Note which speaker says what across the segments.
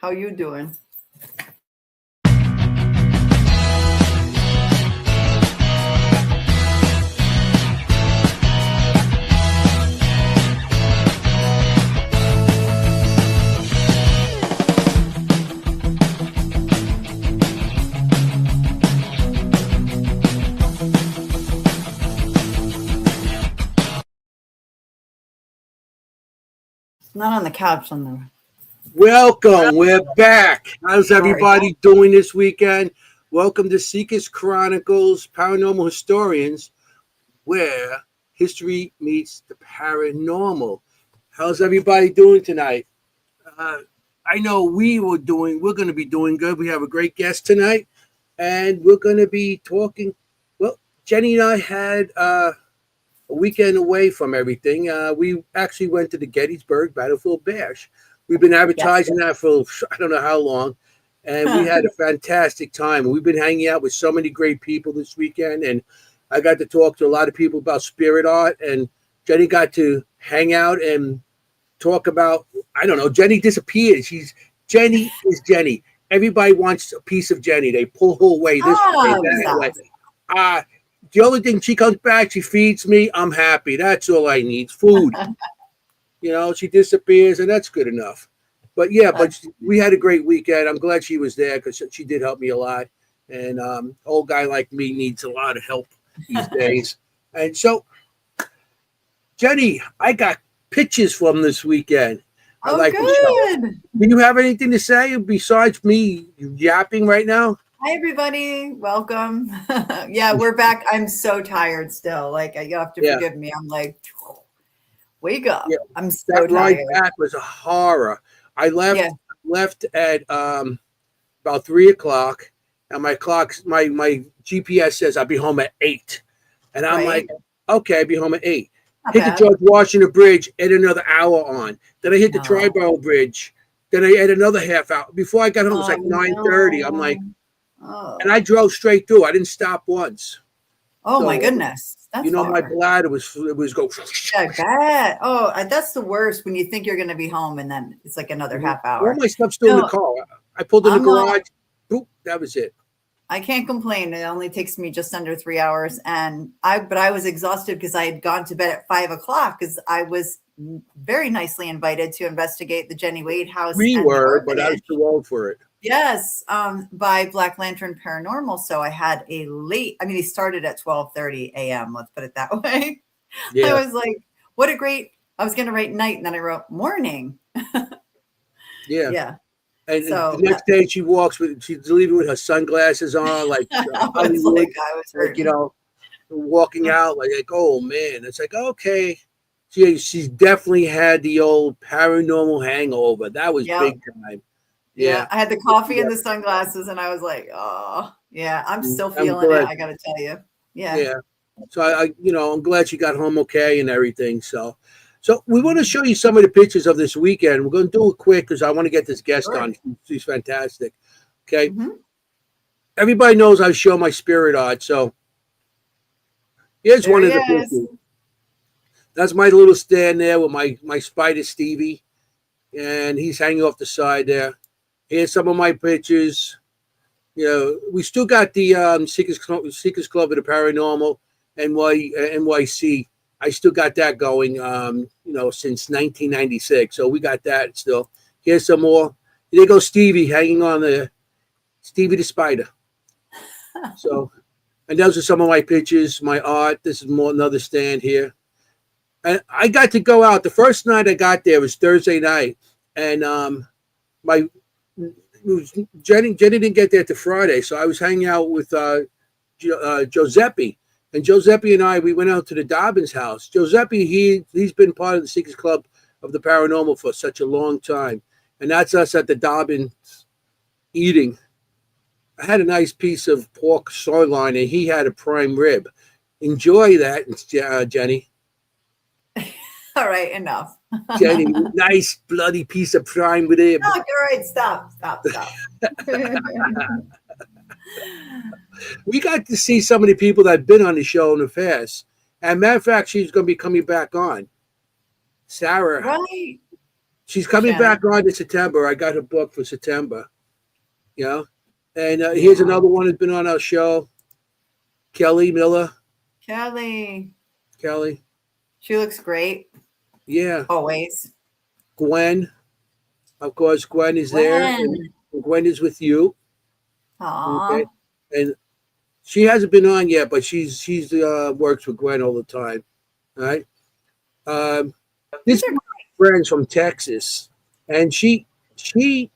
Speaker 1: How you doing? Not on the couch, on the.
Speaker 2: Welcome. We're back. How's everybody doing this weekend? Welcome to Seekers Chronicles, Paranormal Historians, where history meets the paranormal. How's everybody doing tonight? I know we're going to be doing good. We have a great guest tonight, and we're going to be talking. Well, Jenny and I had a weekend away from everything. We actually went to the Gettysburg Battlefield Bash. We've been advertising that for I don't know how long, and we had a fantastic time. We've been hanging out with so many great people this weekend, and I got to talk to a lot of people about spirit art, and Jenny got to hang out and talk about, I don't know, Jenny disappeared. Jenny is Jenny. Everybody wants a piece of Jenny. They pull her away this way, that way. The only thing, she comes back, she feeds me, I'm happy. That's all I need, food. She disappears, and that's good enough. But we had a great weekend. I'm glad she was there because she did help me a lot. And old guy like me needs a lot of help these days. And so, Jenny, I got pictures from this weekend.
Speaker 1: Oh, good.
Speaker 2: Do you have anything to say besides me yapping right now?
Speaker 1: Hi, everybody. Welcome. Yeah, we're back. I'm so tired still. Like, you have to forgive me. I'm like, wake up. Yeah. I'm so tired. That ride
Speaker 2: back was a horror. I left at about 3 o'clock, and my GPS says I'll be home at 8. And I'm like, okay, I'll be home at 8. Hit the George Washington Bridge, add another hour on. Then I hit the Triborough Bridge. Then I add another half hour. Before I got home, it was like 9:30. I'm like, and I drove straight through. I didn't stop once.
Speaker 1: Oh, so, my goodness. That's
Speaker 2: my bladder was go.
Speaker 1: I bet. Oh, that's the worst when you think you're going to be home and then it's like another half hour.
Speaker 2: All my stuff's still in the car. I pulled in the garage. Boop, that was it.
Speaker 1: I can't complain. It only takes me just under 3 hours. But I was exhausted because I had gone to bed at 5 o'clock because I was very nicely invited to investigate the Jenny Wade house.
Speaker 2: We were, but I was too old for it.
Speaker 1: Yes, by Black Lantern Paranormal. So I had he started at 12:30 a.m. Let's put it that way. Yeah. I was like, I was going to write night, and then I wrote morning.
Speaker 2: Yeah.
Speaker 1: Yeah.
Speaker 2: And the next day she's leaving with her sunglasses on, like Hollywood, walking out like, oh man. It's like, okay. She's definitely had the old paranormal hangover. That was big time.
Speaker 1: Yeah, I had the coffee and the sunglasses, and I was like, oh, yeah, I'm still feeling it. I got to tell you. Yeah. Yeah.
Speaker 2: So I'm glad she got home okay and everything. So we want to show you some of the pictures of this weekend. We're going to do it quick because I want to get this guest on. She's fantastic. Okay. Mm-hmm. Everybody knows I show my spirit art. So here's one of the pictures. That's my little stand there with my spider Stevie, and he's hanging off the side there. Here's some of my pictures. We still got the Seekers Club of the Paranormal, NYC. I still got that going, since 1996. So we got that still. Here's some more. There goes Stevie hanging on Stevie the Spider. So, and those are some of my pictures, my art. This is another stand here. And I got to go out. The first night I got there was Thursday night, and Jenny didn't get there till Friday, so I was hanging out with Giuseppe, and Giuseppe and I, we went out to the Dobbins house. Giuseppe, he's been part of the Seekers Club of the Paranormal for such a long time, and that's us at the Dobbins eating. I had a nice piece of pork sirloin, and he had a prime rib. Enjoy that, Jenny.
Speaker 1: All right, enough.
Speaker 2: Jenny, nice bloody piece of prime rib.
Speaker 1: Oh, all right, stop.
Speaker 2: We got to see some of the people that have been on the show in the past. And matter of fact, she's going to be coming back on. Sarah.
Speaker 1: Right.
Speaker 2: She's coming
Speaker 1: Shannon.
Speaker 2: back on in September. I got her book for September. You know, and here's another one that's been on our show. Kelly Miller.
Speaker 1: Kelly.
Speaker 2: She
Speaker 1: looks great.
Speaker 2: Yeah.
Speaker 1: Always.
Speaker 2: Gwen. Of course, Gwen is there. And Gwen is with you.
Speaker 1: Aww.
Speaker 2: Okay. And she hasn't been on yet, but she's works with Gwen all the time. All right. This is my friends from Texas, and Shelly. She's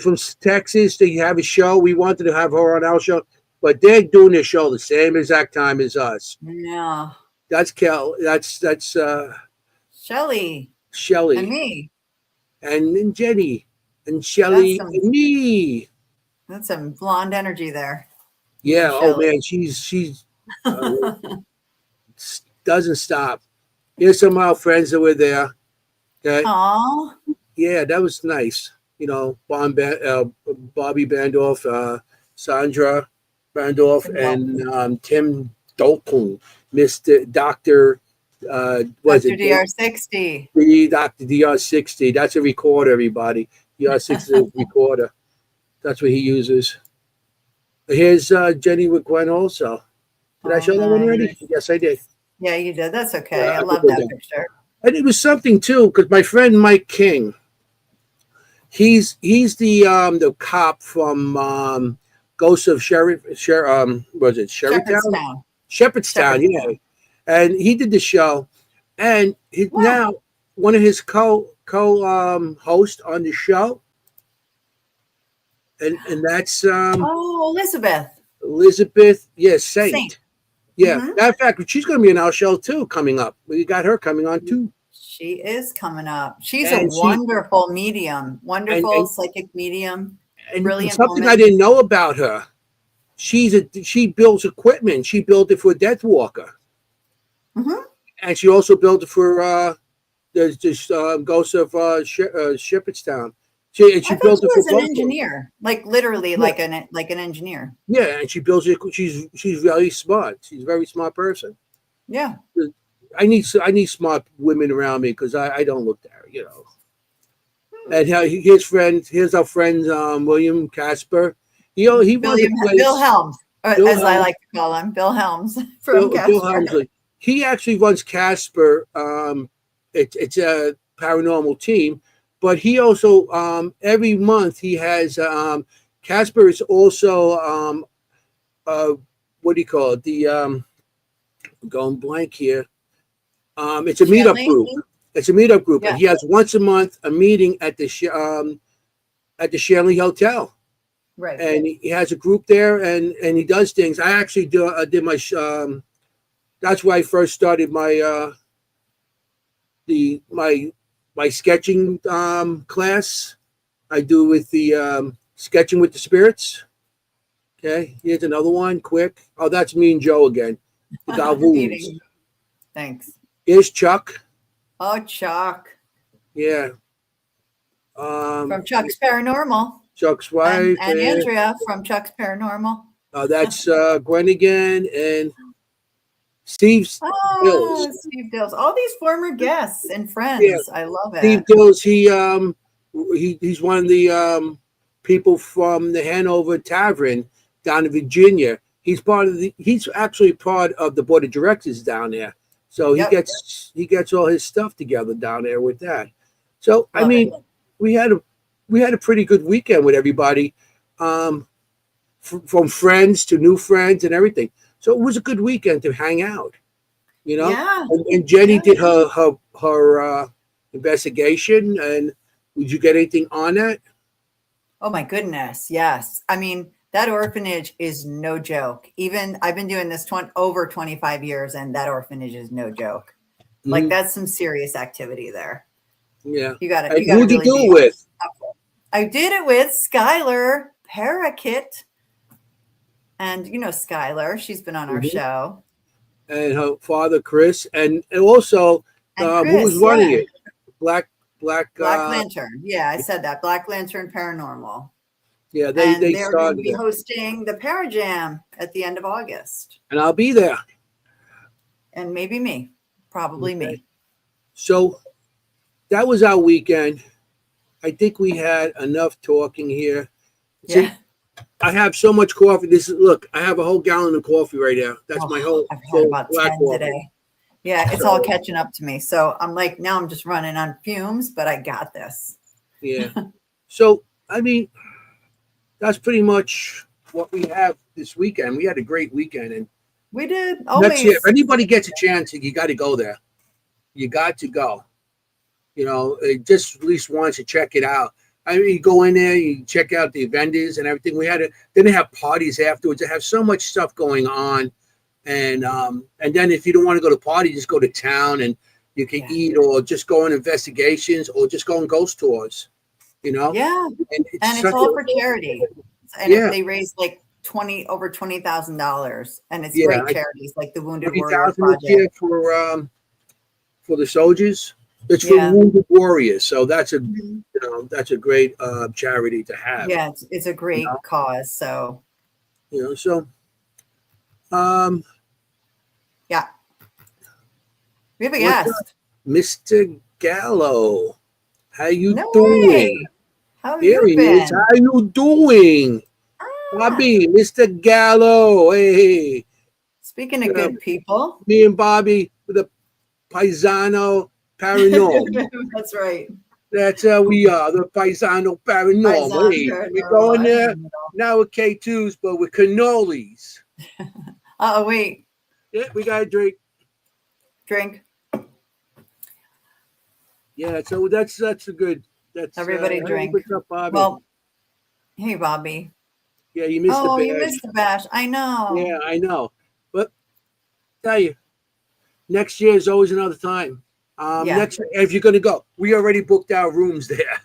Speaker 2: from Texas. They have a show. We wanted to have her on our show, but they're doing their show the same exact time as us.
Speaker 1: Yeah.
Speaker 2: That's That's
Speaker 1: Shelly.
Speaker 2: And
Speaker 1: me.
Speaker 2: And Jenny. And Shelly and me.
Speaker 1: That's some blonde energy there.
Speaker 2: Yeah. Oh man, she's doesn't stop. Here's some of our friends that were there. Okay.
Speaker 1: Aww.
Speaker 2: Yeah, that was nice. You know, Bobby Bandorf, Sandra Bandorf, and Tim Dalton, Mr. Dr. Was
Speaker 1: Dr.
Speaker 2: it
Speaker 1: DR60?
Speaker 2: Dr. DR60. That's a recorder, everybody. DR60 is a recorder. That's what he uses. Here's Jenny with Gwen also. Did I show that one already? Yes, I did.
Speaker 1: Yeah, you did. That's okay. I love that picture.
Speaker 2: And it was something too, because my friend Mike King, he's the cop from Ghosts of Shepherdstown? Shepherdstown, yeah. And he did the show, and now one of his co-hosts on the show, and that's Elizabeth, yes, Saint. Yeah, matter of fact, she's going to be in our show too coming up. We got her coming on too.
Speaker 1: She is coming up. She's a wonderful medium, psychic medium,
Speaker 2: and
Speaker 1: brilliant.
Speaker 2: Something woman. I didn't know about her. She builds equipment. She built it for Death Walker, and she also built it for there's this Ghost of Shepherdstown. She built it for
Speaker 1: an engineer, like literally, like an engineer.
Speaker 2: Yeah, and she builds it. She's very smart. She's a very smart person.
Speaker 1: Yeah.
Speaker 2: I need smart women around me because I don't look there, you know. And here's our friend William Casper. He
Speaker 1: Bill Helms, as I like to call him, Bill Helms from Casper.
Speaker 2: Bill Helmsley. He actually runs Casper. It's a paranormal team, but he also every month he has Casper is also what do you call it? The going blank here. It's a meetup group. It's a meetup group, and he has once a month a meeting at the Shanley Hotel.
Speaker 1: Right.
Speaker 2: And he has a group there, and he does things. I actually did my. That's where I first started my my sketching class. I do with the sketching with the spirits. Okay, here's another one. Quick. Oh, that's me and Joe again. The Galvoons.
Speaker 1: Thanks.
Speaker 2: Here's Chuck.
Speaker 1: Oh, Chuck.
Speaker 2: Yeah.
Speaker 1: From Chuck's Paranormal.
Speaker 2: Chuck's wife.
Speaker 1: And Andrea from Chuck's Paranormal.
Speaker 2: That's Gwen again and Steve Dills.
Speaker 1: Steve Dills. All these former guests and friends. Yeah. I love it.
Speaker 2: Steve Dills, he's one of the people from the Hanover Tavern down in Virginia. He's actually part of the board of directors down there. So he gets all his stuff together down there with that. So I mean, we had a pretty good weekend with everybody, from friends to new friends and everything. So it was a good weekend to hang out, you know.
Speaker 1: Yeah.
Speaker 2: And Jenny did her investigation. And did you get anything on that?
Speaker 1: Oh my goodness, yes. I mean, that orphanage is no joke. Even I've been doing this over 25 years, and that orphanage is no joke. Mm-hmm. Like that's some serious activity there.
Speaker 2: Yeah,
Speaker 1: you got it.
Speaker 2: Who'd you do it with?
Speaker 1: I did it with Skylar Parakit, and you know Skylar. She's been on our show.
Speaker 2: And her father Chris, and also Chris, who was running it? Black
Speaker 1: Lantern. Yeah, I said that. Black Lantern Paranormal.
Speaker 2: Yeah, they're
Speaker 1: going to be hosting the Parajam at the end of August.
Speaker 2: And I'll be there.
Speaker 1: And maybe me. Probably me.
Speaker 2: So that was our weekend. I think we had enough talking here. See,
Speaker 1: Yeah.
Speaker 2: I have so much coffee. Look, I have a whole gallon of coffee right now. That's my whole
Speaker 1: I've had
Speaker 2: full
Speaker 1: about
Speaker 2: black
Speaker 1: 10
Speaker 2: coffee.
Speaker 1: today. Yeah, it's all catching up to me. So I'm like, now I'm just running on fumes, but I got this.
Speaker 2: Yeah. So, I mean, that's pretty much what we have this weekend. We had a great weekend. And
Speaker 1: We did
Speaker 2: next year, if
Speaker 1: always.
Speaker 2: anybody gets a chance, you got to go there. You got to go. You know, just at least once to check it out. I mean, you go in there, you check out the vendors and everything. Then they have parties afterwards. They have so much stuff going on. And then if you don't want to go to party, just go to town and you can eat or just go on investigations or just go on ghost tours, you know?
Speaker 1: Yeah.
Speaker 2: And
Speaker 1: it's all for charity. And if they raise like over $20,000 and it's great charities like the Wounded Warrior Project.
Speaker 2: For the soldiers. It's for Wounded Warriors. So that's a that's a great charity to have.
Speaker 1: Yeah, it's a great cause. So yeah. We have a guest.
Speaker 2: Mr. Gallo. How you doing?
Speaker 1: Way. How have you been?
Speaker 2: How you doing? Bobby, Mr. Gallo. Hey.
Speaker 1: Speaking of good people.
Speaker 2: Me and Bobby with a Paisano Paranormal.
Speaker 1: That's right.
Speaker 2: That's how we are, the Paisano Paranormal. Hey, we're going there now with K2s, but with cannolis.
Speaker 1: Oh, wait.
Speaker 2: Yeah, we got a drink.
Speaker 1: Drink.
Speaker 2: Yeah, so that's a good. That's
Speaker 1: everybody drink.
Speaker 2: What's up, Bobby?
Speaker 1: Well, hey, Bobby.
Speaker 2: Yeah, you missed the bash.
Speaker 1: Oh, you missed the bash. I know.
Speaker 2: Yeah, I know. But tell you, next year is always another time. Next, if you're going to go, we already booked our rooms there.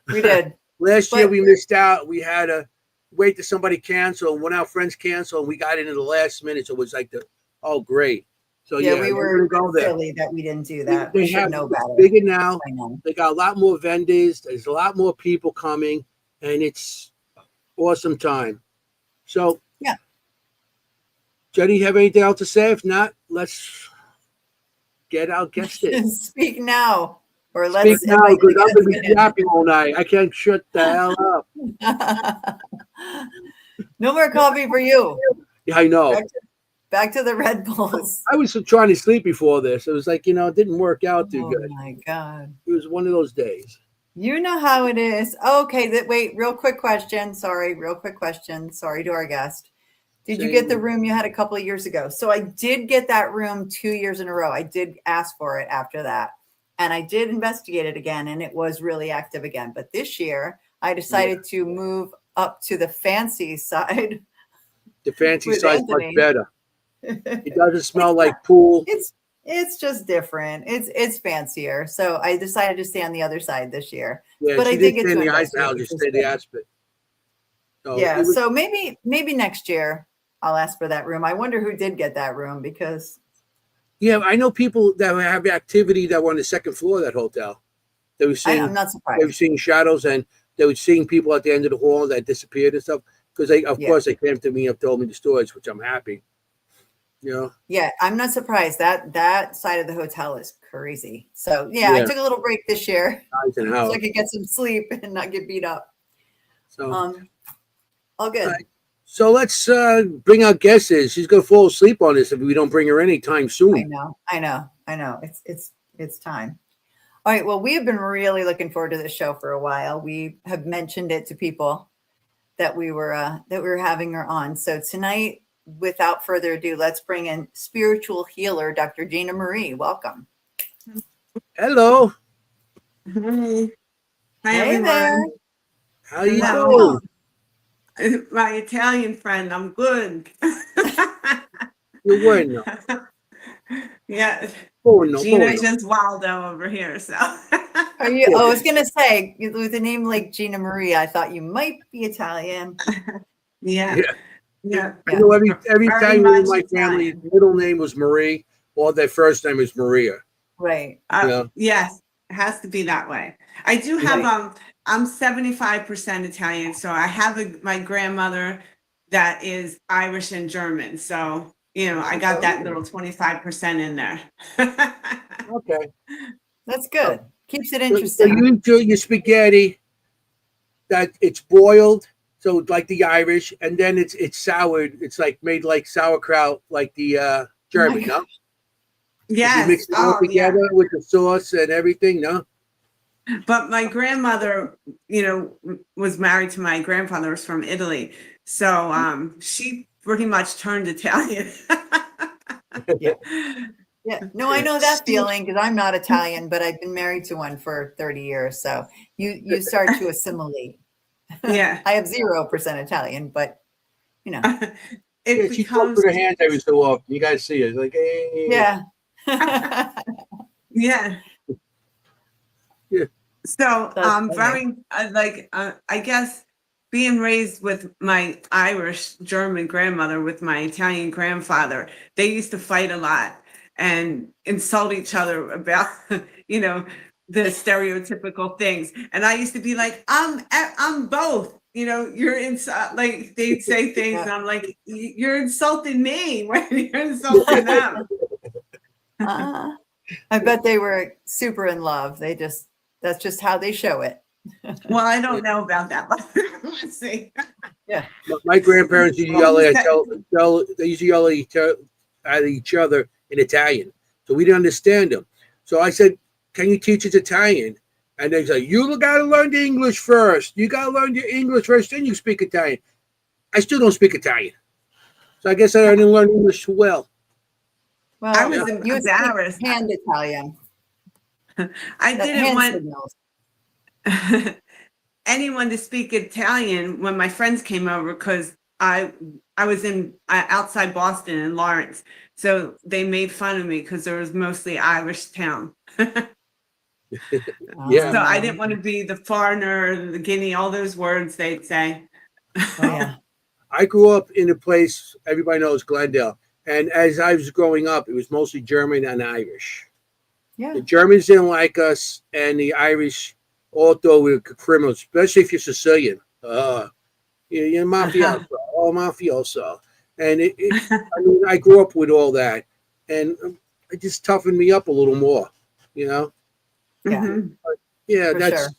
Speaker 1: We did.
Speaker 2: Last year we missed out. We had to wait till somebody cancel. When our friends canceled, we got into the last minute. So it was like great. So
Speaker 1: we were go there. Silly that we didn't do that.
Speaker 2: They
Speaker 1: should know better.
Speaker 2: Bigger now. They got a lot more vendors. There's a lot more people coming, and it's awesome time. So
Speaker 1: yeah.
Speaker 2: Jenny, have anything else to say? If not, let's get our guest in.
Speaker 1: Speak now. Or
Speaker 2: Speak now, because I'm going to be yapping all night. I can't shut the hell up.
Speaker 1: No more coffee for you.
Speaker 2: Yeah, I know.
Speaker 1: Back to the Red Bulls.
Speaker 2: I was trying to sleep before this. It was like, it didn't work out too good.
Speaker 1: Oh, my God.
Speaker 2: It was one of those days.
Speaker 1: You know how it is. Okay, wait, real quick question. Sorry to our guest. Did you get the room you had a couple of years ago? So I did get that room 2 years in a row. I did ask for it after that. And I did investigate it again, and it was really active again. But this year, I decided to move up to the fancy side.
Speaker 2: The fancy side's much better. It doesn't smell like pool.
Speaker 1: It's just different. It's fancier. So I decided to stay on the other side this year.
Speaker 2: Yeah,
Speaker 1: but I did get to
Speaker 2: the ice now. Just stay the aspect.
Speaker 1: So so maybe next year I'll ask for that room. I wonder who did get that room because.
Speaker 2: Yeah, I know people that have activity that were on the second floor of that hotel. They were seeing.
Speaker 1: I'm not surprised.
Speaker 2: They were seeing shadows, and they were seeing people at the end of the hall that disappeared and stuff. Because of course, they came to me and told me the stories, which I'm happy.
Speaker 1: Yeah, I'm not surprised. That side of the hotel is crazy. So I took a little break this year so I could get some sleep and not get beat up. So all good.
Speaker 2: Right. So let's bring our guest in. She's gonna fall asleep on us if we don't bring her anytime soon.
Speaker 1: I know. It's time. All right. Well, we have been really looking forward to this show for a while. We have mentioned it to people that we were having her on. So tonight, without further ado, let's bring in spiritual healer, Dr. Gina Marie. Welcome.
Speaker 2: Hello.
Speaker 3: Hi,
Speaker 1: everyone.
Speaker 3: There.
Speaker 2: How you doing?
Speaker 3: My Italian friend, I'm good.
Speaker 2: You weren't. No.
Speaker 3: Yeah.
Speaker 2: No,
Speaker 3: Gina's just Waldo over here. So.
Speaker 1: Are you? I was gonna say with a name like Gina Marie, I thought you might be Italian.
Speaker 3: Yeah.
Speaker 2: I know every time in my family, middle name was Marie, or their first name is Maria.
Speaker 1: Right.
Speaker 3: Yes, it has to be that way. I do have I'm 75% Italian, so I have my grandmother that is Irish and German. So I got that little 25% in there.
Speaker 2: Okay,
Speaker 1: that's good. Keeps it
Speaker 2: So
Speaker 1: interesting.
Speaker 2: you do your spaghetti that it's boiled, so like the Irish, and then it's soured. It's like made like sauerkraut, like the German. No, if you
Speaker 3: Yes.
Speaker 2: mix it all
Speaker 3: Oh, yeah.
Speaker 2: together with the sauce and everything. No,
Speaker 3: But my grandmother, was married to my grandfather, was from Italy. So she pretty much turned Italian.
Speaker 1: Yeah. Yeah. No, I know that feeling because I'm not Italian, but I've been married to one for 30 years. So you start to assimilate.
Speaker 3: Yeah.
Speaker 1: I have 0% Italian, but
Speaker 3: It
Speaker 2: yeah, she talks
Speaker 3: becomes,
Speaker 2: with her hands every so often. You guys see it, like hey,
Speaker 1: yeah.
Speaker 3: yeah.
Speaker 2: yeah.
Speaker 3: So
Speaker 1: That's funny.
Speaker 3: very I guess being raised with my Irish German grandmother with my Italian grandfather, they used to fight a lot and insult each other about you know the stereotypical things. And I used to be like, I'm both. You're inside, like they'd say things, and
Speaker 1: Yeah.
Speaker 3: I'm like, You're insulting me when you're insulting them."
Speaker 1: Uh, I bet they were super in love. That's just how they show it.
Speaker 3: Well, I don't know about that. Let's see.
Speaker 1: Yeah.
Speaker 2: My grandparents used to
Speaker 3: Well,
Speaker 2: yell they used to yell at each other in Italian, so we didn't understand them. So I said, "Can you teach us Italian?" And they said, "You got to learn the English first. You got to learn the English first, then you speak Italian." I still don't speak Italian, so I guess I didn't learn English too well.
Speaker 1: Well,
Speaker 3: I was
Speaker 1: you would speak
Speaker 3: embarrassed.
Speaker 1: hand Italian.
Speaker 3: I
Speaker 1: That
Speaker 3: didn't
Speaker 1: hand
Speaker 3: want
Speaker 1: signals.
Speaker 3: anyone to speak Italian when my friends came over because I was in outside Boston in Lawrence, so they made fun of me because there was mostly Irish town.
Speaker 2: Yeah.
Speaker 3: So I didn't want to be the foreigner, the guinea, all those words they'd say.
Speaker 1: Oh yeah.
Speaker 2: I grew up in a place everybody knows, Glendale, and as I was growing up, it was mostly German and Irish.
Speaker 1: Yeah.
Speaker 2: The Germans didn't like us, and the Irish all thought we were criminals, especially if you're Sicilian. You're mafioso, all mafioso. And I mean, I grew up with all that, and it just toughened me up a little more, you know?
Speaker 1: Yeah.
Speaker 3: Mhm.
Speaker 2: Yeah,
Speaker 1: For
Speaker 2: that's,
Speaker 1: sure.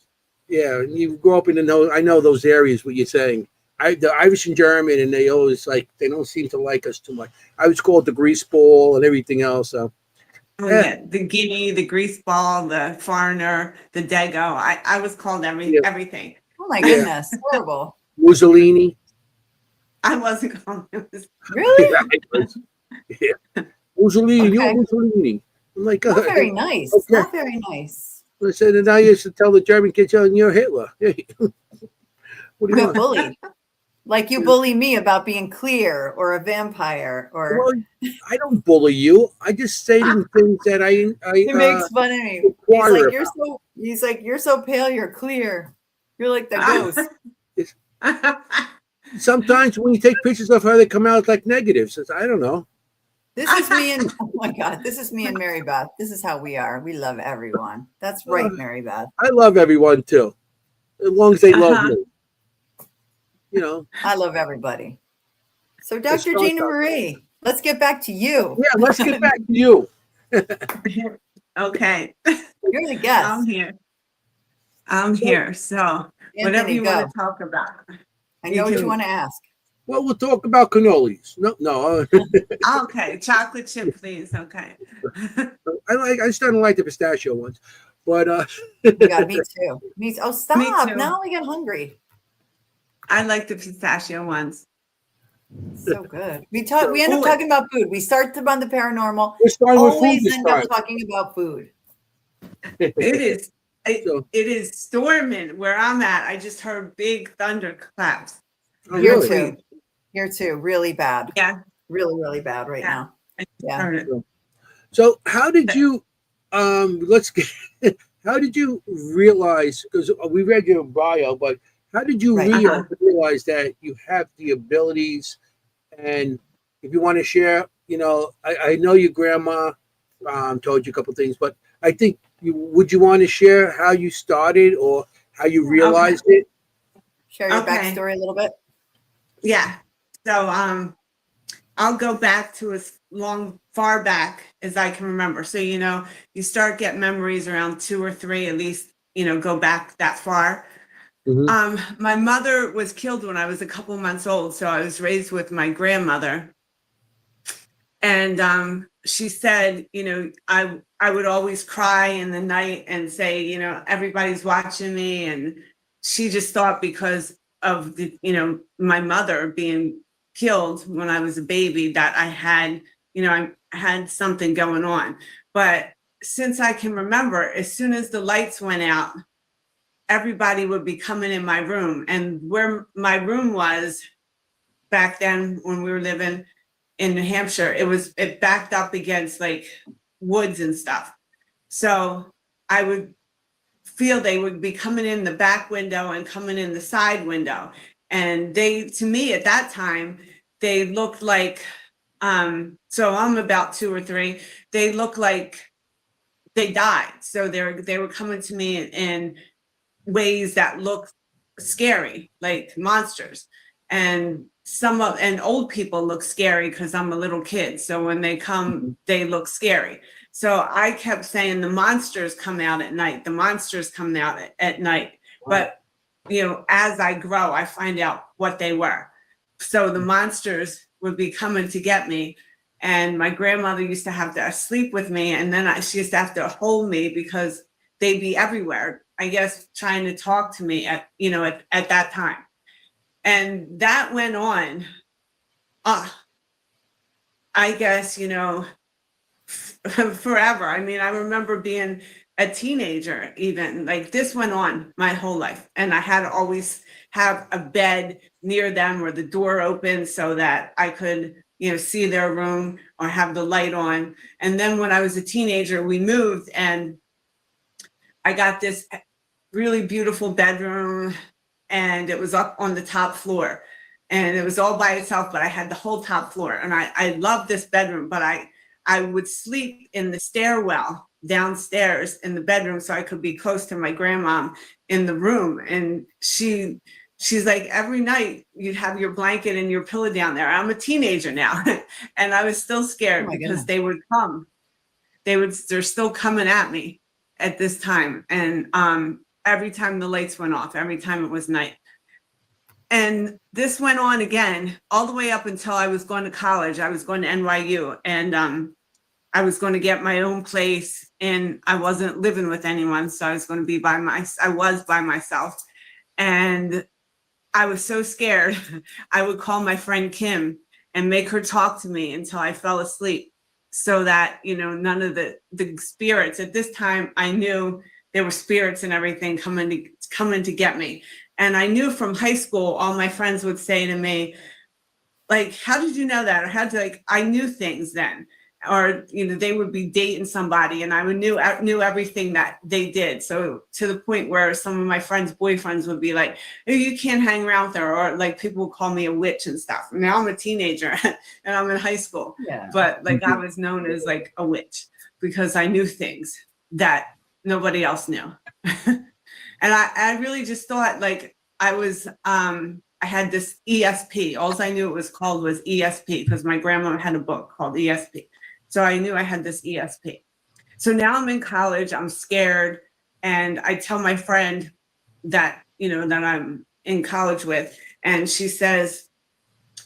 Speaker 2: yeah, you grow up in I know those areas, what you're saying. The Irish and German, and they always they don't seem to like us too much. I was called the grease ball and everything else. So,
Speaker 3: Oh
Speaker 2: yeah,
Speaker 3: yeah, the guinea, the grease ball, the foreigner, the dago. I was called
Speaker 2: yeah,
Speaker 3: everything.
Speaker 1: Oh my
Speaker 2: yeah.
Speaker 1: goodness. Horrible.
Speaker 2: Mussolini.
Speaker 3: I wasn't called.
Speaker 1: Really?
Speaker 2: Yeah. Mussolini, you're
Speaker 1: Okay.
Speaker 2: Mussolini. I'm like,
Speaker 1: Not very nice.
Speaker 2: okay.
Speaker 1: Not very nice.
Speaker 2: I said, and I used to tell the German kids, "Oh, you're Hitler." What do you
Speaker 1: You
Speaker 2: want?
Speaker 1: bullied. Like you bully me about being clear or a vampire or
Speaker 2: Well, I don't bully you. I just stating things that
Speaker 1: he makes fun of me.
Speaker 2: inquire about.
Speaker 1: He's like, you're so pale, you're clear. You're like the ghost.
Speaker 2: Sometimes when you take pictures of her, they come out like negatives. I don't know.
Speaker 1: This is me and oh my God, this is me and Mary Beth. This is how we are. We love everyone. That's right, Mary Beth.
Speaker 2: I love everyone too, as long as they love me.
Speaker 1: I love everybody. So Dr. Gina Marie, let's get back to you.
Speaker 2: Yeah, let's get back to you.
Speaker 3: Okay.
Speaker 1: You're the guest.
Speaker 3: I'm here. So whatever
Speaker 1: Anthony,
Speaker 3: you
Speaker 1: go.
Speaker 3: want to talk about.
Speaker 1: I know what you want to ask.
Speaker 2: Well, we'll talk about cannolis. No.
Speaker 3: Okay, chocolate chip, please. Okay.
Speaker 2: I just don't like the pistachio ones, but
Speaker 1: You got me too. Oh, stop!
Speaker 3: Me too.
Speaker 1: Now I get hungry.
Speaker 3: I like the pistachio ones.
Speaker 1: So good. We end up talking about food. We start on the paranormal.
Speaker 2: We're starting with food
Speaker 1: Always
Speaker 2: this
Speaker 1: end up
Speaker 2: time.
Speaker 1: talking about food.
Speaker 3: It is storming where I'm at. I just heard big thunderclaps.
Speaker 2: Oh,
Speaker 1: Here
Speaker 2: really?
Speaker 1: too. Here too. Really bad.
Speaker 3: Yeah.
Speaker 1: Really, really bad right now.
Speaker 3: I just
Speaker 1: Yeah.
Speaker 3: heard it.
Speaker 2: So how did you how did you realize, because we read your bio, but how did you
Speaker 1: Right.
Speaker 2: realize that you have the abilities? And if you want to share, I know your grandma told you a couple things, but I think would you want to share how you started or how you realized it?
Speaker 1: Share your
Speaker 3: Okay.
Speaker 1: backstory a little bit.
Speaker 3: Yeah. So I'll go back to as long far back as I can remember. So, you start getting memories around 2 or 3, at least, go back that far. My mother was killed when I was a couple months old. So I was raised with my grandmother. And she said, I would always cry in the night and say, everybody's watching me. And she just thought because of my mother being killed when I was a baby that I had something going on. But since I can remember, as soon as the lights went out, everybody would be coming in my room. And where my room was back then when we were living in New Hampshire, it backed up against like woods and stuff. So I would feel they would be coming in the back window and coming in the side window. And to me at that time, they looked like, so I'm about 2 or 3, they looked like they died. So they were coming to me in ways that looked scary, like monsters. And old people look scary because I'm a little kid. So when they come, they look scary. So I kept saying the monsters come out at night. The monsters come out at night. But, as I grow, I find out what they were. So the monsters would be coming to get me. And my grandmother used to have to sleep with me. And then she used to have to hold me because they'd be everywhere, I guess, trying to talk to me at that time. And that went on, I guess, forever. I mean, I remember being a teenager even, like this went on my whole life. And I had to always have a bed near them or the door open so that I could, see their room or have the light on. And then when I was a teenager, we moved and I got this really beautiful bedroom and it was up on the top floor and it was all by itself, but I had the whole top floor and I loved this bedroom, but I would sleep in the stairwell downstairs in the bedroom so I could be close to my grandmom in the room. And she's like, every night you'd have your blanket and your pillow down there. I'm a teenager now. And I was still scared because they would come. They're still coming at me at this time. And every time the lights went off, every time it was night. And this went on again all the way up until I was going to college. I was going to NYU and I was going to get my own place and I wasn't living with anyone. So I was going to be by myself. And I was so scared. I would call my friend Kim and make her talk to me until I fell asleep so that, none of the spirits at this time, I knew there were spirits and everything coming to get me. And I knew from high school, all my friends would say to me, like, how did you know that? Or I knew things then. Or, they would be dating somebody and I knew everything that they did. So to the point where some of my friends' boyfriends would be like, oh, you can't hang around with her. Or like people would call me a witch and stuff. Now I'm a teenager and I'm in high school. Yeah. But like I was known as like a witch because I knew things that nobody else knew. And I really just thought like I had this ESP. All I knew it was called was ESP because my grandma had a book called ESP. So I knew I had this ESP. So now I'm in college, I'm scared. And I tell my friend that, that I'm in college with, and she says,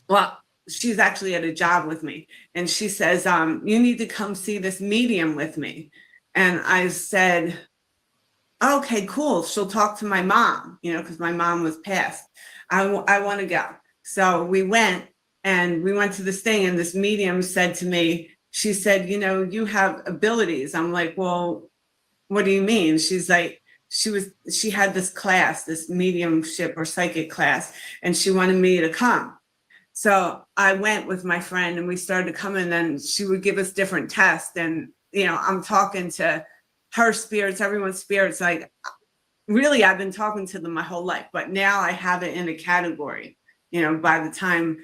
Speaker 3: well, she's actually at a job with me. And she says, you need to come see this medium with me. And I said, okay, cool. She'll talk to my mom, because my mom was passed. I want to go. So we went to this thing and this medium said to me, she said, you have abilities. I'm like, well, what do you mean? She's like, she had this class, this mediumship or psychic class, and she wanted me to come. So I went with my friend and we started coming and she would give us different tests. And, I'm talking to her spirits, everyone's spirits. Like, really, I've been talking to them my whole life, but now I have it in a category. By the time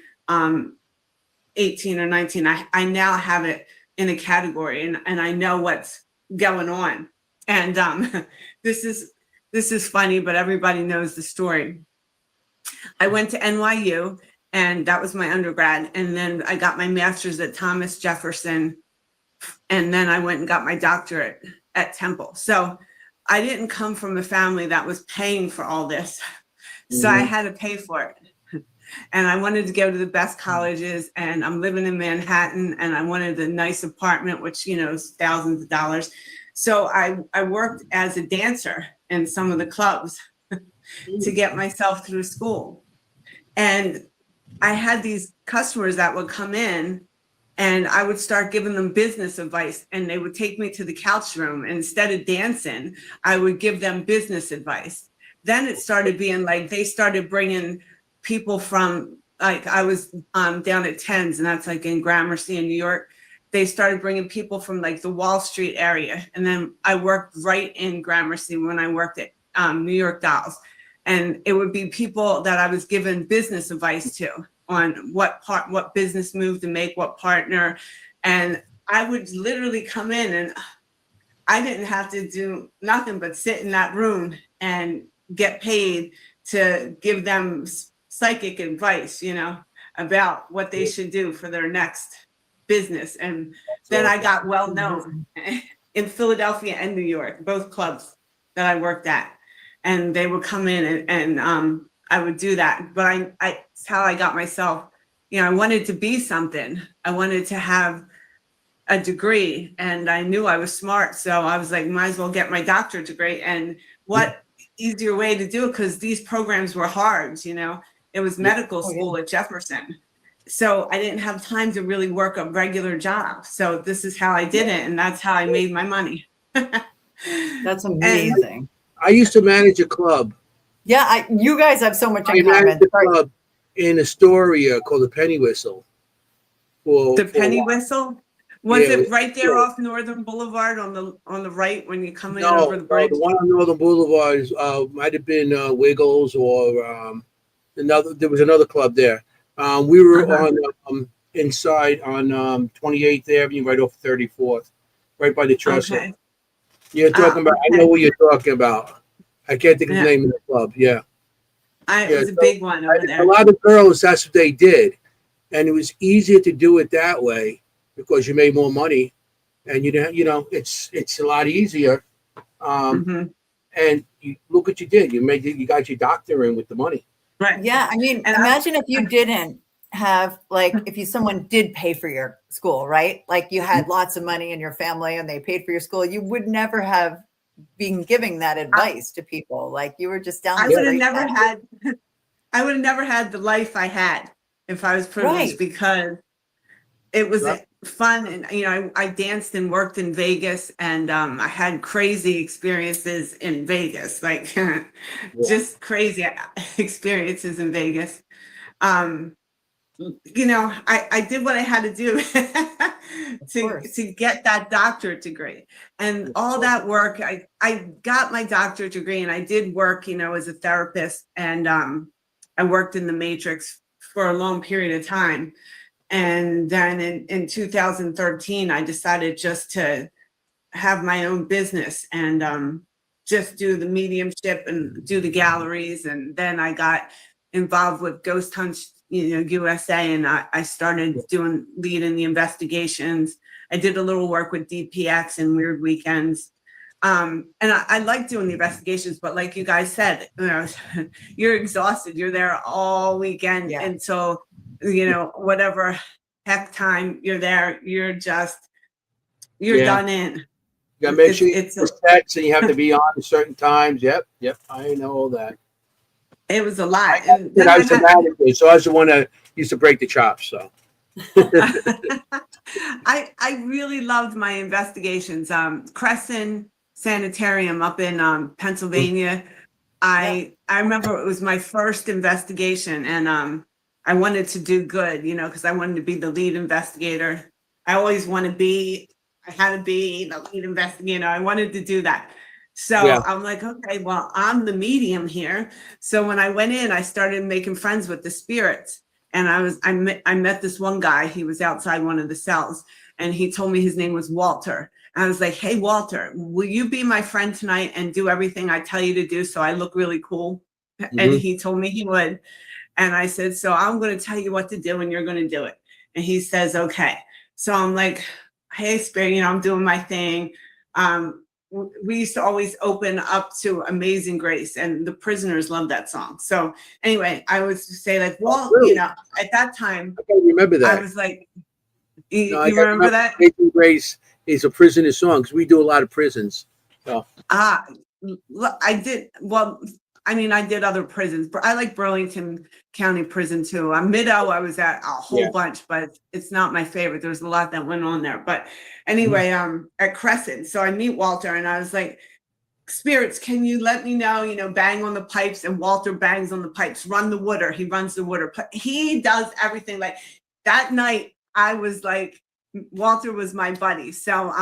Speaker 3: 18 or 19, I now have it in a category and I know what's going on. And this is funny, but everybody knows the story. I went to NYU and that was my undergrad. And then I got my master's at Thomas Jefferson And then I went and got my doctorate at Temple. So I didn't come from a family that was paying for all this. So I had to pay for it. And I wanted to go to the best colleges, and I'm living in Manhattan, and I wanted a nice apartment, which, you know, is thousands of dollars. So I worked as a dancer in some of the clubs to get myself through school. And I had these customers that would come in, and I would start giving them business advice, and they would take me to the couch room. And instead of dancing, I would give them business advice. Then it started being like, they started bringing people from, like, I was down at Tens, and that's like in Gramercy in New York. They started bringing people from like the Wall Street area. And then I worked right in Gramercy when I worked at New York Dolls. And it would be people that I was giving business advice to on what business move to make, what partner. And I would literally come in, and I didn't have to do nothing but sit in that room and get paid to give them psychic advice, you know, about what they should do for their next business. And then I got well known in Philadelphia and New York, both clubs that I worked at. And they would come in, and I would do that. But it's how I got myself, you know, I wanted to be something. I wanted to have a degree, and I knew I was smart. So I was like, might as well get my doctorate degree. And what easier way to do it, because these programs were hard, you know. It was medical school at Jefferson. So I didn't have time to really work a regular job. So this is how I did it. And that's how I made my money.
Speaker 1: That's amazing.
Speaker 2: And I used to manage a club.
Speaker 1: Yeah, you guys have so much in
Speaker 2: I
Speaker 1: common.
Speaker 2: managed a club in Astoria called the Penny Whistle.
Speaker 3: The Penny Whistle? Was it right there off Northern Boulevard on the right when you come in over the bridge?
Speaker 2: No, the one on Northern Boulevard might have been Wiggles, or there was another club there. We were on inside on 28th Avenue, right off 34th, right by the trestle. Okay. You're talking about, I know what you're talking about. I can't think of the name of the club. Yeah.
Speaker 3: It was a big one over there.
Speaker 2: A lot of girls, that's what they did. And it was easier to do it that way because you made more money. And you know, it's a lot easier. And you look what you did. You got your doctor in with the money.
Speaker 3: Right.
Speaker 1: Yeah. I mean, and imagine if you didn't have, like, if someone did pay for your school, right? Like you had lots of money in your family and they paid for your school, you would never have been giving that advice to people. Like you were just down.
Speaker 3: I would have never had the life I had if I was privileged, because it was fun. And, you know, I danced and worked in Vegas, and I had crazy experiences in Vegas, like just crazy experiences in Vegas. You know, I did what I had to do to get that doctorate degree, and all that work. I got my doctorate degree, and I did work, you know, as a therapist, and I worked in the Matrix for a long period of time. And then in 2013, I decided just to have my own business and just do the mediumship and do the galleries. And then I got involved with Ghost Hunt, you know, USA, and I started leading the investigations. I did a little work with DPX and Weird Weekends. And I like doing the investigations, but like you guys said, you know, you're exhausted. You're there all weekend. Yeah. And so, you know, whatever heck time you're there, you're done in.
Speaker 2: You gotta make sure it's sets, and you have to be on at certain times. Yep, I know all that.
Speaker 3: It was a lot.
Speaker 2: I was a manager, so I was the one that used to break the chops. So
Speaker 3: I really loved my investigations. Crescent Sanitarium up in Pennsylvania. I remember it was my first investigation, and I wanted to do good, you know, because I wanted to be the lead investigator. I always want to be. I had to be the lead investigator. I wanted to do that. So I'm like, okay, well, I'm the medium here. So when I went in, I started making friends with the spirits. And I met this one guy. He was outside one of the cells, and he told me his name was Walter. And I was like, hey, Walter, will you be my friend tonight and do everything I tell you to do so I look really cool? Mm-hmm. And he told me he would. And I said, so I'm going to tell you what to do and you're going to do it. And he says, okay. So I'm like, hey, Spirit, I'm doing my thing. We used to always open up to Amazing Grace, and the prisoners loved that song. So anyway, I was to say like, well,
Speaker 2: really?
Speaker 3: At that time,
Speaker 2: I can't remember that.
Speaker 3: I was like, you remember that?
Speaker 2: Amazing Grace is a prisoner song because we do a lot of prisons. So.
Speaker 3: I did. Well, I did other prisons, but I like Burlington County Prison too. Mid-O, I was at a whole bunch, but it's not my favorite. There's a lot that went on there. But anyway, at Crescent. So I meet Walter and I was like, spirits, can you let me know, bang on the pipes, and Walter bangs on the pipes, run the water. He runs the water. He does everything. Like that night, I was like, Walter was my buddy. So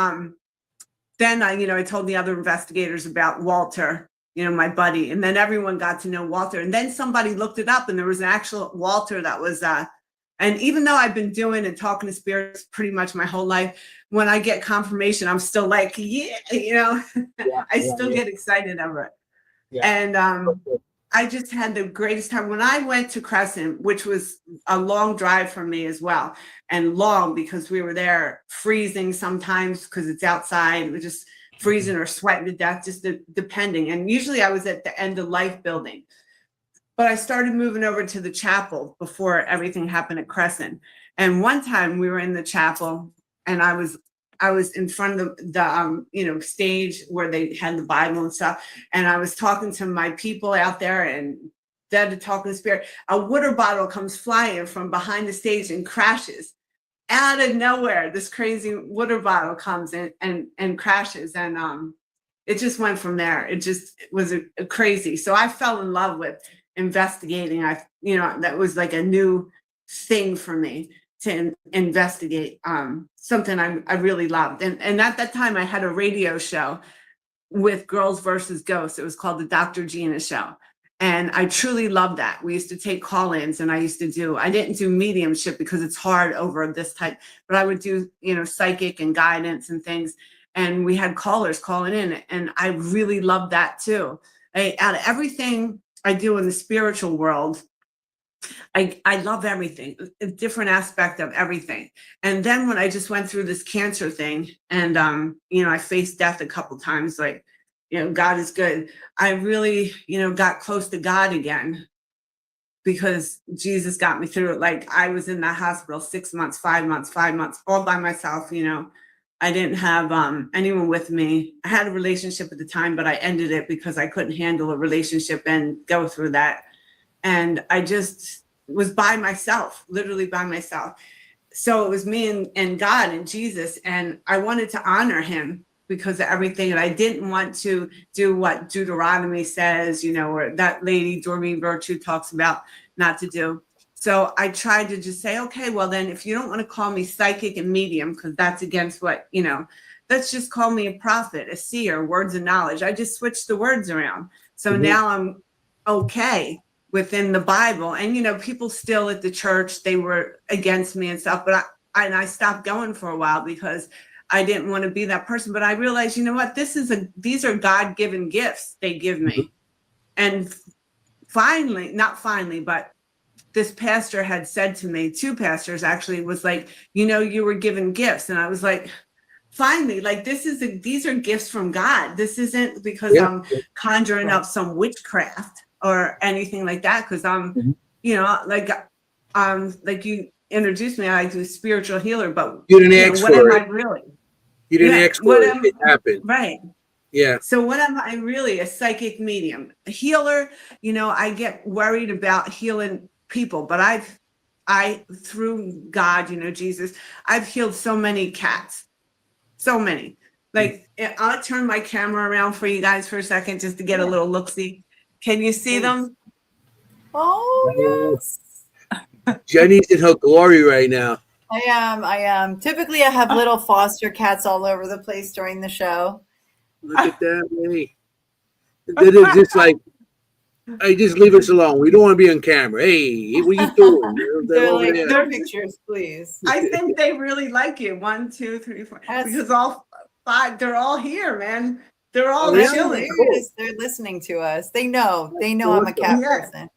Speaker 3: then I told the other investigators about Walter, my buddy, and then everyone got to know Walter. And then somebody looked it up and there was an actual Walter that was, and even though I've been doing and talking to spirits pretty much my whole life, when I get confirmation, I'm still like, I still get excited over it. Yeah. And I just had the greatest time. When I went to Crescent, which was a long drive for me as well, and long because we were there freezing sometimes because it's outside. It was just freezing or sweating to death, just depending. And usually I was at the End of Life building. But I started moving over to the chapel before everything happened at Crescent. And one time we were in the chapel and I was in front of the stage where they had the Bible and stuff. And I was talking to my people out there and dead to talking to spirit. A water bottle comes flying from behind the stage and crashes. Out of nowhere, this crazy water bottle comes in and crashes. And it just went from there. It was a crazy. So I fell in love with investigating. That was like a new thing for me to investigate, something I really loved. And at that time I had a radio show with Girls versus Ghosts. It was called the Dr. Gina Show. And I truly loved that. We used to take call-ins and I didn't do mediumship because it's hard over this type, but I would do, psychic and guidance and things. And we had callers calling in and I really loved that too. Out of everything I do in the spiritual world, I love everything, a different aspect of everything. And then when I just went through this cancer thing and, I faced death a couple times, like, God is good. I really, got close to God again because Jesus got me through it. Like I was in the hospital 6 months, 5 months, all by myself. I didn't have anyone with me. I had a relationship at the time, but I ended it because I couldn't handle a relationship and go through that. And I just was by myself, literally by myself. So it was me and God and Jesus. And I wanted to honor him because of everything. And I didn't want to do what Deuteronomy says, or that lady Doreen Virtue talks about not to do. So I tried to just say, okay, well then if you don't want to call me psychic and medium, because that's against what, let's just call me a prophet, a seer, words of knowledge. I just switched the words around. So now I'm okay within the Bible. And, people still at the church, they were against me and stuff, but I stopped going for a while because I didn't want to be that person. But I realized, what, these are God-given gifts they give me. And not finally, but this pastor had said to me, 2 pastors actually, was like, you were given gifts. And I was like, finally, like these are gifts from God. This isn't because I'm conjuring up some witchcraft or anything like that. Cause I'm, like you introduced me, I do spiritual healer, but
Speaker 2: you didn't ask
Speaker 3: what
Speaker 2: for
Speaker 3: am
Speaker 2: it.
Speaker 3: I really?
Speaker 2: You didn't ask for it. It happened.
Speaker 3: Right.
Speaker 2: Yeah.
Speaker 3: So what am I really? A psychic medium, a healer? I get worried about healing people, but I through God, Jesus, I've healed so many cats, so many. Like I'll turn my camera around for you guys for a second just to get a little look-see. Can you see them?
Speaker 1: Oh yes.
Speaker 2: Jenny's in her glory right now.
Speaker 1: I am. Typically I have little foster cats all over the place during the show.
Speaker 2: Look at that, Jenny. They're just like, hey, just leave us alone. We don't want to be on camera. Hey, what are you doing?
Speaker 1: They're like, no pictures, please.
Speaker 3: I think they really like you. 1, 2, 3, 4. Because all 5, they're all here, man. They're all chilling.
Speaker 1: They're listening to us. They know I'm a cat person.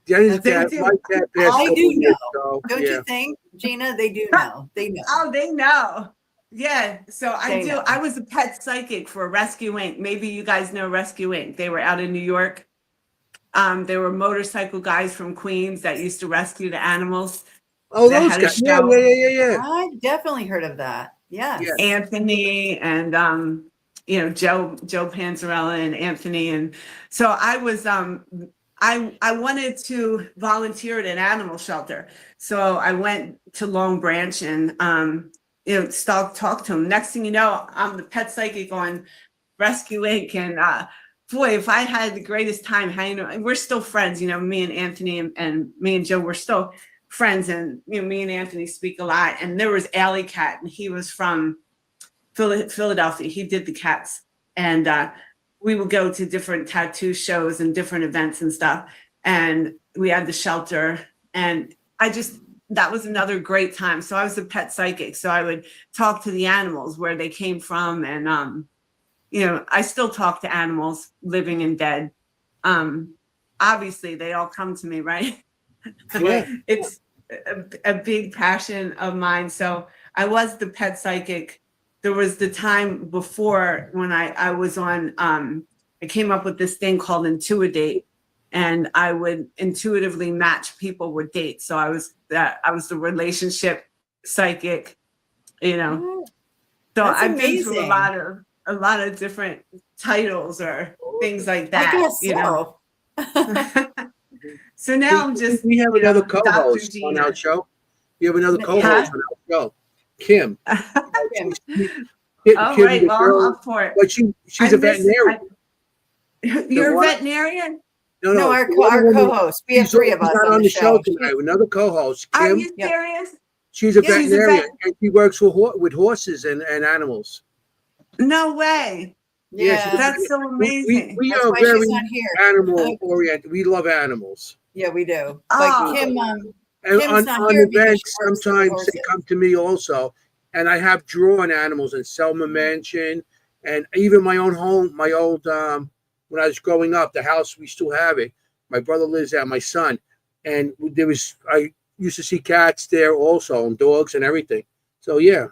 Speaker 2: Jenny's cat, my cat passed.
Speaker 1: They do know. Don't you think, Gina? They do know. They know.
Speaker 3: Oh, they know. Yeah, so I was a pet psychic for Rescue Inc. Maybe you guys know Rescue Inc. They were out in New York. They were motorcycle guys from Queens that used to rescue the animals.
Speaker 2: Oh,
Speaker 3: That
Speaker 2: those
Speaker 3: had a
Speaker 2: guys.
Speaker 3: show.
Speaker 2: Yeah.
Speaker 1: I've definitely heard of that. Yes.
Speaker 2: Yeah.
Speaker 3: Anthony and Joe Panzarella and Anthony. And so I was I wanted to volunteer at an animal shelter. So I went to Long Branch and talk to him. Next thing you know, I'm the pet psychic on Rescue Inc. And boy, if I had the greatest time hanging out, we're still friends, me and Anthony and me and Joe, we're still friends. And me and Anthony speak a lot. And there was Alley Cat, and he was from Philadelphia. He did the cats. And we would go to different tattoo shows and different events and stuff. And we had the shelter. And that was another great time. So I was a pet psychic. So I would talk to the animals, where they came from. And, I still talk to animals, living and dead. Obviously, they all come to me, right?
Speaker 2: Yeah.
Speaker 3: It's a big passion of mine. So I was the pet psychic. There was the time before when I was on, I came up with this thing called Intuidate, and I would intuitively match people with dates. So I was the relationship psychic, So
Speaker 1: That's
Speaker 3: I've been through
Speaker 1: amazing.
Speaker 3: a lot of different titles or things like that.
Speaker 1: I guess so.
Speaker 3: So now I'm just.
Speaker 2: We have another co-host
Speaker 3: Dr.
Speaker 2: on
Speaker 3: Gina.
Speaker 2: our show. We have another co-host on our show, Kim.
Speaker 1: Kim.
Speaker 3: Oh,
Speaker 2: Kim,
Speaker 3: right.
Speaker 2: the
Speaker 3: Well,
Speaker 2: girl,
Speaker 3: I'm up for it.
Speaker 2: but she's a veterinarian.
Speaker 3: You're a veterinarian?
Speaker 1: No, our co-host. We have three of us
Speaker 2: not
Speaker 1: on the show
Speaker 2: tonight. Another co-host,
Speaker 3: Are
Speaker 2: Kim.
Speaker 3: you serious?
Speaker 2: She's a veterinarian, and she works with horses and animals.
Speaker 3: No way.
Speaker 1: Yeah,
Speaker 3: that's so amazing.
Speaker 2: We
Speaker 1: That's
Speaker 2: are
Speaker 1: why
Speaker 2: very
Speaker 1: she's not here.
Speaker 2: animal oriented. We love animals.
Speaker 1: Yeah, we do.
Speaker 3: Oh.
Speaker 1: But Kim,
Speaker 2: And
Speaker 1: Kim's not
Speaker 2: on
Speaker 1: here because
Speaker 2: events,
Speaker 1: she works with
Speaker 2: sometimes
Speaker 1: horses.
Speaker 2: they come to me also, and I have drawn animals in Selma Mansion, and even my own home, my old when I was growing up, the house, we still have it. My brother lives there, my son, and I used to see cats there also, and dogs and everything. So yeah,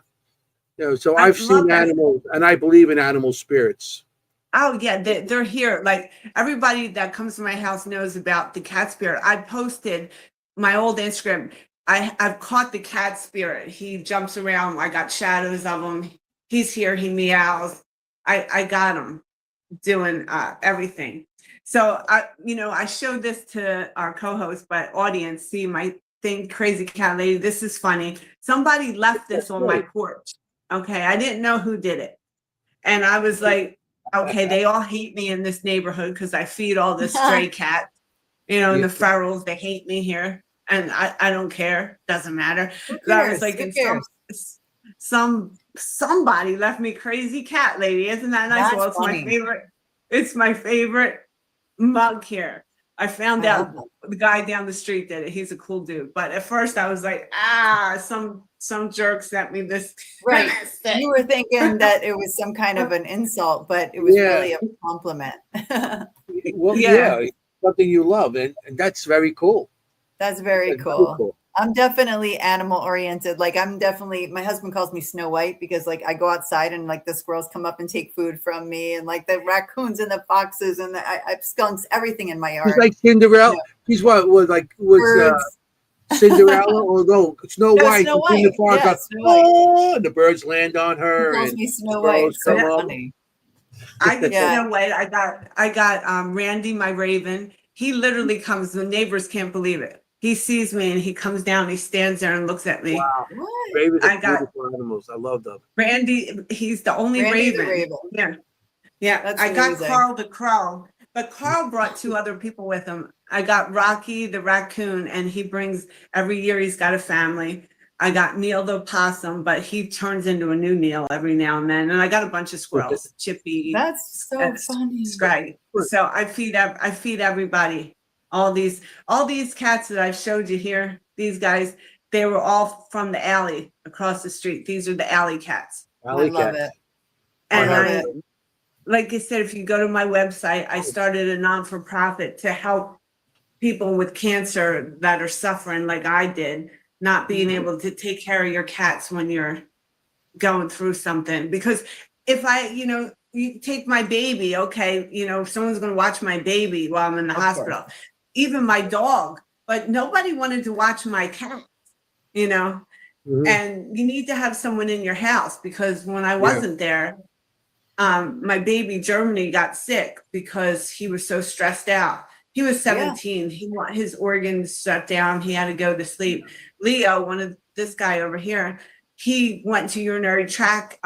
Speaker 2: so I've seen animals, and I believe in animal spirits.
Speaker 3: Oh yeah, they're here. Like everybody that comes to my house knows about the cat spirit. I posted my old Instagram. I've caught the cat spirit. He jumps around. I got shadows of him. He's here. He meows. I got him doing everything. So I showed this to our co-host, but audience, see my thing, crazy cat lady. This is funny. Somebody left this on my porch. Okay, I didn't know who did it, and I was like, okay, they all hate me in this neighborhood because I feed all the stray cats, and the ferals. They hate me here, and I don't care. Doesn't matter. I was like, somebody left me crazy cat lady. Isn't that nice? Well, it's funny. My favorite. It's my favorite mug here. I found out the guy down the street did it. He's a cool dude. But at first I was like, some jerk sent me this.
Speaker 1: Right. You were thinking that it was some kind of an insult, but it was really a compliment.
Speaker 2: Well, yeah, something you love, and that's very cool.
Speaker 1: That's very cool. I'm definitely animal oriented. Like my husband calls me Snow White because like I go outside and like the squirrels come up and take food from me, and like the raccoons and the foxes and I have skunks, everything in my yard.
Speaker 2: She's like Cinderella. Yeah. She's was Cinderella, although Snow White.
Speaker 1: Snow White.
Speaker 2: In the park, and the birds land on her.
Speaker 1: He calls me Snow White. So funny.
Speaker 3: I Snow White. I got Randy, my raven. He literally comes. The neighbors can't believe it. He sees me and he comes down. He stands there and looks at me.
Speaker 2: Wow, ravens are beautiful animals. I love them.
Speaker 3: Randy, he's the only raven. Yeah. That's I got Carl the crow, but Carl brought two other people with him. I got Rocky the raccoon, and he brings every year. He's got a family. I got Neil the opossum, but he turns into a new Neil every now and then. And I got a bunch of squirrels, Chippy.
Speaker 1: That's so funny.
Speaker 3: Scraggy. So I feed everybody. All these cats that I've showed you here, these guys, they were all from the alley across the street. These are the alley cats.
Speaker 1: I love it.
Speaker 3: And like I said, if you go to my website, I started a non-for-profit to help people with cancer that are suffering like I did, not being able to take care of your cats when you're going through something. Because if I, you take my baby, okay, if someone's going to watch my baby while I'm in the hospital, even my dog, but nobody wanted to watch my cat, and you need to have someone in your house, because when I wasn't there, my baby Germany got sick because he was so stressed out. He was 17. His organs shut down. He had to go to sleep. Leo, this guy over here, he went to urinary tract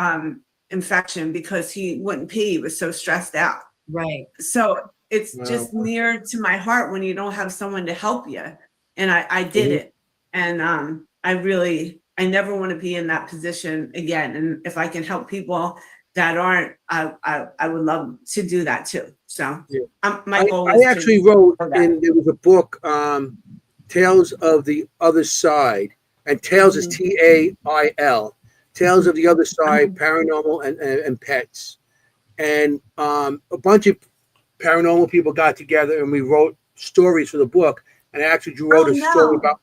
Speaker 3: infection because he wouldn't pee. He was so stressed out.
Speaker 1: Right.
Speaker 3: So it's just near to my heart when you don't have someone to help you. And I did it. And I never want to be in that position again. And if I can help people that aren't, I would love to do that too. So my goal is
Speaker 2: I actually wrote, and there was a book, Tales of the Other Side, and Tales is TAIL, Tales of the Other Side, Paranormal and Pets. And a bunch of paranormal people got together and we wrote stories for the book. And I actually wrote a story about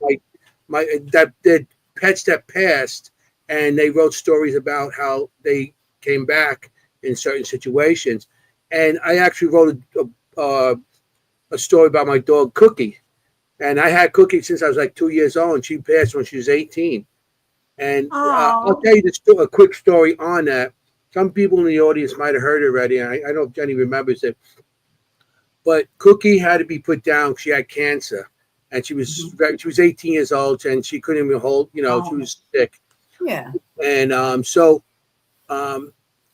Speaker 2: the pets that passed, and they wrote stories about how they came back in certain situations. And I actually wrote a story about my dog Cookie, and I had Cookie since I was like 2 years old, and she passed when she was 18. And I'll tell you a quick story on that. Some people in the audience might have heard it already. And I don't know if Jenny remembers it, but Cookie had to be put down. She had cancer, and she was 18 years old, and she couldn't even hold. She was sick.
Speaker 1: Yeah.
Speaker 3: And
Speaker 2: so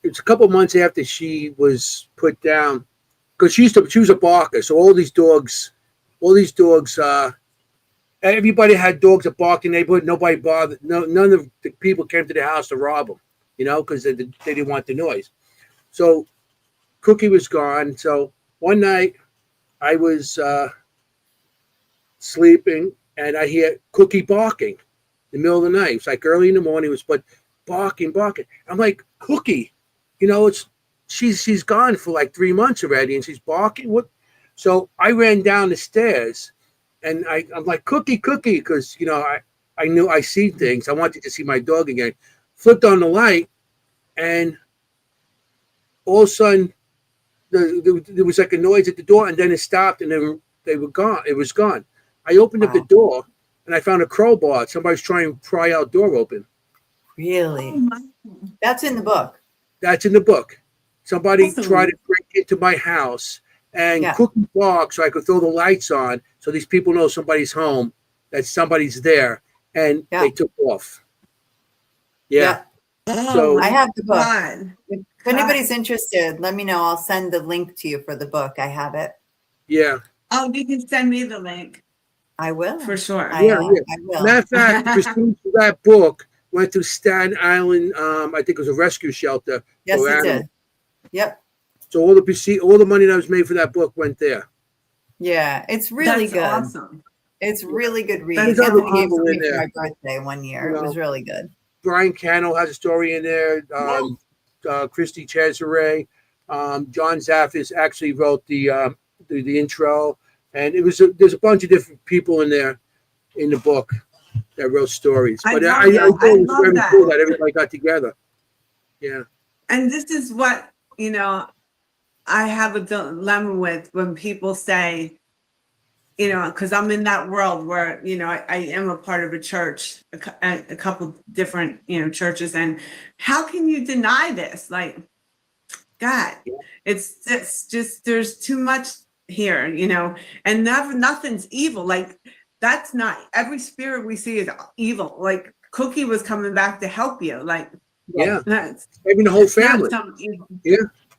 Speaker 2: it's a couple months after she was put down, because she was a barker. So all these dogs, everybody had dogs that barked in the neighborhood. Nobody bothered. None of the people came to the house to rob them, because they didn't want the noise. So Cookie was gone. So one night I was sleeping, and I hear Cookie barking in the middle of the night. It's like early in the morning. It was barking. I'm like, Cookie, she's gone for like 3 months already, and she's barking. What? So I ran down the stairs, and I'm like, Cookie, because I knew I see things. I wanted to see my dog again. Flipped on the light, and all of a sudden there was like a noise at the door, and then it stopped, and they were gone. It was gone. I opened up the door, and I found a crowbar. Somebody's trying to pry our door open.
Speaker 1: Really? That's in the book.
Speaker 2: That's in the book. Somebody tried to break into my house, and Cookie barked so I could throw the lights on, so these people know somebody's home, that somebody's there, and they took off. Yeah. So
Speaker 1: I have the book. If anybody's interested, let me know. I'll send the link to you for the book. I have it.
Speaker 2: Yeah.
Speaker 3: Oh, you can send me the link.
Speaker 1: I will.
Speaker 3: For sure.
Speaker 1: I will.
Speaker 2: Matter of fact, Christine, for that book, went to Staten Island. I think it was a rescue shelter.
Speaker 1: Yes, it did. Yep.
Speaker 2: So all the money that was made for that book went there.
Speaker 1: Yeah, it's really good.
Speaker 3: Awesome.
Speaker 1: It's really good read.
Speaker 2: There's
Speaker 1: Anthony
Speaker 2: other
Speaker 1: gave it
Speaker 2: people
Speaker 1: to
Speaker 2: in
Speaker 1: me for
Speaker 2: there.
Speaker 1: my birthday one year. It was really good.
Speaker 2: Brian Cannell has a story in there. Christy Cesare. John Zaffis actually wrote the intro, and there's a bunch of different people in there in the book that wrote stories. But I thought it was very cool that everybody got together. Yeah.
Speaker 3: And this is what, I have a dilemma with when people say, because I'm in that world where, I am a part of a church, a couple different, churches. And how can you deny this? Like, God, it's just, there's too much here, and nothing's evil. Like, that's not, every spirit we see is evil. Like, Cookie was coming back to help you. Like,
Speaker 2: maybe the whole family.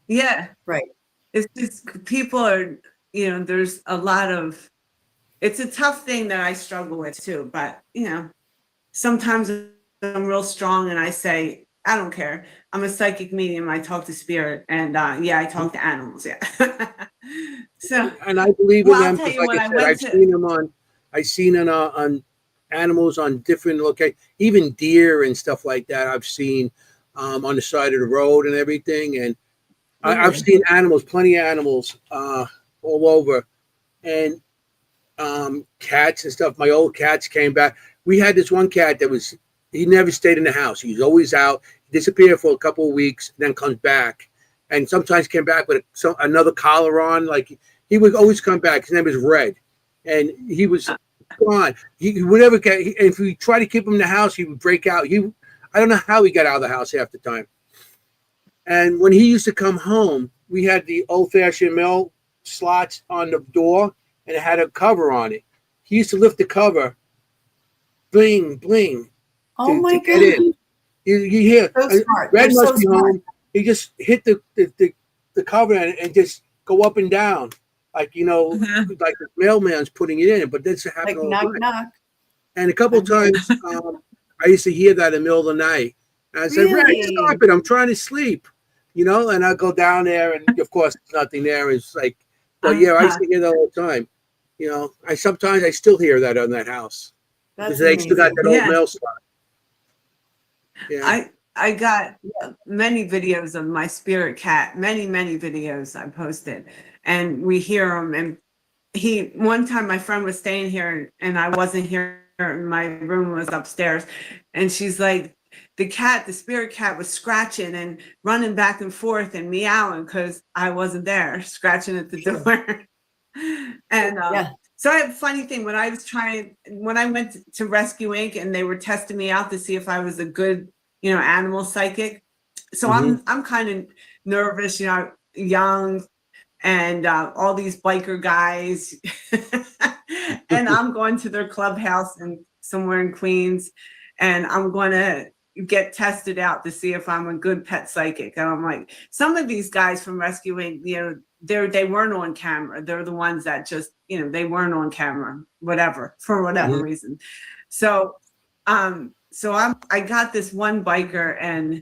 Speaker 3: Yeah.
Speaker 1: Right.
Speaker 3: It's just people are, there's a lot of, it's a tough thing that I struggle with too. But, sometimes I'm real strong and I say, I don't care. I'm a psychic medium. I talk to spirit, and I talk to animals. Yeah. So,
Speaker 2: and I believe in them
Speaker 3: because,
Speaker 2: like I said, I've seen them on animals on different locations, even deer and stuff like that. I've seen on the side of the road and everything, and I've seen animals, plenty of animals all over, and cats and stuff. My old cats came back. We had this one cat that he never stayed in the house. He was always out. disappeared for a couple of weeks, then comes back, and sometimes came back with another collar on. Like he would always come back. His name is Red, and he was gone. He would never get. If we try to keep him in the house, he would break out. I don't know how he got out of the house half the time. And when he used to come home, we had the old-fashioned mail slots on the door, and it had a cover on it. He used to lift the cover, bling, bling.
Speaker 1: Oh my God.
Speaker 2: You hear,
Speaker 1: so smart.
Speaker 2: Red
Speaker 1: They're
Speaker 2: must
Speaker 1: so
Speaker 2: be
Speaker 1: smart.
Speaker 2: home. He just hit the cover and just go up and down. Like, like the mailman's putting it in, but that's happened
Speaker 1: Like
Speaker 2: all
Speaker 1: knock,
Speaker 2: the time.
Speaker 1: knock.
Speaker 2: And a couple of times, I used to hear that in the middle of the night. And I said, Red, stop it. I'm trying to sleep. And I go down there, and of course, there's nothing there. It's like, but yeah, I used to hear that all the time. I still hear that on that house. Because they still got that old mail slot. Yeah.
Speaker 3: I got many videos of my spirit cat, many videos I posted, and we hear him. And one time my friend was staying here and I wasn't here, and my room was upstairs, and she's like, the spirit cat was scratching and running back and forth and meowing because I wasn't there, scratching at the door. And so I have a funny thing. When I went to Rescue Inc. and they were testing me out to see if I was a good, animal psychic. So I'm kind of nervous, young, and all these biker guys, and I'm going to their clubhouse and somewhere in Queens, and I'm going to get tested out to see if I'm a good pet psychic. And I'm like, some of these guys from Rescue Inc., they weren't on camera. They're the ones that just, they weren't on camera, for whatever reason. So, I got this one biker, and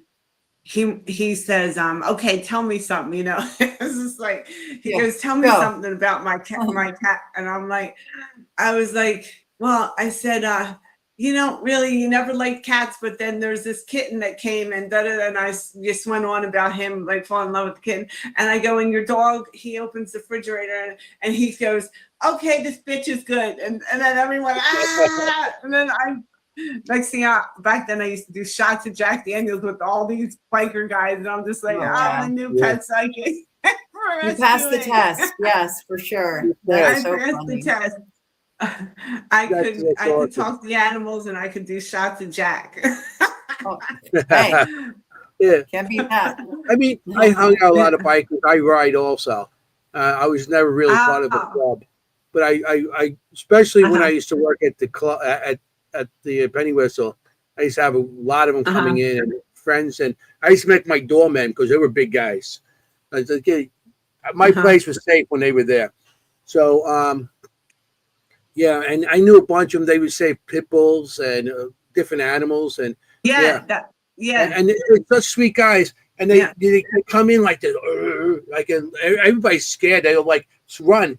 Speaker 3: he says, okay, tell me something, It's just like, he goes, tell me something about my cat. And I was like, well, I said, really, you never liked cats, but then there's this kitten that came and and I just went on about him, like falling in love with the kitten. And I go, and your dog, he opens the refrigerator and he goes, okay, this bitch is good. And then everyone, and then next thing out, back then I used to do shots of Jack Daniels with all these biker guys. And I'm just like, I'm the new pet psychic.
Speaker 1: You passed the test. Yes, for sure.
Speaker 3: I passed the test. I could talk to the animals, and I could do shots of Jack.
Speaker 1: Hey,
Speaker 2: yeah,
Speaker 1: can't beat that.
Speaker 2: I mean, I hung out a lot of bikers. I ride also. I was never really part of a club, but I especially when I used to work at the club at the Penny Whistle, I used to have a lot of them coming in, and friends, and I used to make my doormen because they were big guys. I was like, my place was safe when they were there. So, yeah, and I knew a bunch of them. They would say pit bulls and different animals, and and they're such sweet guys. And they come in like this, everybody's scared. They'll like run,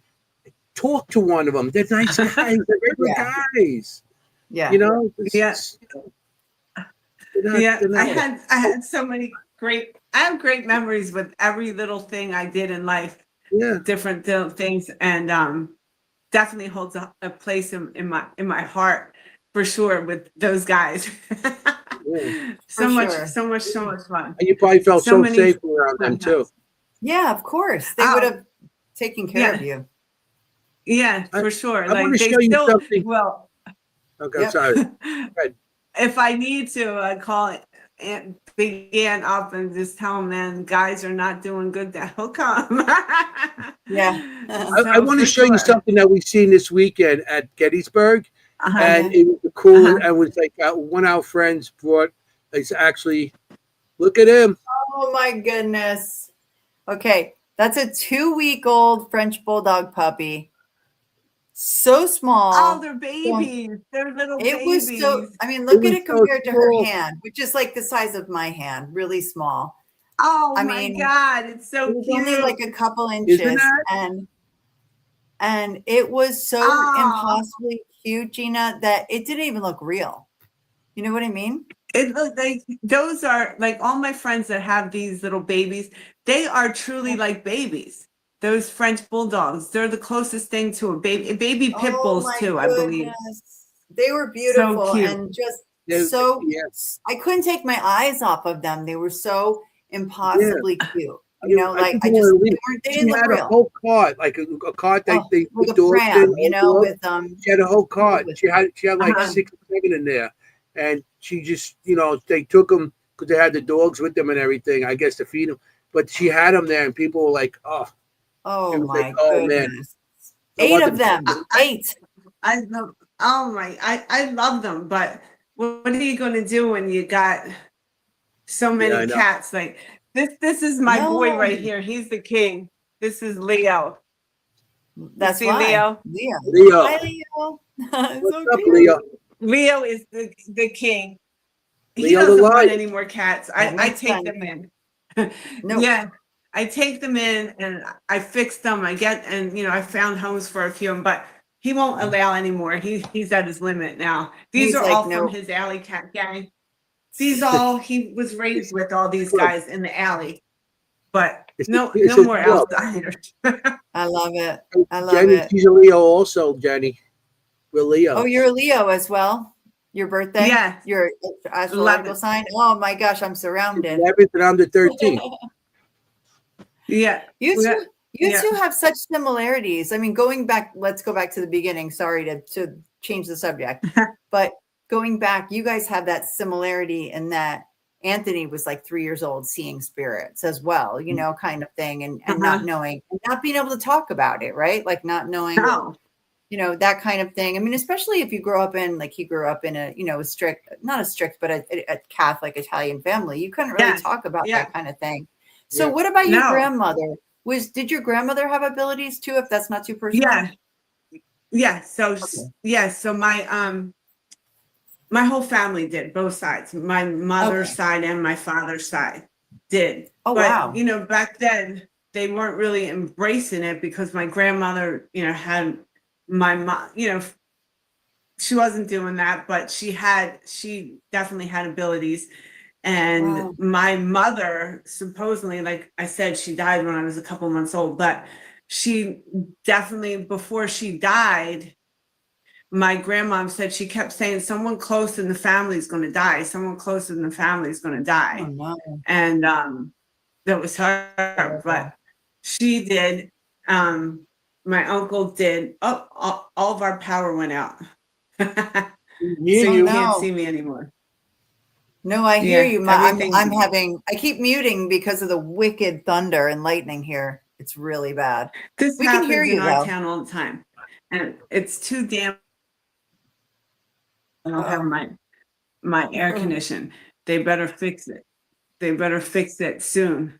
Speaker 2: talk to one of them. They're nice guys. They're regular guys.
Speaker 1: Yeah,
Speaker 3: I had so many great memories with every little thing I did in life.
Speaker 2: Yeah,
Speaker 3: different things, and definitely holds a place in my heart for sure with those guys. So much fun.
Speaker 2: And you probably felt so safe around them too.
Speaker 1: Yeah, of course. They would have taken care of you.
Speaker 3: Yeah, for sure.
Speaker 2: I want to show you something.
Speaker 3: Well,
Speaker 2: okay, sorry.
Speaker 3: If I need to, I call Big Ann up and just tell him, man, guys are not doing good. He'll come.
Speaker 2: I want to show you something that we've seen this weekend at Gettysburg. And it was cool. And it was like one of our friends brought. It's actually, look at him.
Speaker 1: Oh my goodness. Okay, that's a 2-week-old French bulldog puppy. So small.
Speaker 3: Oh, they're babies. They're little babies.
Speaker 1: It was so. I mean, look at it compared to her hand, which is like the size of my hand, really small.
Speaker 3: Oh my God, it's so cute.
Speaker 1: Only like a couple inches, and it was so impossibly cute, Gina, that it didn't even look real. You know what I mean?
Speaker 3: It looked like those are like all my friends that have these little babies. They are truly like babies. Those French bulldogs, they're the closest thing to a baby pit bulls too, I believe.
Speaker 1: They were beautiful, and just so
Speaker 2: Yeah.
Speaker 1: I couldn't take my eyes off of them. They were so impossibly cute. Like
Speaker 2: they
Speaker 1: didn't look
Speaker 2: had a
Speaker 1: real.
Speaker 2: whole cart, like a cart that they
Speaker 1: with
Speaker 2: put
Speaker 1: a
Speaker 2: doors
Speaker 1: pram,
Speaker 2: in.
Speaker 1: with
Speaker 2: She had a whole cart.
Speaker 1: with-
Speaker 2: She had like 6 or 7 in there, and she just they took them because they had the dogs with them and everything. I guess to feed them, but she had them there, and people were like, "Oh,
Speaker 1: oh my
Speaker 2: like, oh
Speaker 1: goodness,
Speaker 2: man,
Speaker 1: 8 of them, 8."
Speaker 3: I love. Oh my! I love them, but what are you going to do when you got so many cats? Like this is my boy right here. He's the king. This is Leo.
Speaker 1: That's
Speaker 3: see
Speaker 1: why
Speaker 2: Leo.
Speaker 1: Hi, Leo.
Speaker 2: What's
Speaker 1: So
Speaker 2: up,
Speaker 1: cute.
Speaker 2: Leo?
Speaker 3: Leo is the king. He
Speaker 2: Leo the
Speaker 3: doesn't want
Speaker 2: lion.
Speaker 3: any more cats.
Speaker 1: That
Speaker 3: I
Speaker 1: makes
Speaker 3: take
Speaker 1: sense.
Speaker 3: them in.
Speaker 1: No.
Speaker 3: Yeah, I take them in and I fix them. I found homes for a few of them, but he won't allow anymore. He's at his limit now. These
Speaker 1: He's
Speaker 3: are
Speaker 1: like,
Speaker 3: all
Speaker 1: no.
Speaker 3: from his alley cat gang. He was raised with all these guys in the alley, but no more outsiders.
Speaker 1: I love it. I love
Speaker 2: Jenny,
Speaker 1: it.
Speaker 2: she's a Leo also, Jenny. We're Leo.
Speaker 1: Oh, you're a Leo as well. Your birthday?
Speaker 3: Yeah.
Speaker 1: Your astrological sign? Oh my gosh, I'm surrounded.
Speaker 2: 11th and I'm the 13th.
Speaker 3: Yeah.
Speaker 1: You two have such similarities. I mean, let's go back to the beginning. Sorry to change the subject. But going back, you guys have that similarity in that Anthony was like 3 years old seeing spirits as well, kind of thing, and not knowing, and not being able to talk about it, right? Like not knowing, that kind of thing. I mean, especially if you grow up in, like he grew up in a, not a strict, but a Catholic Italian family, you couldn't really talk about that kind of thing. So what about your grandmother? Did your grandmother have abilities too, if that's not too personal?
Speaker 3: Yeah. So my whole family did, both sides. My mother's side and my father's side did.
Speaker 1: Oh,
Speaker 3: but,
Speaker 1: wow.
Speaker 3: Back then they weren't really embracing it because my grandmother, had my mom, she wasn't doing that, but she definitely had abilities. And my mother, supposedly, like I said, she died when I was a couple months old, but she definitely, before she died, my grandmom said she kept saying someone close in the family is going to die. Someone close in the family is going to die.
Speaker 1: Oh, no.
Speaker 3: And that was her, but she did. My uncle did. All of our power went out. So you can't see me anymore.
Speaker 1: No, I hear you. I keep muting because of the wicked thunder and lightning here. It's really bad.
Speaker 3: We can hear you in our town all the time. And it's too damn. I don't have my air condition. They better fix it. They better fix it soon.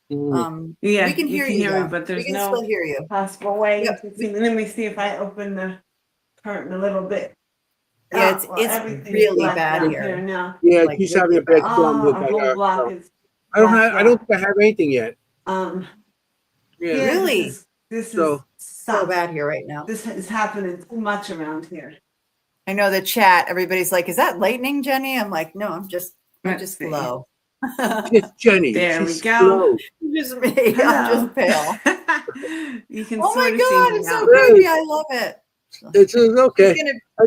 Speaker 1: We can hear you,
Speaker 3: but there's
Speaker 1: still hear you.
Speaker 3: Possible way. Let me see if I open the curtain a little bit.
Speaker 1: Yeah, it's really bad here
Speaker 3: now.
Speaker 2: Yeah, she's having a bad storm with
Speaker 3: whole block is
Speaker 2: I don't think I have anything yet.
Speaker 1: Really?
Speaker 3: This is
Speaker 1: so bad here right now.
Speaker 3: This is happening too much around here.
Speaker 1: I know the chat. Everybody's like, "Is that lightning, Jenny?" I'm like, "No, I'm just low."
Speaker 2: It's Jenny.
Speaker 3: There we go.
Speaker 1: Just me. Hello. I'm just pale.
Speaker 3: You can.
Speaker 1: Oh my god, it's so creepy. I love it.
Speaker 2: It's okay.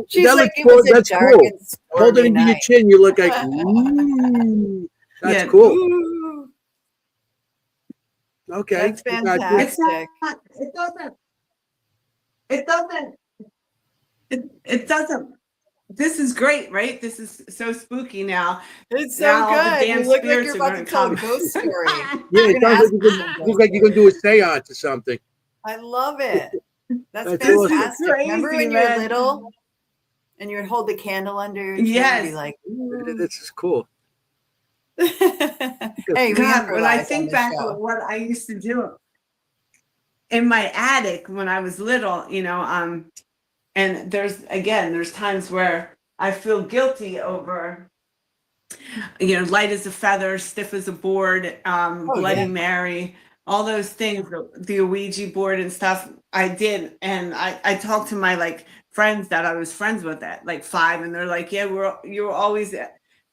Speaker 1: She's like, it was a dark
Speaker 2: cool.
Speaker 1: and
Speaker 2: Hold it into your chin. You look like, that's cool.
Speaker 1: Ooh.
Speaker 2: Okay.
Speaker 1: That's fantastic.
Speaker 3: It doesn't. This is great, right? This is so spooky now.
Speaker 1: It's so good. You look like you're about to tell a ghost story.
Speaker 2: It looks like you're going to do a seance or something.
Speaker 1: I love it. That's fantastic.
Speaker 3: Crazy,
Speaker 1: remember when you were little and you would hold the candle under your chin and be like,
Speaker 2: this is cool.
Speaker 1: Hey,
Speaker 3: God, when I think back to what I used to do in my attic when I was little, and there's times where I feel guilty over, light as a feather, stiff as a board, Bloody Mary, all those things, the Ouija board and stuff. I did, and I talked to my friends that I was friends with at 5, and they're like, "Yeah, you were always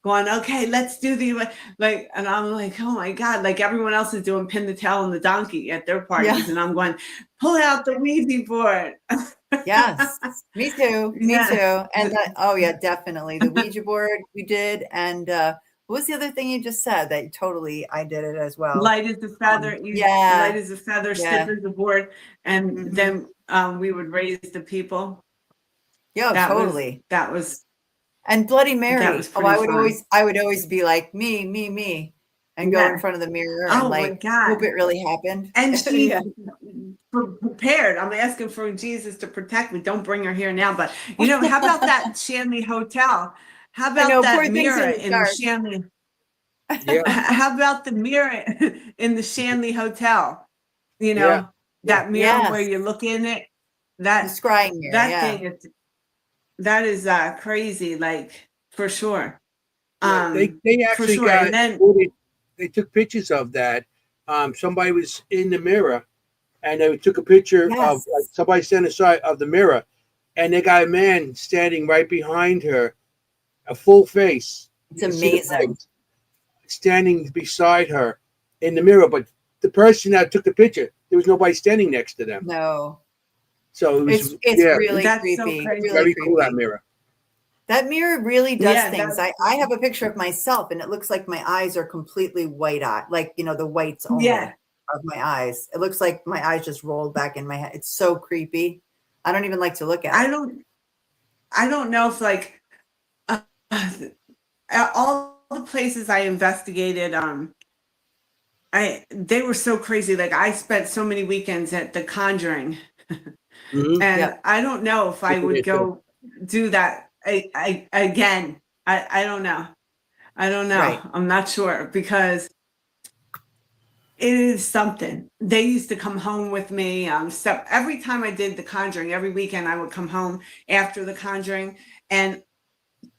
Speaker 3: going, okay, let's do and I'm like, oh my god, everyone else is doing pin the tail on the donkey at their parties, and I'm going, pull out the Ouija board."
Speaker 1: Yes, me too. Me
Speaker 3: Yeah.
Speaker 1: too. And oh yeah, definitely the Ouija board we did. And what was the other thing you just said that totally I did it as well?
Speaker 3: Light as a feather. Light
Speaker 1: Yeah,
Speaker 3: as a feather,
Speaker 1: yeah,
Speaker 3: stiff as a board, and
Speaker 1: hmm
Speaker 3: then we would raise the people.
Speaker 1: yeah,
Speaker 3: That was
Speaker 1: totally.
Speaker 3: that was
Speaker 1: And Bloody
Speaker 3: that was
Speaker 1: Mary. Oh,
Speaker 3: pretty fun.
Speaker 1: I would always be like me, and go in
Speaker 3: Yeah.
Speaker 1: front of the mirror and
Speaker 3: Oh my
Speaker 1: like hope
Speaker 3: God.
Speaker 1: it really happened.
Speaker 3: And
Speaker 1: Yeah.
Speaker 3: she prepared. I'm asking for Jesus to protect me. Don't bring her here now. But how about that Shanley Hotel? How
Speaker 1: I
Speaker 3: about
Speaker 1: know,
Speaker 3: that
Speaker 1: poor things in
Speaker 3: mirror
Speaker 1: the
Speaker 3: in the
Speaker 1: dark.
Speaker 3: Shanley?
Speaker 2: Yeah,
Speaker 3: How about the mirror in the Shanley Hotel?
Speaker 2: yeah, yeah.
Speaker 3: That mirror where
Speaker 1: Yes,
Speaker 3: you look in it.
Speaker 1: the
Speaker 3: That
Speaker 1: scrying mirror.
Speaker 3: that
Speaker 1: Yeah.
Speaker 3: thing is crazy, like for sure.
Speaker 2: Yeah, they
Speaker 3: For
Speaker 2: actually
Speaker 3: sure.
Speaker 2: got
Speaker 3: And then
Speaker 2: they took pictures of that. Somebody was in the mirror, and they took a picture of like
Speaker 1: Yes,
Speaker 2: somebody standing aside of the mirror, and they got a man standing right behind her, a full face.
Speaker 1: it's
Speaker 2: You can see the
Speaker 1: amazing.
Speaker 2: face standing beside her in the mirror, but the person that took the picture, there was nobody standing next to them.
Speaker 1: No,
Speaker 2: So it was
Speaker 1: it's
Speaker 2: yeah,
Speaker 1: really
Speaker 3: that's so
Speaker 1: creepy.
Speaker 3: crazy.
Speaker 1: Really
Speaker 2: very cool that
Speaker 1: creepy.
Speaker 2: mirror.
Speaker 1: That mirror really does
Speaker 3: Yeah,
Speaker 1: things. I have a picture of myself and it looks like my eyes are completely white eye, like, the whites
Speaker 3: yeah.
Speaker 1: only of my eyes. It looks like my eyes just rolled back in my head. It's so creepy. I don't even like to look at
Speaker 3: I
Speaker 1: it.
Speaker 3: don't know if like uh, all the places I investigated, they were so crazy. Like I spent so many weekends at The Conjuring,
Speaker 2: Mm-hmm.
Speaker 3: and
Speaker 1: Yep.
Speaker 3: I don't know if I would go do that again. I don't know. I don't know.
Speaker 1: Right.
Speaker 3: I'm not sure because it is something. They used to come home with me. Every time I did The Conjuring, every weekend I would come home after The Conjuring, and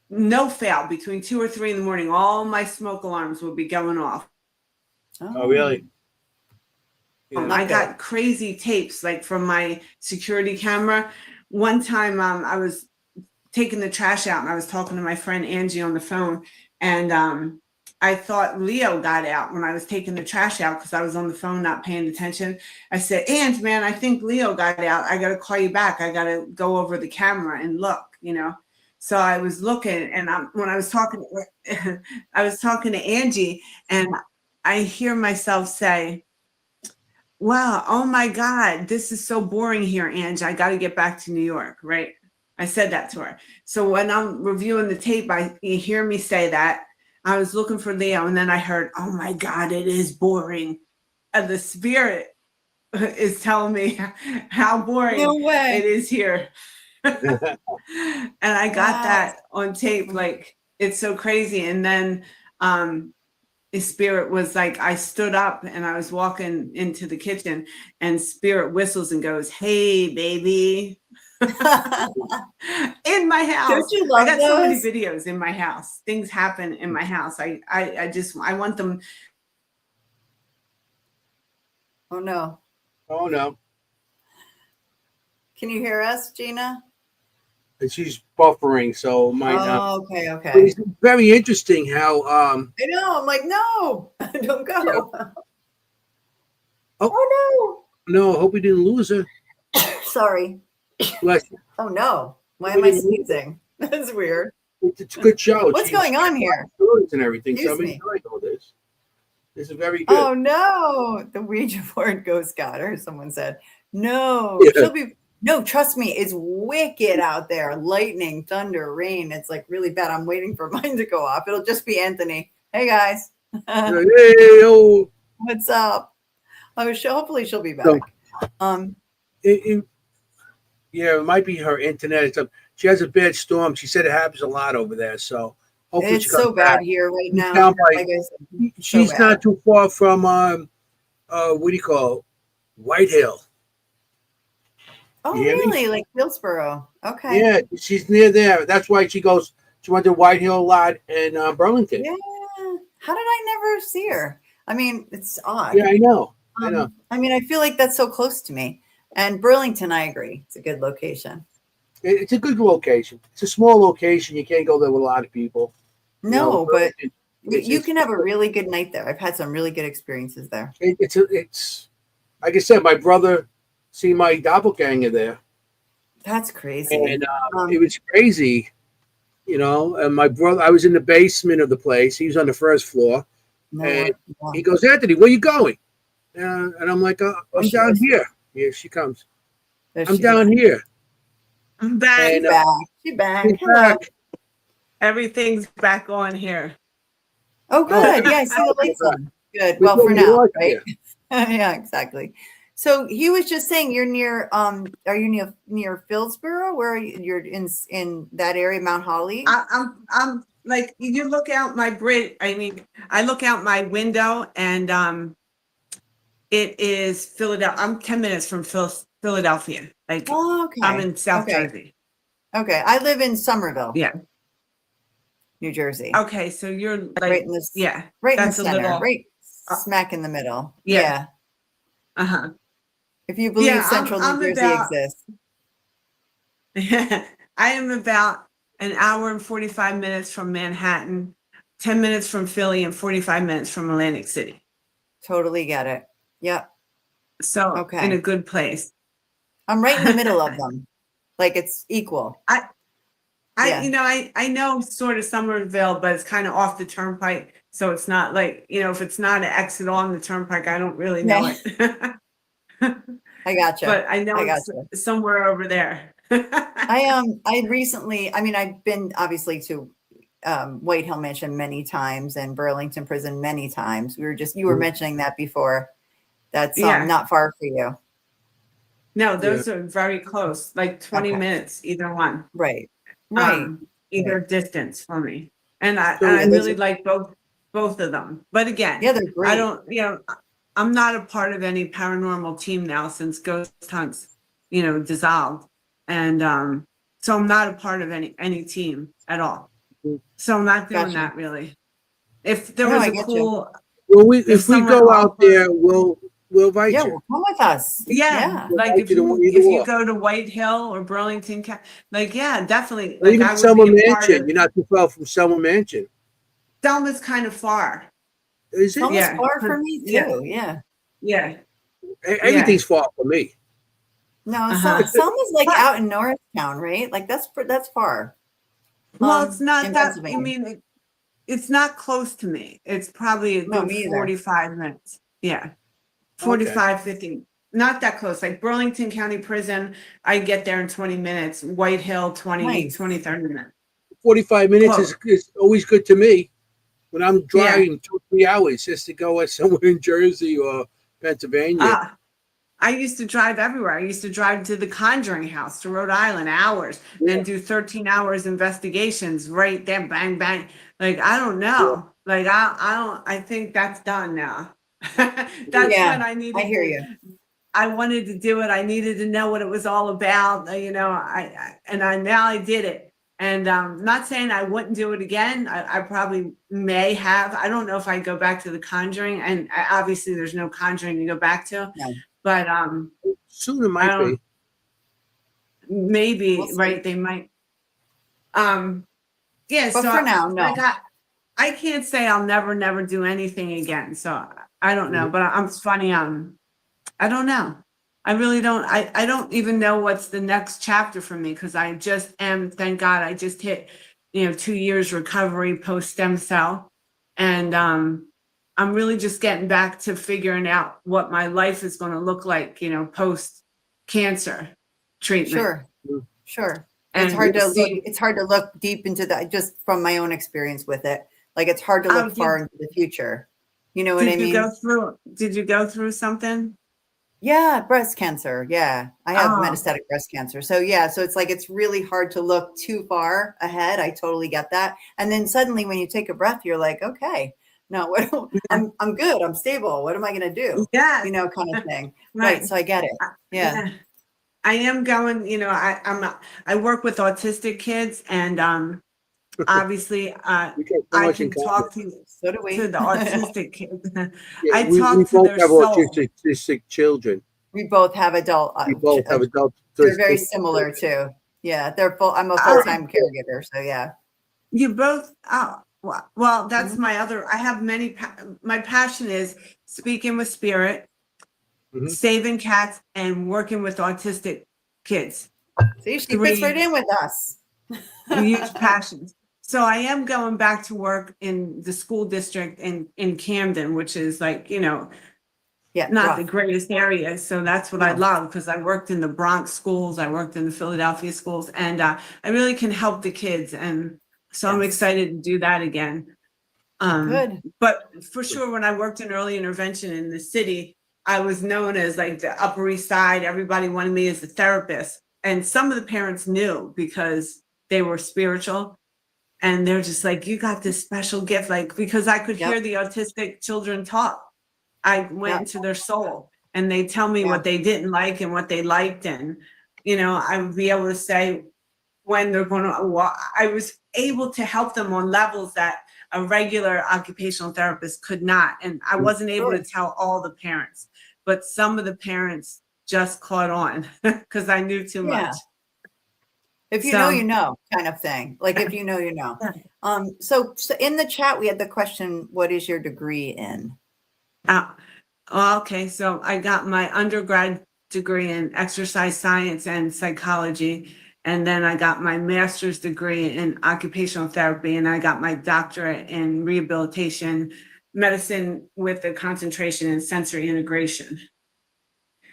Speaker 3: no fail, between 2 or 3 in the morning, all my smoke alarms would be going off.
Speaker 2: Oh, really? Yeah.
Speaker 3: I
Speaker 1: Not good.
Speaker 3: got crazy tapes like from my security camera. One time, I was taking the trash out and I was talking to my friend Angie on the phone, and I thought Leo got out when I was taking the trash out because I was on the phone not paying attention. I said, "Ange, man, I think Leo got out. I got to call you back. I got to go over the camera and look." So I was looking, and when I was talking, I was talking to Angie, and I hear myself say, "Wow, oh my God, this is so boring here, Angie. I got to get back to New York," right? I said that to her. So when I'm reviewing the tape, you hear me say that. I was looking for Leo, and then I heard, "Oh my God, it is boring." And the spirit is telling me how boring
Speaker 1: No way.
Speaker 3: it is here. And I got
Speaker 1: Wow.
Speaker 3: that on tape. Like, it's so crazy. And then Spirit was like, I stood up and I was walking into the kitchen, and Spirit whistles and goes, "Hey, baby." In my house.
Speaker 1: Don't you
Speaker 3: I
Speaker 1: love
Speaker 3: got so many
Speaker 1: those?
Speaker 3: videos in my house. Things happen in my house. I want them.
Speaker 1: Oh no.
Speaker 2: Oh no.
Speaker 1: Can you hear us, Gina?
Speaker 2: And she's buffering, so might not.
Speaker 1: Oh, okay,
Speaker 2: But
Speaker 1: okay.
Speaker 2: it's very interesting how
Speaker 1: I know. I'm like, no, don't
Speaker 2: yeah.
Speaker 1: go.
Speaker 2: Oh.
Speaker 1: Oh
Speaker 2: No, I hope we didn't lose her.
Speaker 1: no. Sorry.
Speaker 2: Bless you.
Speaker 1: Oh no. Why
Speaker 2: We
Speaker 1: am I
Speaker 2: didn't lose her.
Speaker 1: sneezing? That's weird.
Speaker 2: It's a good show.
Speaker 1: What's going on here?
Speaker 2: Stories and everything. So
Speaker 1: Excuse
Speaker 2: I'm
Speaker 1: me.
Speaker 2: enjoying all this. This is very good.
Speaker 1: Oh no. The Ouija board ghost got her, someone said. No,
Speaker 2: Yeah.
Speaker 1: no, trust me, it's wicked out there. Lightning, thunder, rain. It's like really bad. I'm waiting for mine to go off. It'll just be Anthony. Hey guys.
Speaker 2: Hey, oh.
Speaker 1: What's up? Hopefully she'll be back.
Speaker 2: So, yeah, it might be her internet and stuff. She has a bad storm. She said it happens a lot over there. So hopefully she
Speaker 1: It's
Speaker 2: comes
Speaker 1: so bad
Speaker 2: back.
Speaker 1: here right
Speaker 2: She's
Speaker 1: now.
Speaker 2: down by-
Speaker 1: Like I said,
Speaker 2: She's
Speaker 1: so
Speaker 2: not
Speaker 1: bad.
Speaker 2: too far from what do you call it? White Hill.
Speaker 1: Oh,
Speaker 2: You hear me?
Speaker 1: really? Like Hillsborough. Okay.
Speaker 2: Yeah, she's near there. That's why she goes. She went to White Hill a lot in Burlington.
Speaker 1: Yeah. How did I never see her? I mean, it's odd.
Speaker 2: Yeah, I know. I know.
Speaker 1: I mean, I feel like that's so close to me. And Burlington, I agree. It's a good location.
Speaker 2: It's a good location. It's a small location. You can't go there with a lot of people.
Speaker 1: No, but
Speaker 2: it's-
Speaker 1: you can have a really good night there. I've had some really good experiences there.
Speaker 2: It's like I said, my brother seen my doppelganger there.
Speaker 1: That's crazy.
Speaker 2: And it was crazy, you know. And my brother, I was in the basement of the place. He was on the first floor. And he goes, Anthony, where you going? And I'm like, I'm down here. Here she comes. I'm down here.
Speaker 3: I'm back.
Speaker 1: And, She's back. Hello.
Speaker 3: Everything's back on here.
Speaker 1: Oh, good. Yeah, I see the lights on. Good. Well, for now, right? Yeah, exactly. So he was just saying you're near. Are you near Phillsborough? Where are you? You're in that area, Mount Holly.
Speaker 3: I'm like, you look out my bridge. I mean, I look out my window, and it is Philadelphia. I'm 10 minutes from Philadelphia. Like,
Speaker 1: okay.
Speaker 3: I'm in South Jersey.
Speaker 1: Okay, I live in Somerville.
Speaker 3: Yeah.
Speaker 1: New Jersey.
Speaker 3: Okay, so you're like
Speaker 1: right in this.
Speaker 3: Yeah.
Speaker 1: Right in the center. Right smack in the middle. Yeah.
Speaker 3: Uh-huh.
Speaker 1: If you believe Central New Jersey exists.
Speaker 3: I am about an hour and 45 minutes from Manhattan, 10 minutes from Philly, and 45 minutes from Atlantic City.
Speaker 1: Totally get it. Yep.
Speaker 3: So in a good place.
Speaker 1: I'm right in the middle of them. Like it's equal.
Speaker 3: I know sort of Somerville, but it's kind of off the turnpike. So it's not like, if it's not an exit on the turnpike, I don't really know it.
Speaker 1: I gotcha.
Speaker 3: But I know it's somewhere over there.
Speaker 1: I recently, I've been obviously to White Hill Mansion many times and Burlington Prison many times. You were mentioning that before. That's not far for you.
Speaker 3: No, those are very close, like 20 minutes, either one.
Speaker 1: Right.
Speaker 3: Either distance for me. And I really like both of them. But again,
Speaker 1: they're great.
Speaker 3: I don't, I'm not a part of any paranormal team now since Ghost Hunts, dissolved. And so I'm not a part of any team at all. So I'm not doing that really. If there was a cool
Speaker 2: if we go out there, we'll invite you.
Speaker 1: Well, come with us.
Speaker 3: Yeah. Like if you go to White Hill or Burlington, definitely. Like
Speaker 2: even Selma Mansion. You're not too far from Selma Mansion.
Speaker 3: Selma's kind of far.
Speaker 2: Is it?
Speaker 1: Selma's far for me too.
Speaker 3: Yeah.
Speaker 2: Everything's far for me.
Speaker 1: No, Selma's like out in Norristown, right? Like that's far.
Speaker 3: Well, it's not that. I mean, it's not close to me. It's probably a good 45 minutes. Yeah. 45, 50. Not that close. Like Burlington County Prison, I get there in 20 minutes. White Hill, 20, 30 minutes.
Speaker 2: 45 minutes is always good to me. When I'm driving 2-3 hours just to go somewhere in Jersey or Pennsylvania.
Speaker 3: I used to drive everywhere. I used to drive to the Conjuring House, to Rhode Island, hours, then do 13 hours investigations right there, bang, bang. Like, I don't know. Like, I think that's done now. That's when I needed.
Speaker 1: I hear you.
Speaker 3: I wanted to do it. I needed to know what it was all about. Now I did it. And not saying I wouldn't do it again. I probably may have. I don't know if I go back to the Conjuring, and obviously there's no Conjuring to go back to.
Speaker 1: No.
Speaker 3: But
Speaker 2: soon it might be.
Speaker 3: Maybe right? They might. But so
Speaker 1: for now, no.
Speaker 3: Like I can't say I'll never do anything again. So I don't know. But it's funny. I don't know. I really don't. I don't even know what's the next chapter for me because I just am. Thank God, I just hit 2 years recovery post stem cell, and I'm really just getting back to figuring out what my life is going to look like, post cancer treatment.
Speaker 1: Sure. And it's hard to look deep into that just from my own experience with it. Like it's hard to look far into the future. You know what I mean?
Speaker 3: Did you go through something?
Speaker 1: Yeah, breast cancer. Yeah. I have metastatic breast cancer. So so it's like it's really hard to look too far ahead. I totally get that. And then suddenly when you take a breath, you're like, okay. No, I'm good. I'm stable. What am I going to do?
Speaker 3: Yeah.
Speaker 1: Kind of thing. Right. So I get it. Yeah.
Speaker 3: I am going, I work with autistic kids and obviously I can talk to the autistic kids. I talk to their soul.
Speaker 2: Autistic children.
Speaker 1: We both have adult. They're very similar too. Yeah. I'm a full-time caregiver. So yeah.
Speaker 3: You both, well, that's my other. I have my passion is speaking with spirit, saving cats, and working with autistic kids.
Speaker 1: See, she fits right in with us.
Speaker 3: huge passions. So I am going back to work in the school district in Camden, which is like, not
Speaker 1: rough.
Speaker 3: the greatest area. So that's what I love, because I worked in the Bronx schools, I worked in the Philadelphia schools, and I really can help the kids. And so I'm excited to do that again.
Speaker 1: Good.
Speaker 3: But for sure, when I worked in early intervention in the city, I was known as like the Upper East Side. Everybody wanted me as a therapist. And some of the parents knew because they were spiritual. And they're just like, you got this special gift, like, because I could hear the autistic children talk. I went into their soul, and they tell me what they didn't like and what they liked. And, I would be able to say when they're going to walk. I was able to help them on levels that a regular occupational therapist could not. And I wasn't able to tell all the parents, but some of the parents just caught on because I knew too much.
Speaker 1: If you know, you know, kind of thing. Like if you know, you know. So in the chat, we had the question, what is your degree in?
Speaker 3: Okay. So I got my undergrad degree in exercise science and psychology. And then I got my master's degree in occupational therapy, and I got my doctorate in rehabilitation medicine with a concentration in sensory integration.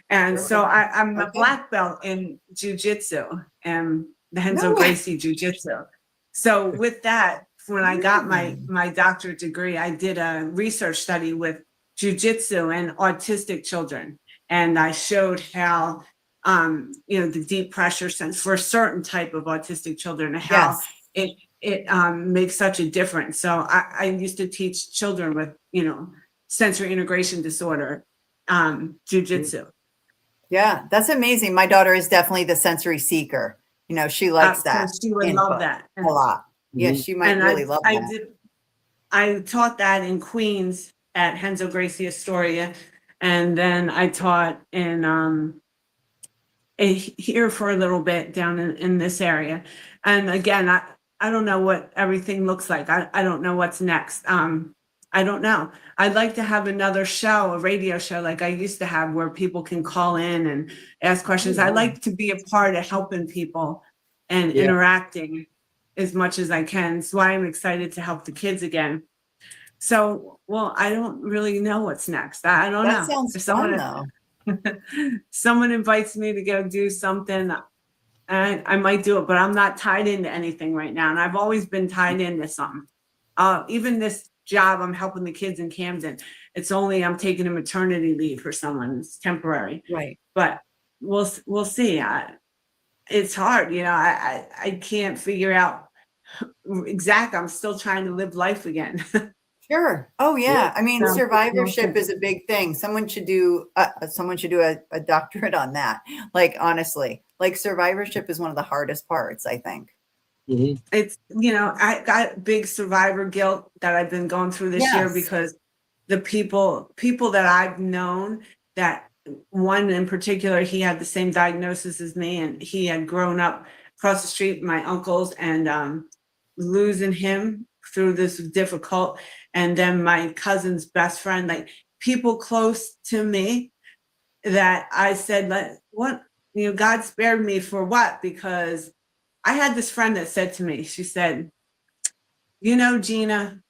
Speaker 3: And so I'm a black belt in jujitsu and the Henzo Gracie jujitsu. So with that, when I got my doctorate degree, I did a research study with jujitsu and autistic children. And I showed how, the deep pressure sense for a certain type of autistic children, how it makes such a difference. So I used to teach children with, sensory integration disorder, jujitsu.
Speaker 1: Yeah, that's amazing. My daughter is definitely the sensory seeker. She likes that.
Speaker 3: So she would love that
Speaker 1: a lot. Yeah, she might really love that.
Speaker 3: I taught that in Queens at Henzo Gracie Astoria, and then I taught in here for a little bit down in this area. And again, I don't know what everything looks like. I don't know what's next. I don't know. I'd like to have another show, a radio show like I used to have, where people can call in and ask questions. I like to be a part of helping people and interacting as much as I can. That's why I'm excited to help the kids again. So, I don't really know what's next. I don't know.
Speaker 1: That sounds fun, though.
Speaker 3: Someone invites me to go do something, I might do it, but I'm not tied into anything right now. And I've always been tied into something. Even this job, I'm helping the kids in Camden. It's only I'm taking a maternity leave for someone. It's temporary.
Speaker 1: Right.
Speaker 3: But we'll see. It's hard. I can't figure out exactly. I'm still trying to live life again.
Speaker 1: Sure. Oh yeah. I mean, survivorship is a big thing. Someone should do a doctorate on that. Like, honestly, like survivorship is one of the hardest parts, I think.
Speaker 2: Mm-hmm.
Speaker 3: It's, I got big survivor guilt that I've been going through this year, because the people that I've known, that one in particular, he had the same diagnosis as me, and he had grown up across the street, my uncles, and losing him through this difficult. And then my cousin's best friend, like people close to me, that I said, what, God spared me for what? Because I had this friend that said to me, she said, Gina,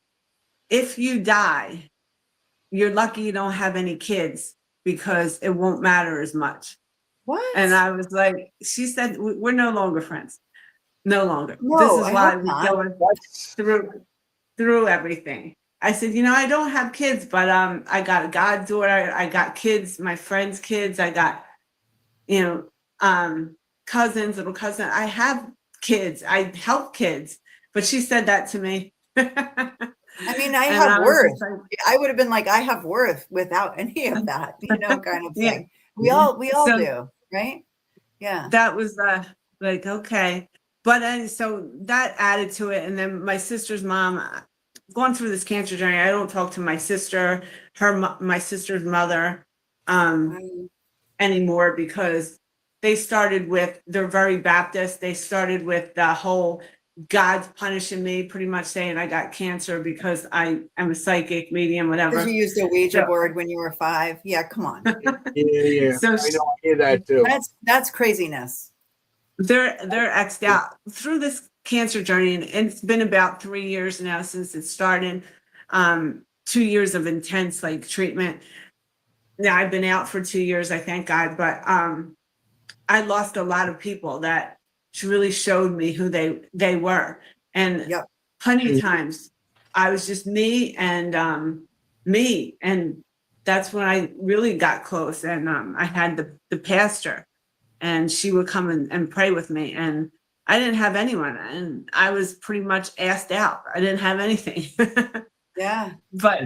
Speaker 3: if you die, you're lucky you don't have any kids, because it won't matter as much.
Speaker 1: What?
Speaker 3: And I was like, she said, we're no longer friends. No longer.
Speaker 1: No,
Speaker 3: this is why we're going through everything. I said, I don't have kids, but I got a goddaughter, I got kids, my friends' kids, I got, cousins, little cousin. I have kids, I help kids. But she said that to me.
Speaker 1: I mean, I have worth. I would have been like, I have worth without any of that, kind of thing. We all do, right? Yeah.
Speaker 3: That was like, okay. But so that added to it. And then my sister's mom, going through this cancer journey, I don't talk to my sister, my sister's mother anymore, because they're very Baptist. They started with the whole God's punishing me, pretty much saying I got cancer because I am a psychic medium, whatever.
Speaker 1: Because you used a Ouija board when you were 5. Yeah, come on.
Speaker 2: Yeah.
Speaker 3: So
Speaker 2: I know, I hear that too.
Speaker 1: That's craziness.
Speaker 3: they're X'd out through this cancer journey, and it's been about 3 years now since it started. 2 years of intense like treatment. Now I've been out for 2 years, I thank God, but I lost a lot of people that really showed me who they were, and
Speaker 1: Yep.
Speaker 3: plenty of times I was just me, and that's when I really got close. And I had the pastor, and she would come and pray with me, and I didn't have anyone, and I was pretty much asked out. I didn't have anything.
Speaker 1: Yeah.
Speaker 3: But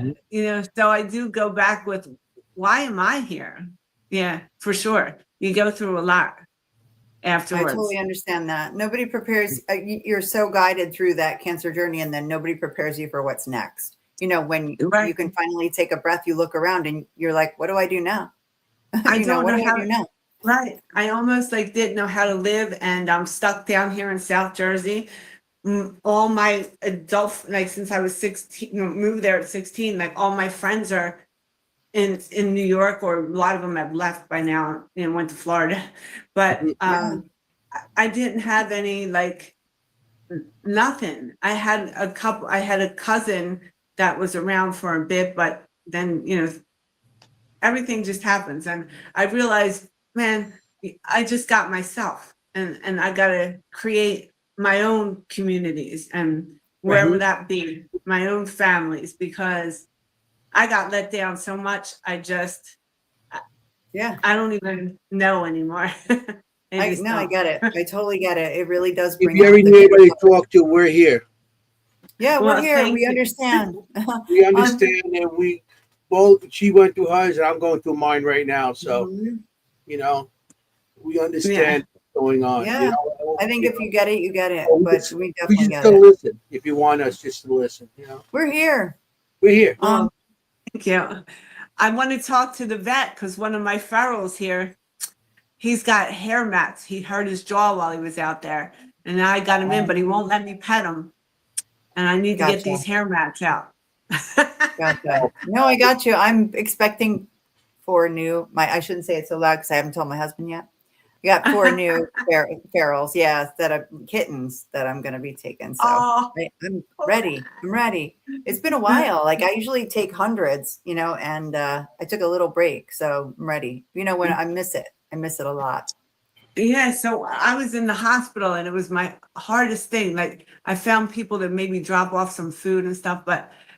Speaker 3: so I do go back with, why am I here? Yeah, for sure. You go through a lot afterwards.
Speaker 1: I totally understand that. Nobody prepares. You're so guided through that cancer journey, and then nobody prepares you for what's next. When
Speaker 3: Right.
Speaker 1: you can finally take a breath, you look around and you're like, what do I do now?
Speaker 3: I don't
Speaker 1: what
Speaker 3: know
Speaker 1: do
Speaker 3: how
Speaker 1: I do now?
Speaker 3: Right. I almost like didn't know how to live, and I'm stuck down here in South Jersey. All my adult, like since I was 16, moved there at 16, like all my friends are in New York, or a lot of them have left by now and went to Florida. But I didn't have any, like, nothing. I had a cousin that was around for a bit, but then everything just happens, and I realized, man, I just got myself, and I gotta create my own communities, and wherever that be, my own families, because I got let down so much. I don't even know anymore.
Speaker 1: I get it. I totally get it. It really does
Speaker 2: If
Speaker 1: bring
Speaker 2: you ever
Speaker 1: out
Speaker 2: need anybody to talk to, we're here.
Speaker 1: Yeah,
Speaker 3: Well,
Speaker 1: we're here.
Speaker 3: thank
Speaker 1: We
Speaker 3: you.
Speaker 1: understand.
Speaker 2: We understand, and we both. She went through hers, and I'm going through mine right now. So we understand what's going on.
Speaker 1: Yeah. I think if you get it, you get it. But we
Speaker 2: we
Speaker 1: definitely
Speaker 2: just
Speaker 1: get
Speaker 2: gotta
Speaker 1: it.
Speaker 2: listen. If you want us just to listen,
Speaker 1: We're here.
Speaker 2: we're here.
Speaker 3: Thank you. I want to talk to the vet, because one of my ferals here, he's got hair mats. He hurt his jaw while he was out there, and I got him in, but he won't let me pet him. And I need to get these hair mats out.
Speaker 1: Gotcha. No, I got you. I'm expecting 4 new. I shouldn't say it so loud because I haven't told my husband yet. We got 4 new ferals, that are kittens that I'm going to be taking. So I'm ready. I'm ready. It's been a while. Like I usually take hundreds, and I took a little break. So I'm ready. When I miss it. I miss it a lot.
Speaker 3: Yeah, so I was in the hospital, and it was my hardest thing. Like I found people that made me drop off some food and stuff,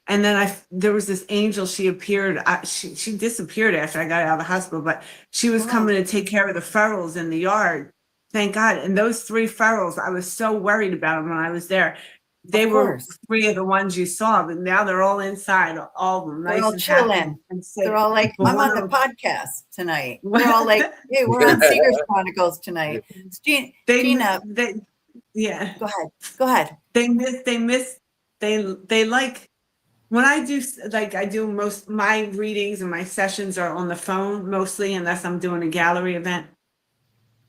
Speaker 3: and then there was this angel. She appeared. She disappeared after I got out of the hospital, but she was coming to take care of the ferals in the yard. Thank God. And those 3 ferals, I was so worried about them when I was there. They were 3 of the ones you saw, but now they're all inside, all of them,
Speaker 1: They're
Speaker 3: nice
Speaker 1: all
Speaker 3: and
Speaker 1: chilling.
Speaker 3: happy. And
Speaker 1: they're all like, I'm on the podcast tonight. They're all like, hey, we're on Seekers Chronicles tonight. Gina,
Speaker 3: yeah.
Speaker 1: Go ahead.
Speaker 3: They like, when I do most my readings and my sessions are on the phone mostly, unless I'm doing a gallery event.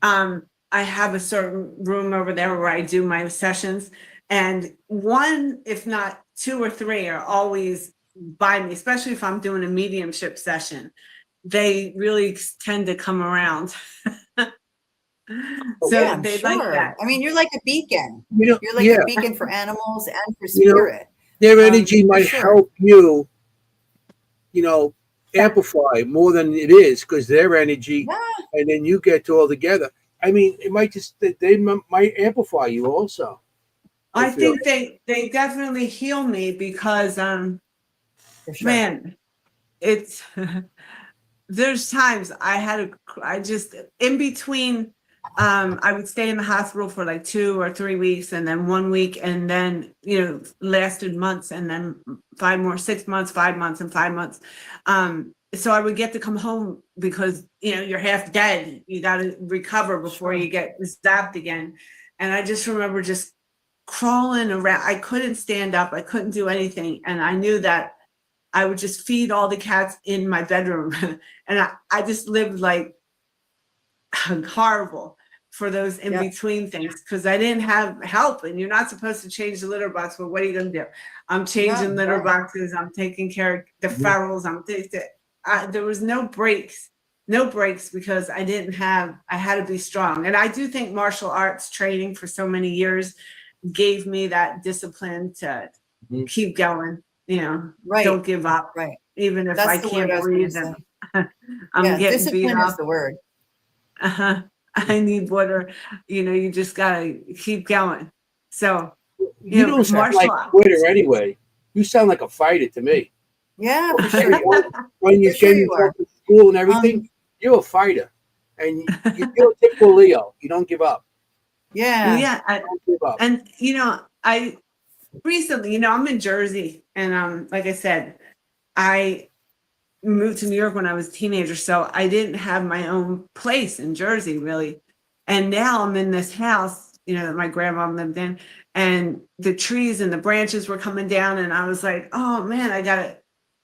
Speaker 3: I have a certain room over there where I do my sessions, and 1, if not 2 or 3, are always by me, especially if I'm doing a mediumship session. They really tend to come around. So they like that.
Speaker 1: I mean, you're like a beacon.
Speaker 2: You're
Speaker 1: like a beacon for animals and for spirit.
Speaker 2: Their energy might help you, amplify more than it is, because their energy, and then you get all together. I mean, it might they might amplify you also.
Speaker 3: I think they definitely heal me, because man, it's there's times I just in between. I would stay in the hospital for like 2 or 3 weeks, and then 1 week, and then lasted months, and then 6 months, 5 months, and 5 months. So I would get to come home, because you're half dead. You got to recover before you get zapped again. And I just remember just crawling around. I couldn't stand up. I couldn't do anything, and I knew that I would just feed all the cats in my bedroom, and I just lived like horrible for those in between things, because I didn't have help. And you're not supposed to change the litter box, but what are you gonna do? I'm changing litter boxes. I'm taking care of the ferals. There was no breaks, no breaks because I had to be strong. And I do think martial arts training for so many years gave me that discipline to keep going, don't give up.
Speaker 1: Right.
Speaker 3: Even if
Speaker 1: That's
Speaker 3: I
Speaker 1: the
Speaker 3: can't
Speaker 1: word I was
Speaker 3: breathe
Speaker 1: gonna
Speaker 3: and
Speaker 1: say.
Speaker 3: I'm getting beat
Speaker 1: Discipline is
Speaker 3: up.
Speaker 1: the word.
Speaker 3: I need water. You just gotta keep going. So,
Speaker 2: You don't sound
Speaker 3: martial
Speaker 2: like a
Speaker 3: arts.
Speaker 2: quitter anyway. You sound like a fighter to me.
Speaker 1: Yeah, for sure you are.
Speaker 2: When you're
Speaker 1: For sure
Speaker 2: getting
Speaker 1: you are.
Speaker 2: to school and everything, you're a fighter. And you're a typical Leo. You don't give up.
Speaker 1: Yeah.
Speaker 3: Yeah.
Speaker 2: Don't give up.
Speaker 3: And, I recently, I'm in Jersey. And like I said, I moved to New York when I was a teenager. So I didn't have my own place in Jersey, really. And now I'm in this house, that my grandma lived in. And the trees and the branches were coming down. And I was like, oh, man,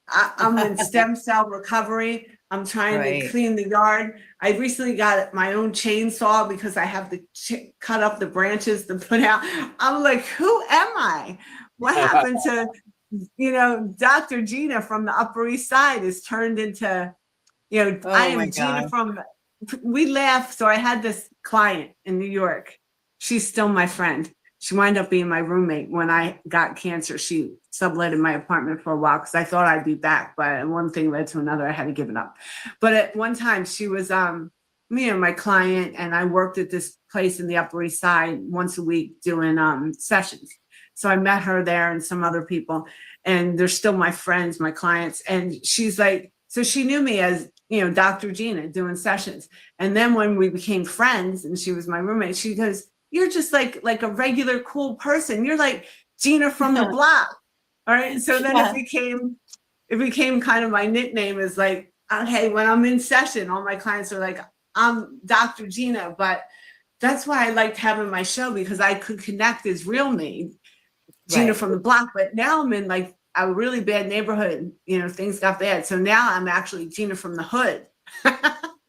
Speaker 3: I'm in stem cell recovery. I'm trying to clean the yard. I recently got my own chainsaw because I have to cut up the branches to put out. I'm like, who am I? What happened to, Dr. Gina from the Upper East Side is turned into, I am Gina from, we laugh. So I had this client in New York. She's still my friend. She wound up being my roommate when I got cancer. She subletted my apartment for a while because I thought I'd be back, but one thing led to another. I had to give it up. But at one time, she was, my client, and I worked at this place in the Upper East Side once a week doing sessions. So I met her there and some other people, and they're still my friends, my clients. And she's like, so she knew me as, Dr. Gina doing sessions. And then when we became friends and she was my roommate, she goes, you're just like a regular cool person. You're like Gina from the block. All right. So then it became kind of my nickname is like, hey, when I'm in session, all my clients are like, I'm Dr. Gina. But that's why I liked having my show, because I could connect as real me, Gina from the block. But now I'm in like a really bad neighborhood. Things got bad. So now I'm actually Gina from the hood.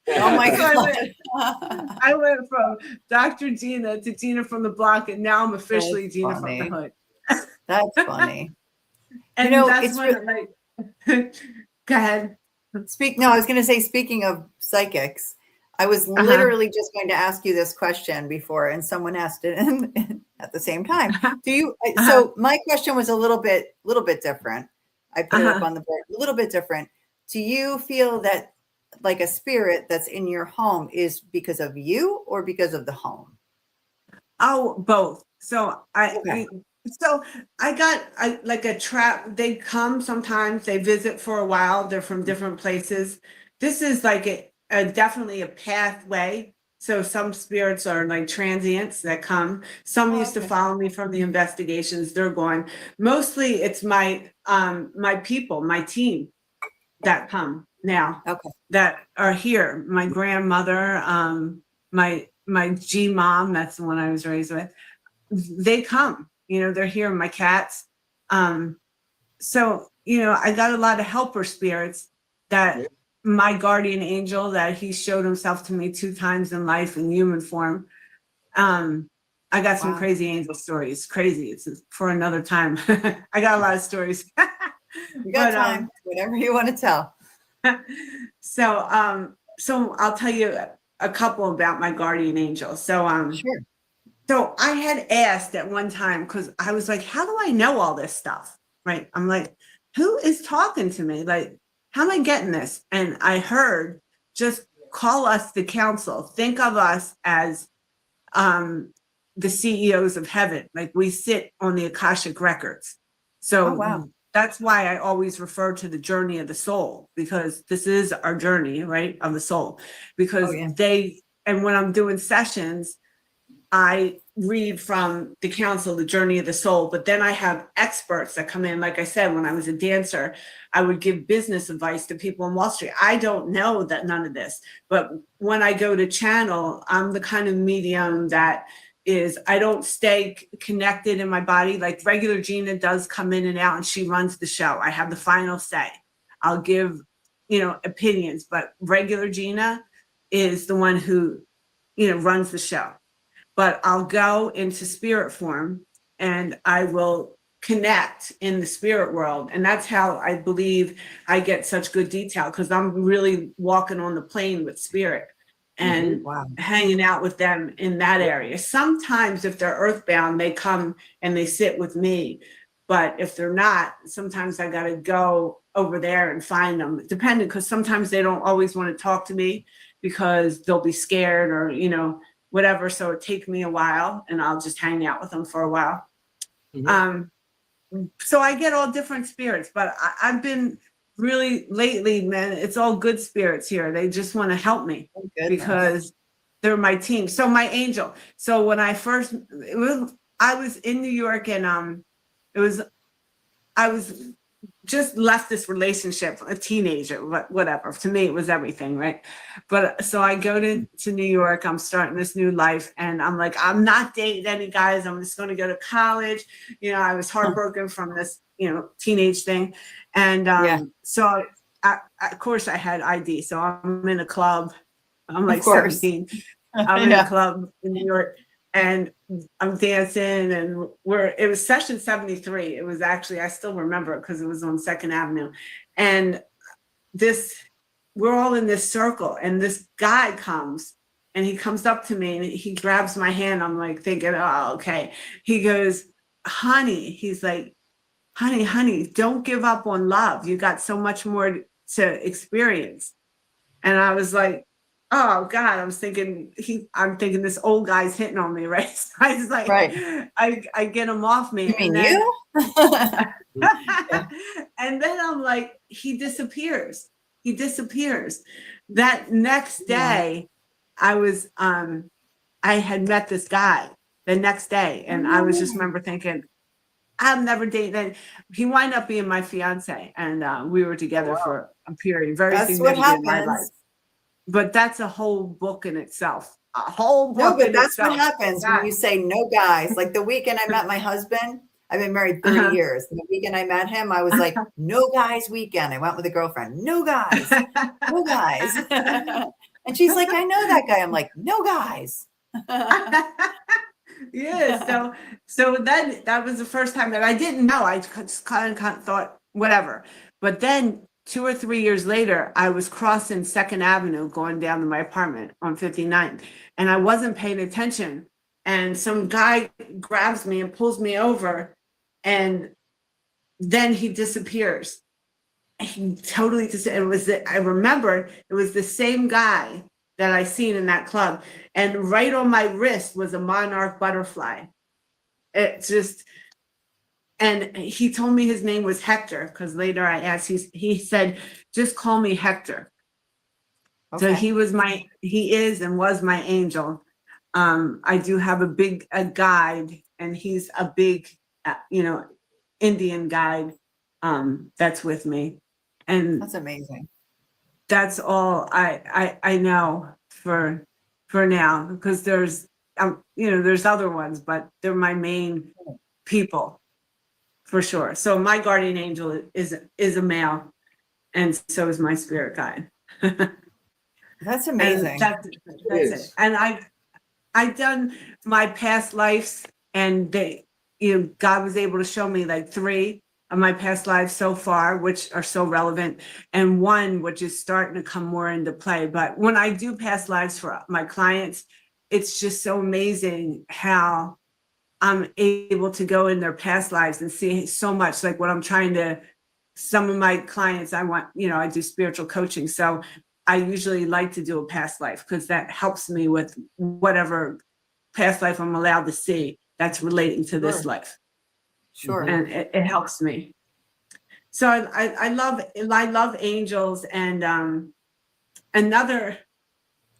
Speaker 1: Oh my God.
Speaker 3: I went from Dr. Gina to Gina from the block, and now I'm officially
Speaker 1: That's
Speaker 3: Gina
Speaker 1: funny.
Speaker 3: from the hood.
Speaker 1: That's funny.
Speaker 3: And that's when go ahead.
Speaker 1: No, I was going to say, speaking of psychics, I was literally just going to ask you this question before, and someone asked it at the same time. So my question was a little bit different. I put it up on the board, a little bit different. Do you feel that like a spirit that's in your home is because of you or because of the home?
Speaker 3: Oh, both. So I got like a trap. They come sometimes, they visit for a while. They're from different places. This is like definitely a pathway. So some spirits are like transients that come. Some used to follow me from the investigations. They're gone. Mostly it's my people, my team that come now that are here. My grandmother, my G mom, that's the one I was raised with. They come, they're here. My cats. So, I got a lot of helper spirits that my guardian angel, that he showed himself to me 2 times in life in human form. I got some crazy angel stories. Crazy. It's for another time. I got a lot of stories.
Speaker 1: You got time, whatever you want to tell.
Speaker 3: So I'll tell you a couple about my guardian angel. So,
Speaker 1: sure.
Speaker 3: So I had asked at one time, because I was like, how do I know all this stuff? Right. I'm like, who is talking to me? Like, how am I getting this? And I heard, just call us the council. Think of us as the CEOs of heaven. Like, we sit on the Akashic records. So that's why I always refer to the journey of the soul, because this is our journey, right, of the soul. Because and when I'm doing sessions, I read from the council, the journey of the soul, but then I have experts that come in. Like I said, when I was a dancer, I would give business advice to people in Wall Street. I don't know that none of this, but when I go to channel, I'm the kind of medium that I don't stay connected in my body. Like regular Gina does come in and out and she runs the show. I have the final say. I'll give, opinions, but regular Gina is the one who, runs the show. But I'll go into spirit form and I will connect in the spirit world. And that's how I believe I get such good detail, because I'm really walking on the plane with spirit and hanging out with them in that area. Sometimes if they're earthbound, they come and they sit with me. But if they're not, sometimes I got to go over there and find them, depending, because sometimes they don't always want to talk to me because they'll be scared or, you know, whatever. So it takes me a while, and I'll just hang out with them for a while. So I get all different spirits, but I've been really lately, man, it's all good spirits here. They just want to help me because they're my team. So my angel. So when I first, I was in New York, and I was just left this relationship, a teenager, whatever. To me, it was everything, right? But so I go to New York, I'm starting this new life, and I'm like, I'm not dating any guys. I'm just going to go to college. You know, I was heartbroken from this, you know, teenage thing. And so of course I had ID. So I'm in a club. I'm like 17. I'm in a club in New York, and I'm dancing, and it was session 73. It was actually, I still remember it because it was on 2nd Avenue. And we're all in this circle, and this guy comes, and he comes up to me, and he grabs my hand. I'm like thinking, oh, okay. He goes, honey, he's like, honey, don't give up on love. You got so much more to experience. And I was like, oh God, I'm thinking this old guy's hitting on me, right? So I was like, I get him off me.
Speaker 1: You mean you?
Speaker 3: And then I'm like, he disappears. That next day, I had met this guy the next day, and I was just remember thinking, I've never dated. And he wound up being my fiance, and we were together for a period, very significant in my life. But that's a whole book in itself. A whole book.
Speaker 1: No, but that's what happens when you say no guys. Like the weekend I met my husband, I've been married 30 years. And the weekend I met him, I was like, no guys weekend. I went with a girlfriend. No guys. No guys. And she's like, I know that guy. I'm like, no guys.
Speaker 3: Yeah. So then that was the first time that I didn't know. I just kind of thought, whatever. But then 2 or 3 years later, I was crossing 2nd Avenue going down to my apartment on 59th, and I wasn't paying attention. And some guy grabs me and pulls me over, and then he disappears. He totally disappeared. I remember it was the same guy that I seen in that club, and right on my wrist was a monarch butterfly. It's just. And he told me his name was Hector, because later I asked, he said, just call me Hector. Okay. So he is and was my angel. I do have a guide, and he's a big, Indian guide that's with me. And
Speaker 1: that's amazing.
Speaker 3: That's all I know for now, because there's other ones, but they're my main people. For sure. So my guardian angel is a male, and so is my spirit guide.
Speaker 1: That's amazing.
Speaker 3: That's it. And I've done my past lives, and God was able to show me like 3 of my past lives so far, which are so relevant, and 1 which is starting to come more into play. But when I do past lives for my clients, it's just so amazing how I'm able to go in their past lives and see so much. Like what I'm trying to, some of my clients, I do spiritual coaching. So I usually like to do a past life, because that helps me with whatever past life I'm allowed to see that's relating to this life.
Speaker 1: Sure.
Speaker 3: And it helps me. So I love angels. And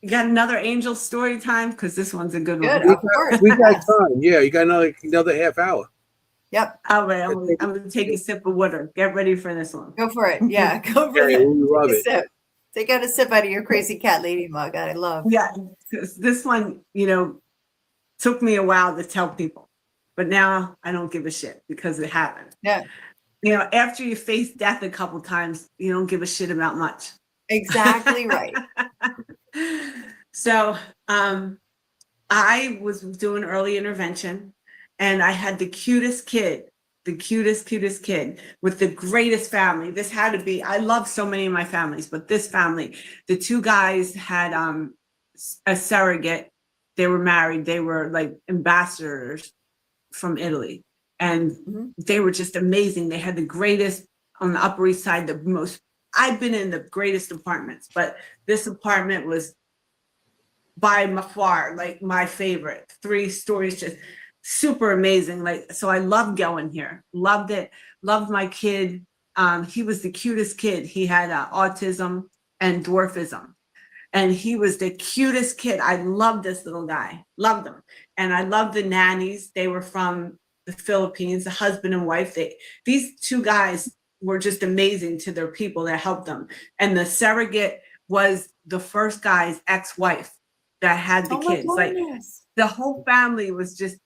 Speaker 3: you got another angel story time? Because this one's a good one.
Speaker 1: Of course.
Speaker 2: We got time. Yeah, you got another half hour.
Speaker 1: Yep.
Speaker 3: All right, I'm going to take a sip of water. Get ready for this one.
Speaker 1: Go for it. Yeah, go for it.
Speaker 2: We love it.
Speaker 1: Sip. Take out a sip out of your crazy cat lady mug. I love.
Speaker 3: Yeah, this one, took me a while to tell people, but now I don't give a shit because it happened.
Speaker 1: Yeah.
Speaker 3: After you face death a couple times, you don't give a shit about much.
Speaker 1: Exactly right.
Speaker 3: So I was doing early intervention, and I had the cutest kid the cutest kid with the greatest family. This had to be, I love so many of my families, but this family, the two guys had a surrogate. They were married. They were like ambassadors from Italy. And they were just amazing. They had the greatest, on the Upper East Side, the most, I've been in the greatest apartments, but this apartment was by far like my favorite. 3 stories, just super amazing. Like, so I loved going here. Loved it. Loved my kid. He was the cutest kid. He had autism and dwarfism. And he was the cutest kid. I loved this little guy. Loved him. And I loved the nannies. They were from the Philippines, the husband and wife. These 2 guys were just amazing to their people that helped them. And the surrogate was the first guy's ex-wife that had the kids. Like, the whole family was just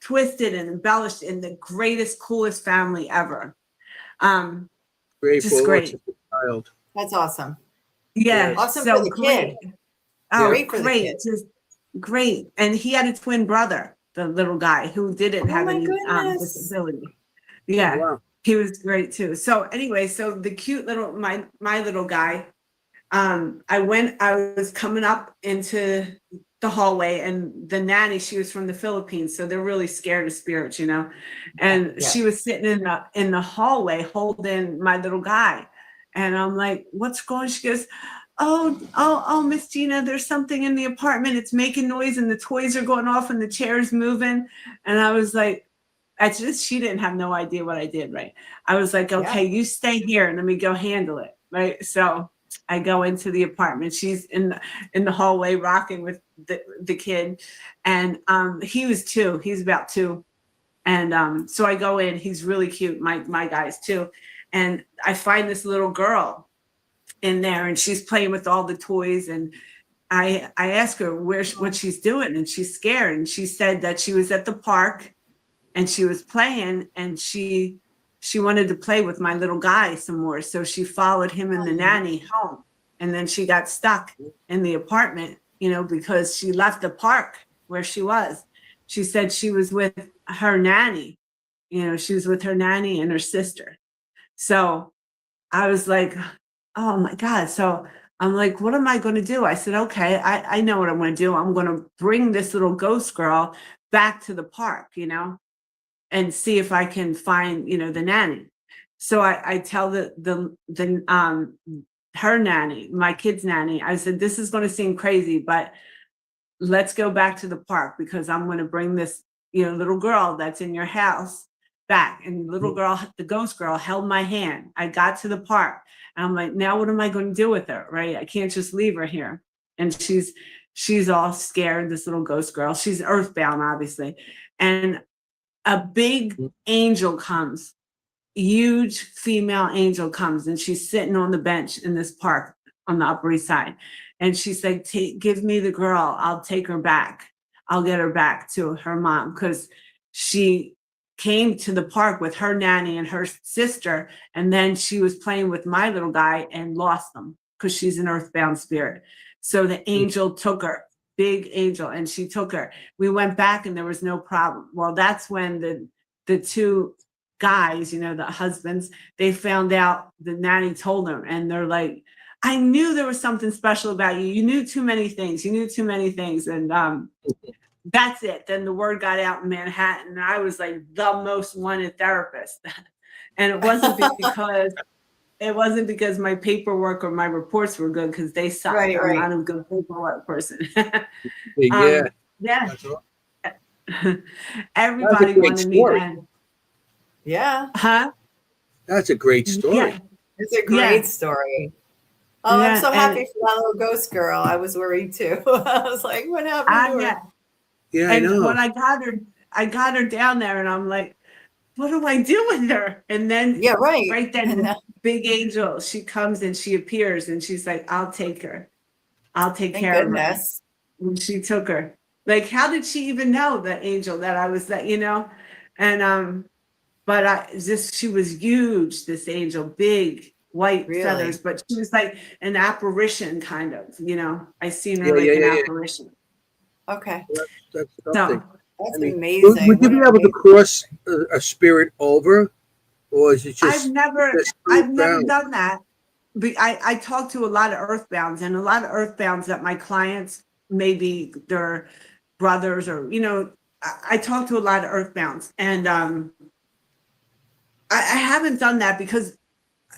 Speaker 3: twisted and embellished in the greatest, coolest family ever. Just great.
Speaker 2: Child.
Speaker 1: That's awesome.
Speaker 3: Yeah,
Speaker 1: awesome
Speaker 3: so
Speaker 1: for the
Speaker 3: great.
Speaker 1: kid.
Speaker 3: Oh,
Speaker 1: Great for the
Speaker 3: great,
Speaker 1: kid.
Speaker 3: just great. And he had a twin brother, the little guy who didn't have any disability. Yeah,
Speaker 2: Wow.
Speaker 3: he was great too. So anyway, so the cute little my little guy, I was coming up into the hallway, and the nanny, she was from the Philippines, so they're really scared of spirits, and she was sitting in the hallway holding my little guy, and I'm like, what's going on? She goes, oh, Miss Gina, there's something in the apartment, it's making noise and the toys are going off and the chair's moving. And I was like, she didn't have no idea what I did, right? I was like, okay, you stay here and let me go handle it, right? So I go into the apartment. She's in the hallway rocking with the kid, and he was 2. He's about 2, and so I go in. He's really cute. My guys too, and I find this little girl in there, and she's playing with all the toys, and I ask her what she's doing, and she's scared, and she said that she was at the park, and she was playing, and she wanted to play with my little guy some more. So she followed him and the nanny home. And then she got stuck in the apartment, because she left the park where she was. She said she was with her nanny. She was with her nanny and her sister. So I was like, oh my God. So I'm like, what am I going to do? I said, okay, I know what I'm going to do. I'm going to bring this little ghost girl back to the park, and see if I can find, the nanny. So I tell her nanny, my kid's nanny, I said, this is going to seem crazy, but let's go back to the park, because I'm going to bring this, little girl that's in your house back. And little girl, the ghost girl, held my hand. I got to the park, and I'm like, now what am I going to do with her? Right? I can't just leave her here. And she's all scared, this little ghost girl. She's earthbound, obviously. And a big angel comes, huge female angel comes, and she's sitting on the bench in this park on the Upper East Side. And she's like, give me the girl. I'll take her back. I'll get her back to her mom, because she came to the park with her nanny and her sister. And then she was playing with my little guy and lost them, because she's an earthbound spirit. So the angel took her. Big angel, and she took her. We went back and there was no problem. Well, that's when the 2 guys, the husbands, they found out, the nanny told them, and they're like, I knew there was something special about you. You knew too many things. And that's it. Then the word got out in Manhattan, and I was like the most wanted therapist. And it wasn't because my paperwork or my reports were good, because they suck.
Speaker 1: Right.
Speaker 3: I'm not a good paperwork person.
Speaker 2: Yeah.
Speaker 3: Everybody wanted me then.
Speaker 1: Yeah.
Speaker 3: Huh?
Speaker 2: That's a great story.
Speaker 3: Yeah.
Speaker 1: It's a great story. Oh, I'm so happy for that little ghost girl. I was worried too. I was like, what happened to her?
Speaker 2: Yeah, I know.
Speaker 3: When I got her down there, and I'm like, what do I do with her? And then right then, the big angel, she comes and she appears, and she's like, I'll take her. I'll take care of her. And she took her. Like, how did she even know, the angel, that I was that, And but she was huge, this angel, big white feathers, but she was like an apparition, kind of, I seen her like an apparition.
Speaker 1: Okay.
Speaker 2: That's something.
Speaker 1: That's amazing.
Speaker 2: Would you be able to cross a spirit over, or is it just?
Speaker 3: I've never done that. I talk to a lot of earthbounds, and a lot of earthbounds that my clients, maybe their brothers, or I talk to a lot of earthbounds, and I haven't done that because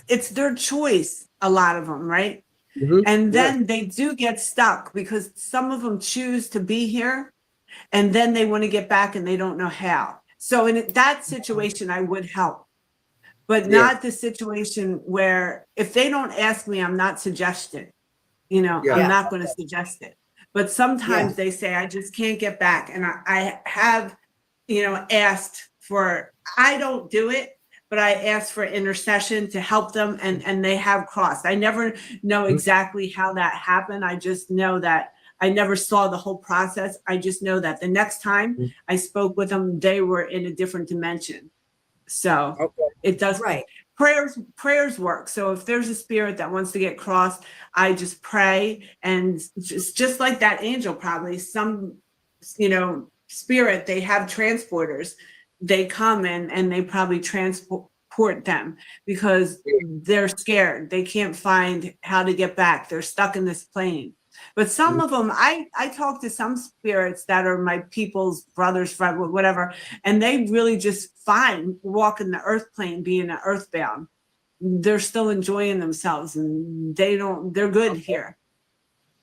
Speaker 3: it's their choice. A lot of them, right?
Speaker 2: Mm-hmm.
Speaker 3: And then they do get stuck because some of them choose to be here, and then they want to get back and they don't know how. So in that situation, I would help. But not the situation where if they don't ask me, I'm not suggesting, I'm not going to suggest it. But sometimes they say, I just can't get back. And I have, asked for, I don't do it, but I ask for intercession to help them, and they have crossed. I never know exactly how that happened. I just know that I never saw the whole process. I just know that the next time I spoke with them, they were in a different dimension. So it does.
Speaker 1: Right.
Speaker 3: Prayers work. So if there's a spirit that wants to get crossed, I just pray, and just like that angel, probably some, spirit, they have transporters. They come and they probably transport them because they're scared. They can't find how to get back. They're stuck in this plane. But some of them, I talk to some spirits that are my people's brothers, friend, whatever, and they really just fine walking the earth plane, being an earthbound. They're still enjoying themselves, and they're good here.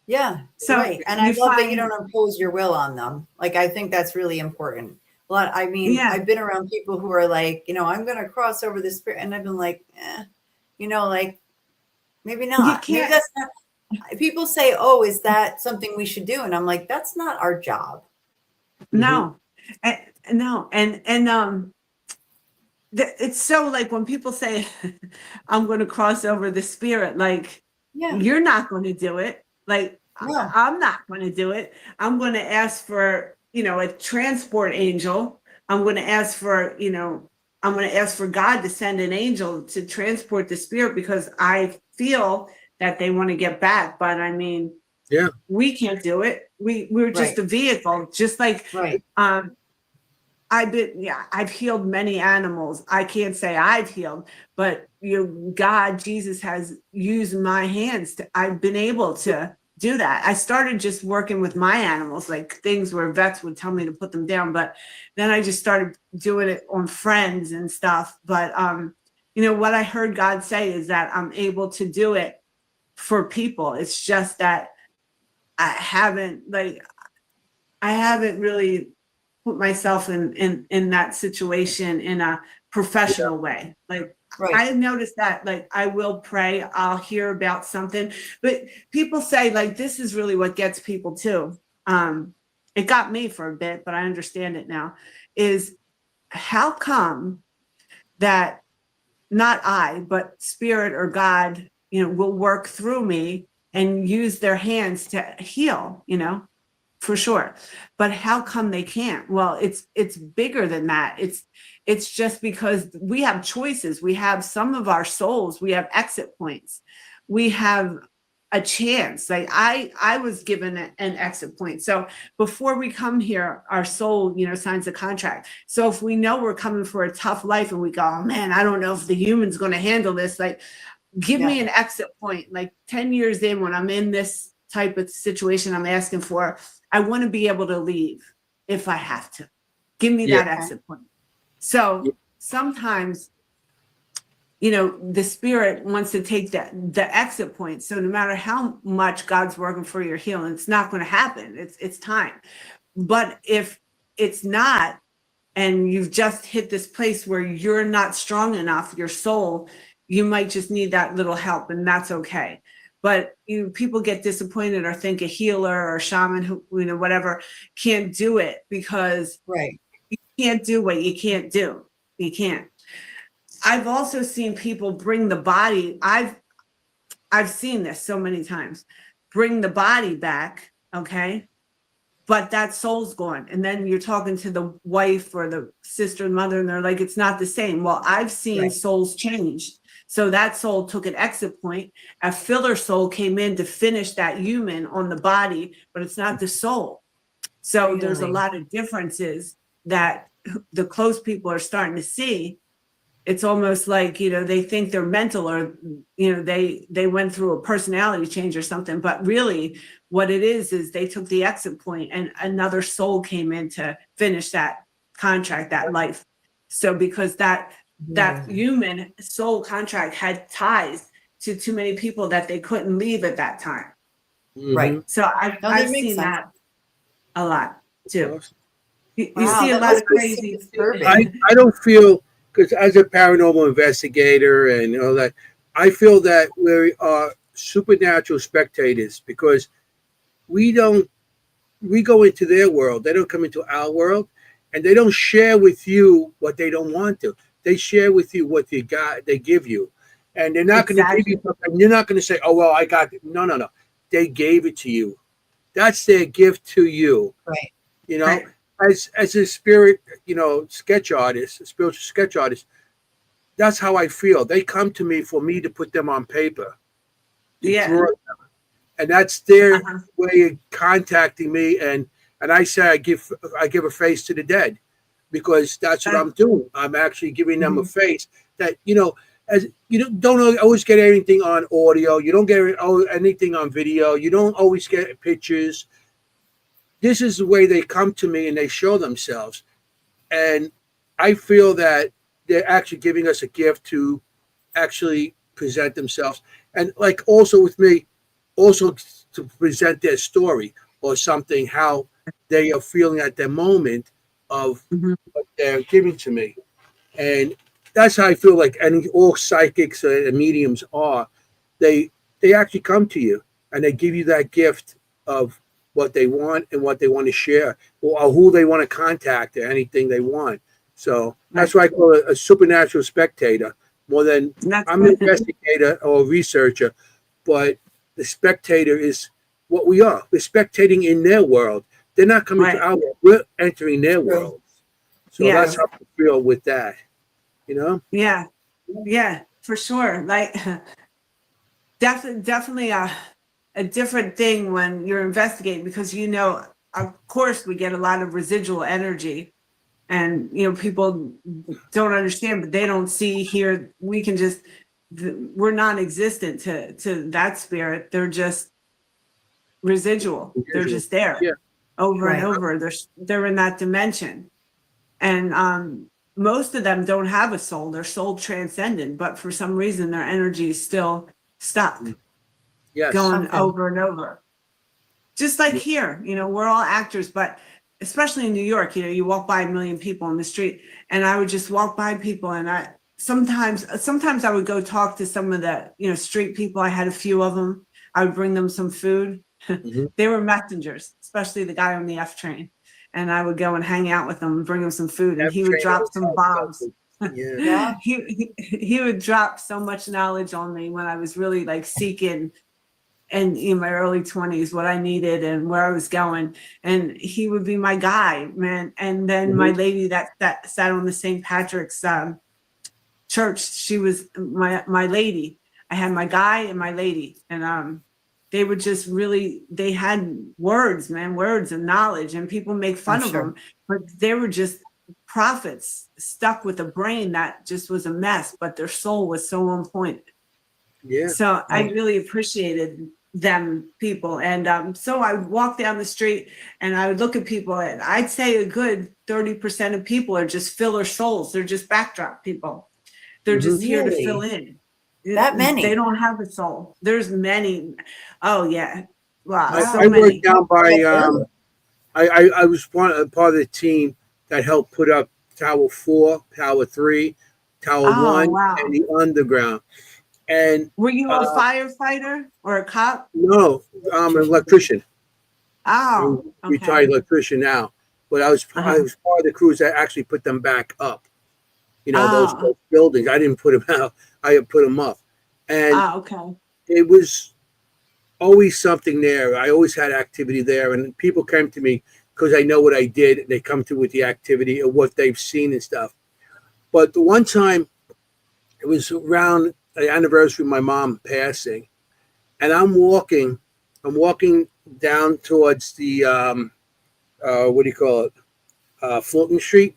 Speaker 1: Yeah.
Speaker 3: So,
Speaker 1: right. And I love that you don't impose your will on them. Like, I think that's really important. I've been around people who are like, I'm going to cross over the spirit. And I've been like, like, maybe not. Maybe that's not. People say, oh, is that something we should do? And I'm like, that's not our job.
Speaker 3: No, no. And it's so like when people say, I'm going to cross over the spirit, like, you're not going to do it. Like, no. I'm not going to do it. I'm going to ask for, a transport angel. I'm going to ask for, I'm going to ask for God to send an angel to transport the spirit, because I feel that they want to get back. But I mean, we can't do it. We're just a vehicle, just like, I've healed many animals. I can't say I've healed, but God, Jesus has used my hands I've been able to do that. I started just working with my animals, like things where vets would tell me to put them down, but then I just started doing it on friends and stuff. But what I heard God say is that I'm able to do it for people. It's just that I haven't really put myself in that situation in a professional way. Like, I noticed that, like, I will pray, I'll hear about something, but people say, like, this is really what gets people too. It got me for a bit, but I understand it now, is how come that not I, but spirit or God, will work through me and use their hands to heal, for sure. But how come they can't? Well, it's bigger than that. It's just because we have choices. We have some of our souls, we have exit points. We have a chance. Like I was given an exit point. So before we come here, our soul, signs a contract. So if we know we're coming for a tough life and we go, oh man, I don't know if the human's going to handle this, like, give me an exit point. Like 10 years in, when I'm in this type of situation I'm asking for, I want to be able to leave if I have to. Give me that exit point. So sometimes, the spirit wants to take the exit point. So no matter how much God's working for your healing, it's not going to happen. It's time. But if it's not, and you've just hit this place where you're not strong enough, your soul, you might just need that little help, and that's okay. But people get disappointed or think a healer or shaman who, whatever, can't do it because you can't do what you can't do. You can't. I've also seen people bring the body. I've seen this so many times. Bring the body back, okay? But that soul's gone. And then you're talking to the wife or the sister and mother, and they're like, it's not the same. Well, I've seen souls change. So that soul took an exit point. A filler soul came in to finish that human on the body, but it's not the soul. So there's a lot of differences that the close people are starting to see. It's almost like, they think they're mental, or, they went through a personality change or something. But really what it is they took the exit point and another soul came in to finish that contract, that life. So because that human soul contract had ties to too many people that they couldn't leave at that time.
Speaker 1: Right.
Speaker 3: So I've seen that a lot too. You see a lot of crazy.
Speaker 2: I don't feel, because as a paranormal investigator and all that, I feel that we are supernatural spectators, because we go into their world. They don't come into our world, and they don't share with you what they don't want to. They share with you what they got, they give you. And they're not going to give you something. You're not going to say, oh, well, I got it. No. They gave it to you. That's their gift to you.
Speaker 1: Right.
Speaker 2: Right. As a spirit, sketch artist, a spiritual sketch artist, that's how I feel. They come to me for me to put them on paper. Draw them. And that's their way of contacting me. And I say I give a face to the dead, because that's what I'm doing. I'm actually giving them a face that, as don't always get anything on audio. You don't get anything on video. You don't always get pictures. This is the way they come to me and they show themselves. And I feel that they're actually giving us a gift to actually present themselves. And like also with me, also to present their story or something, how they are feeling at their moment of what they're giving to me. And that's how I feel like all psychics and mediums are. They actually come to you and they give you that gift of what they want and what they want to share, or who they want to contact, or anything they want. So that's why I call it a supernatural spectator, more than I'm an investigator or a researcher, but the spectator is what we are. We're spectating in their world. They're not coming to our world. We're entering their world. So that's how I feel with that,
Speaker 3: Yeah, for sure. Like definitely a different thing when you're investigating, because of course we get a lot of residual energy, and people don't understand, but they don't see, hear. We can just we're non-existent to that spirit. They're just residual. They're just there over and over. They're in that dimension, and most of them don't have a soul. They're soul transcendent, but for some reason their energy is still stuck. Going over and over. Just like here, we're all actors, but especially in New York, you walk by a million people on the street, and I would just walk by people, and I sometimes I would go talk to some of the, street people. I had a few of them. I would bring them some food. They were messengers, especially the guy on the F train. And I would go and hang out with them and bring him some food, and he would drop some bombs. He would drop so much knowledge on me when I was really like seeking, and in my early 20s, what I needed and where I was going. And he would be my guy, man. And then my lady that sat on the St. Patrick's church, she was my lady. I had my guy and my lady, and they were just really, they had words and knowledge, and people make fun of them, but they were just prophets stuck with a brain that just was a mess, but their soul was so on point. So I really appreciated them people. And so I would walk down the street and I would look at people, and I'd say a good 30% of people are just filler souls. They're just backdrop people. They're just here to fill in.
Speaker 1: That many?
Speaker 3: They don't have a soul. There's many. Oh yeah. Wow.
Speaker 2: I worked down by I was part of the team that helped put up Tower 4, Tower 3, Tower 1, and the underground. And
Speaker 3: were you a firefighter or a cop?
Speaker 2: No, I'm an electrician.
Speaker 3: Oh,
Speaker 2: I'm retired electrician now. But I was part of the crews that actually put them back up. Those buildings. I didn't put them out. I put them up. And it was always something there. I always had activity there, and people came to me because I know what I did. They come to with the activity of what they've seen and stuff. But the one time, it was around the anniversary of my mom passing, and I'm walking down towards the what do you call it? Fulton Street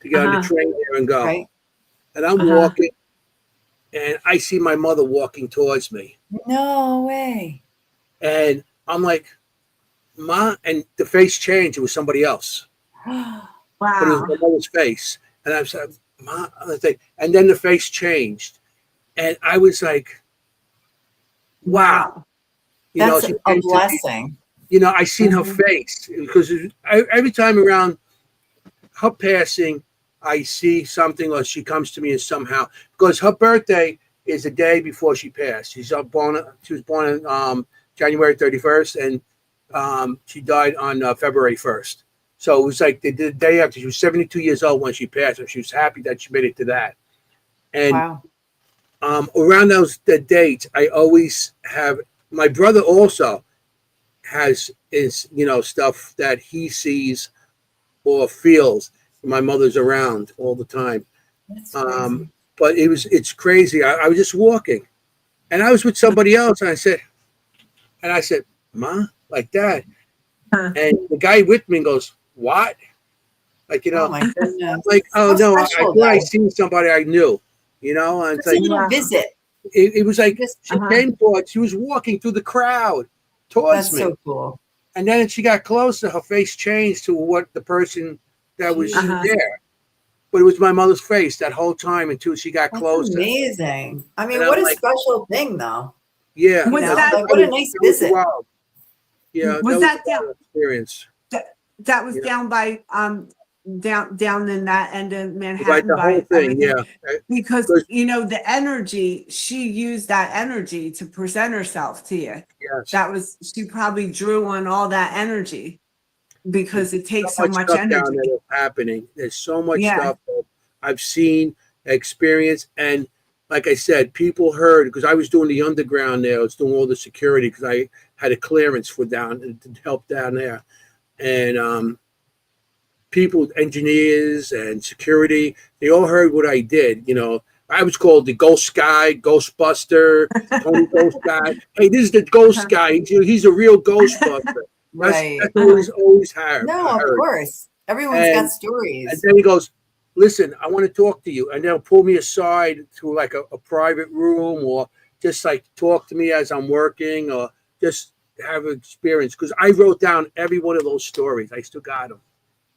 Speaker 2: to get on the train there and go.
Speaker 1: Right.
Speaker 2: And I'm walking, and I see my mother walking towards me.
Speaker 1: No way.
Speaker 2: And I'm like, Ma, and the face changed. It was somebody else.
Speaker 3: Wow.
Speaker 2: But it was my mother's face. And I was like, Ma, and then the face changed. And I was like, wow. You
Speaker 1: That's
Speaker 2: know,
Speaker 1: a blessing.
Speaker 2: You know, I seen her face because every time around her passing, I see something or she comes to me and somehow, because her birthday is the day before she passed. She was born on January 31st and she died on February 1st. So it was like the day after. She was 72 years old when she passed, and she was happy that she made it to that. And around the dates, I always have, my brother also has stuff that he sees or feels. My mother's around all the time.
Speaker 1: That's crazy.
Speaker 2: But it's crazy. I was just walking and I was with somebody else, and I said, Ma, like that. And the guy with me goes, what? Like,
Speaker 1: Oh my goodness.
Speaker 2: like, oh no, I
Speaker 1: special,
Speaker 2: thought I seen somebody I knew, and it's
Speaker 1: It's
Speaker 2: like
Speaker 1: a little visit.
Speaker 2: it was like she came towards, she was walking through the crowd towards
Speaker 1: That's
Speaker 2: me.
Speaker 1: so cool.
Speaker 2: And then she got closer, her face changed to what the person that was there. But it was my mother's face that whole time until she got closer.
Speaker 1: Amazing. I mean,
Speaker 2: And
Speaker 1: what
Speaker 2: I'm
Speaker 1: a
Speaker 2: like,
Speaker 1: special thing, though.
Speaker 2: Yeah.
Speaker 3: Was
Speaker 1: that, like, what a nice visit.
Speaker 2: Wow. Yeah.
Speaker 3: Was that
Speaker 2: down experience?
Speaker 3: That was down by down in that end of Manhattan.
Speaker 2: Right, the whole thing,
Speaker 3: everything. Because the energy, she used that energy to present herself to you.
Speaker 2: Yes.
Speaker 3: She probably drew on all that energy because it takes so much
Speaker 2: stuff
Speaker 3: energy.
Speaker 2: Down there happening. There's so much stuff that I've seen, experienced, and like I said, people heard, because I was doing the underground there. I was doing all the security because I had a clearance for to help down there. And people, engineers and security, they all heard what I did. I was called the Ghost Guy, Ghostbuster, Tony Ghost Guy. Hey, this is the Ghost Guy. He's a real Ghostbuster.
Speaker 1: Right.
Speaker 2: That's always heard.
Speaker 1: No, of course. Everyone's got stories.
Speaker 2: And then he goes, listen, I want to talk to you. And they'll pull me aside to like a private room, or just like talk to me as I'm working, or just have an experience. Because I wrote down every one of those stories. I still got them.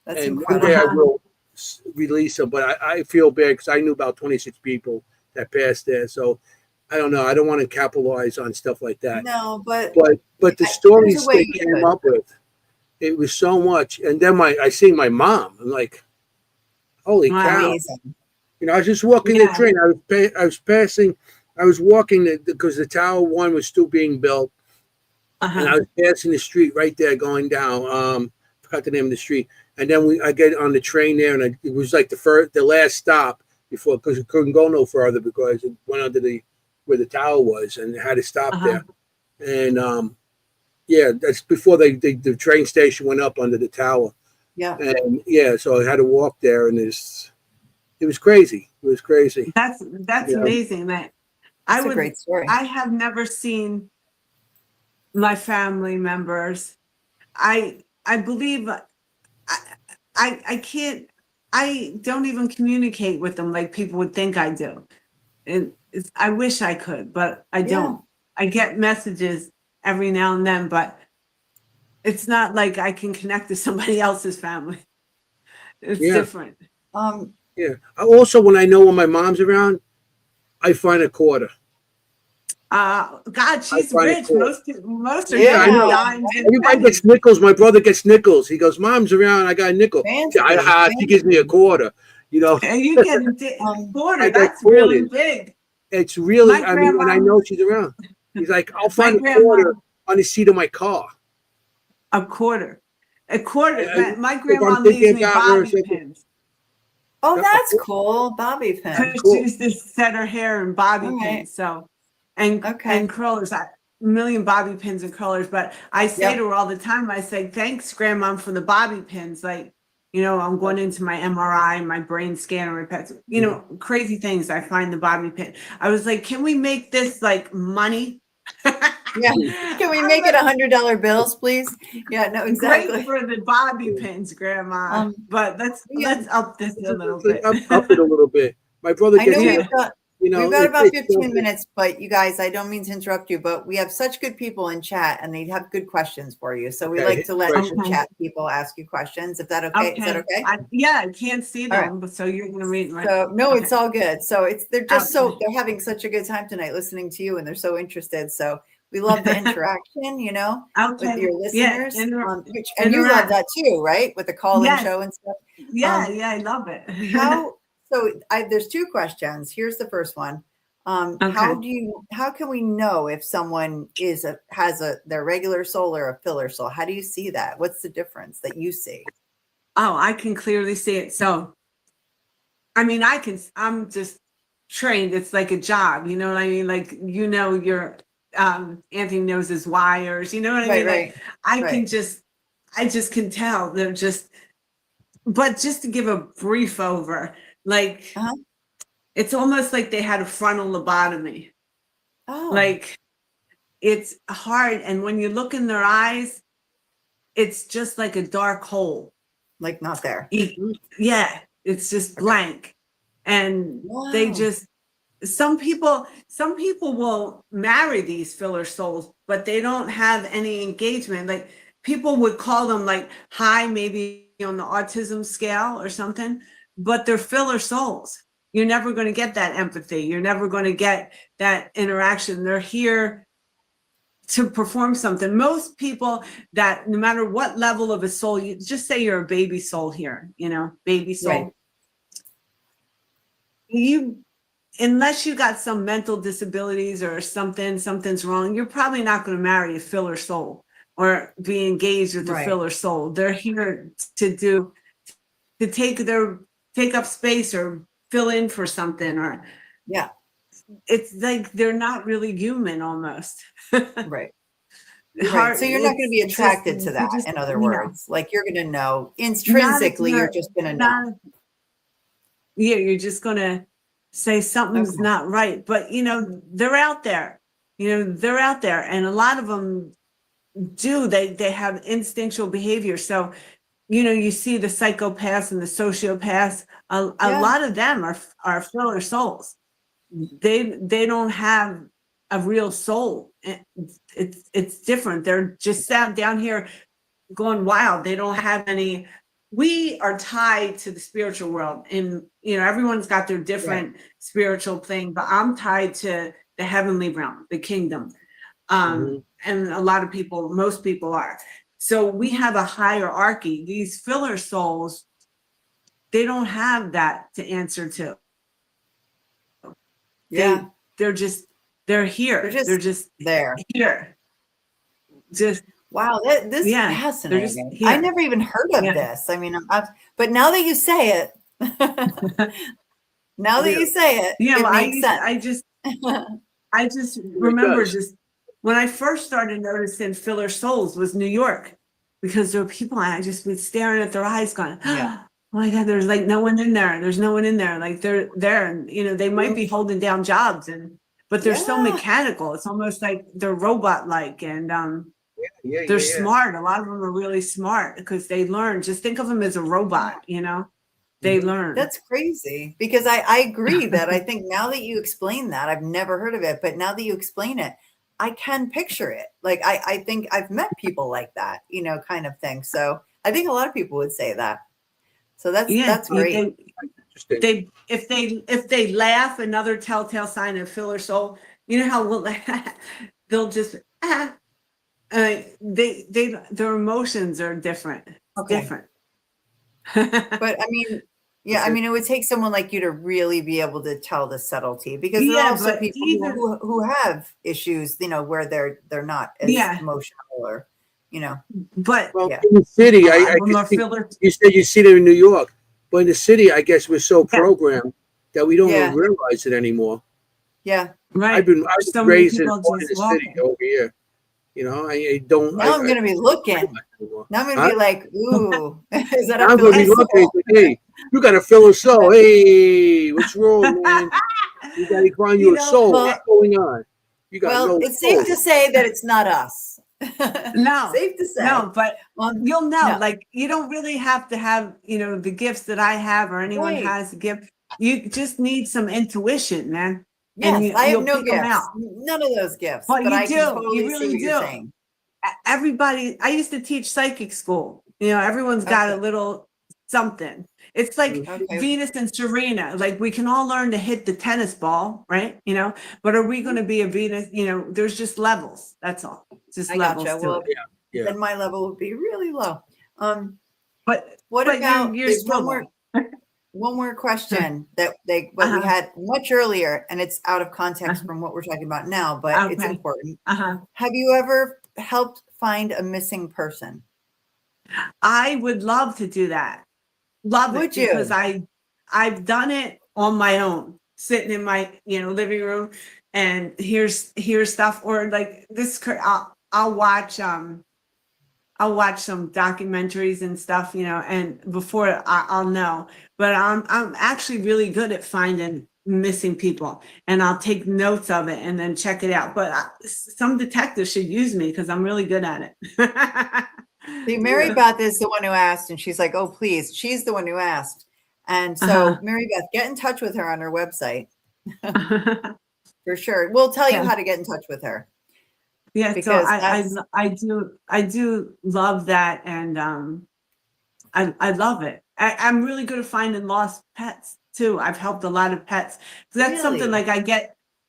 Speaker 1: That's
Speaker 2: and
Speaker 1: incredible.
Speaker 2: One day I will release them, but I feel bad because I knew about 26 people that passed there. So I don't know. I don't want to capitalize on stuff like that.
Speaker 1: No, but
Speaker 2: the stories they came up with, it was so much. And then I seen my mom. I'm like, holy cow!
Speaker 1: Amazing.
Speaker 2: I was just walking the train. I was passing. I was walking because the Tower 1 was still being built, and I was passing the street right there, going down. Forgot the name of the street. And then I get on the train there, and it was like the last stop before, because it couldn't go no further because it went under where the tower was, and it had to stop there. And that's before the train station went up under the tower.
Speaker 1: Yeah.
Speaker 2: And so I had to walk there, and it was crazy. It was crazy.
Speaker 3: That's amazing. That's
Speaker 1: a great story.
Speaker 3: I have never seen my family members. I believe I can't. I don't even communicate with them like people would think I do. And I wish I could, but I don't. I get messages every now and then, but it's not like I can connect to somebody else's family. It's different.
Speaker 2: Also, when I know when my mom's around, I find a quarter.
Speaker 3: God, she's rich. Most are dimes.
Speaker 2: Everybody gets nickels. My brother gets nickels. He goes, "Mom's around. I got a nickel." She gives me a quarter.
Speaker 3: And you get a quarter. That's really big.
Speaker 2: It's really. When I know she's around, he's like, "I'll find a quarter on the seat of my car."
Speaker 3: A quarter. My grandma leaves me bobby pins.
Speaker 1: Oh, that's cool. Bobby pins.
Speaker 3: She used to set her hair in bobby pins. So. And curlers, a million bobby pins and curlers. But I say to her all the time, I say, thanks, Grandma, for the bobby pins. Like, I'm going into my MRI, my brain scanner, crazy things. I find the bobby pin. I was like, can we make this like money?
Speaker 1: Yeah. Can we make it $100 bills, please? Yeah, no, exactly.
Speaker 3: Great for the bobby pins, Grandma. But let's up this a little bit.
Speaker 2: Up it a little bit. My brother
Speaker 1: I know
Speaker 2: gets
Speaker 1: we've got about 15 minutes, but you guys, I don't mean to interrupt you, but we have such good people in chat and they have good questions for you. So we like to let chat people ask you questions. If that okay? Is that okay?
Speaker 3: I can't see them, but so you're gonna read my
Speaker 1: So no, it's all good. So they're just they're having such a good time tonight listening to you and they're so interested. So we love the interaction, with your listeners. And you love that too, right? With the call-in show and stuff.
Speaker 3: Yeah, I love it.
Speaker 1: There's two questions. Here's the first one. How can we know if someone has their regular soul or a filler soul? How do you see that? What's the difference that you see?
Speaker 3: Oh, I can clearly see it. So, I mean, I'm just trained. It's like a job. You know what I mean? Like, your Anthony knows his wires. You know what I mean?
Speaker 1: Right.
Speaker 3: Like, I just can tell they're just, but just to give a brief over, like, it's almost like they had a frontal lobotomy.
Speaker 1: Oh.
Speaker 3: Like, it's hard. And when you look in their eyes, it's just like a dark hole.
Speaker 1: Like not there.
Speaker 3: Yeah. It's just blank. And they just, some people will marry these filler souls, but they don't have any engagement. Like people would call them like high, maybe on the autism scale or something, but they're filler souls. You're never going to get that empathy. You're never going to get that interaction. They're here to perform something. Most people that no matter what level of a soul, you just say you're a baby soul here, baby soul.
Speaker 1: Right.
Speaker 3: Unless you got some mental disabilities or something's wrong, you're probably not going to marry a filler soul or be engaged with a filler soul. They're here to take up space or fill in for something, or it's like they're not really human almost.
Speaker 1: Right. So you're not going to be attracted to that, in other words. Like you're going to know intrinsically, you're just going to know.
Speaker 3: Yeah, you're just going to say something's not right. But, they're out there. They're out there. And a lot of them do. They have instinctual behavior. So, you see the psychopaths and the sociopaths. A lot of them are filler souls. They don't have a real soul. It's different. They're just sat down here going wild. They don't have any. We are tied to the spiritual world, and everyone's got their different spiritual thing, but I'm tied to the heavenly realm, the kingdom. And a lot of people, most people are. So we have a hierarchy. These filler souls, they don't have that to answer to.
Speaker 1: Yeah.
Speaker 3: They're here. They're just
Speaker 1: there.
Speaker 3: Here. Just
Speaker 1: wow, this is fascinating. I never even heard of this. I mean, but now that you say it, it makes sense.
Speaker 3: I just remember just when I first started noticing filler souls was New York, because there were people I just was staring at their eyes going, oh my God, there's like no one in there. There's no one in there. Like they're there and, they might be holding down jobs but they're so mechanical. It's almost like they're robot-like and they're smart. A lot of them are really smart because they learn. Just think of them as a robot, they learn.
Speaker 1: That's crazy because I agree that I think now that you explain that, I've never heard of it, but now that you explain it, I can picture it. Like, I think I've met people like that, kind of thing. So I think a lot of people would say that. So that's great.
Speaker 3: If they laugh, another telltale sign of filler soul, how they'll just, their emotions are different. Different.
Speaker 1: But I mean, it would take someone like you to really be able to tell the subtlety, because there are also people who have issues, where they're not as emotional or,
Speaker 3: But
Speaker 2: in the city, I you said you see them in New York, but in the city, I guess we're so programmed that we don't even realize it anymore.
Speaker 1: Yeah,
Speaker 3: right.
Speaker 2: I was raised in the city over here. I don't.
Speaker 1: Now I'm going to be looking. Now I'm going to be like, ooh, is that
Speaker 2: I'm going to be looking. Hey, you got a filler soul. Hey, what's wrong, man? You got to find your soul. What's going on? You got
Speaker 1: Well,
Speaker 2: no
Speaker 1: it's safe
Speaker 2: hope.
Speaker 1: to say that it's not us.
Speaker 3: No,
Speaker 1: safe to say.
Speaker 3: no, but you'll know,
Speaker 1: no.
Speaker 3: like, you don't really have to have, the gifts that I have or anyone
Speaker 1: Right.
Speaker 3: has a gift. You just need some intuition, man.
Speaker 1: Yes,
Speaker 3: And
Speaker 1: I have
Speaker 3: you'll
Speaker 1: no
Speaker 3: pick them
Speaker 1: gifts.
Speaker 3: out.
Speaker 1: None of those gifts.
Speaker 3: Well,
Speaker 1: but
Speaker 3: you
Speaker 1: I
Speaker 3: do.
Speaker 1: can
Speaker 3: You
Speaker 1: totally see
Speaker 3: really
Speaker 1: what you're
Speaker 3: do.
Speaker 1: saying.
Speaker 3: Everybody, I used to teach psychic school. Everyone's got a little something. It's like Venus and Serena. Like, we can all learn to hit the tennis ball, right? But are we going to be a Venus? There's just levels. That's all. Just
Speaker 1: I
Speaker 3: levels
Speaker 1: gotcha.
Speaker 3: to
Speaker 1: Well,
Speaker 3: it.
Speaker 1: then my level would be really low.
Speaker 3: But
Speaker 1: what about
Speaker 3: you're
Speaker 1: there's one more question that we had much earlier, and it's out of context from what we're talking about now, but it's important. Have you ever helped find a missing person?
Speaker 3: I would love to do that. Would you? Because I've done it on my own, sitting in my living room and here's stuff, or like this. I'll watch some documentaries and stuff, and before I'll know. But I'm actually really good at finding missing people, and I'll take notes of it and then check it out. But some detectives should use me because I'm really good at it.
Speaker 1: See, Mary Beth is the one who asked, and she's like, "Oh, please." She's the one who asked, and so Mary Beth, get in touch with her on her website for sure. We'll tell you how to get in touch with her.
Speaker 3: Yeah, because so I do love that, and I love it. I'm really good at finding lost pets too. I've helped a lot of pets. So that's something like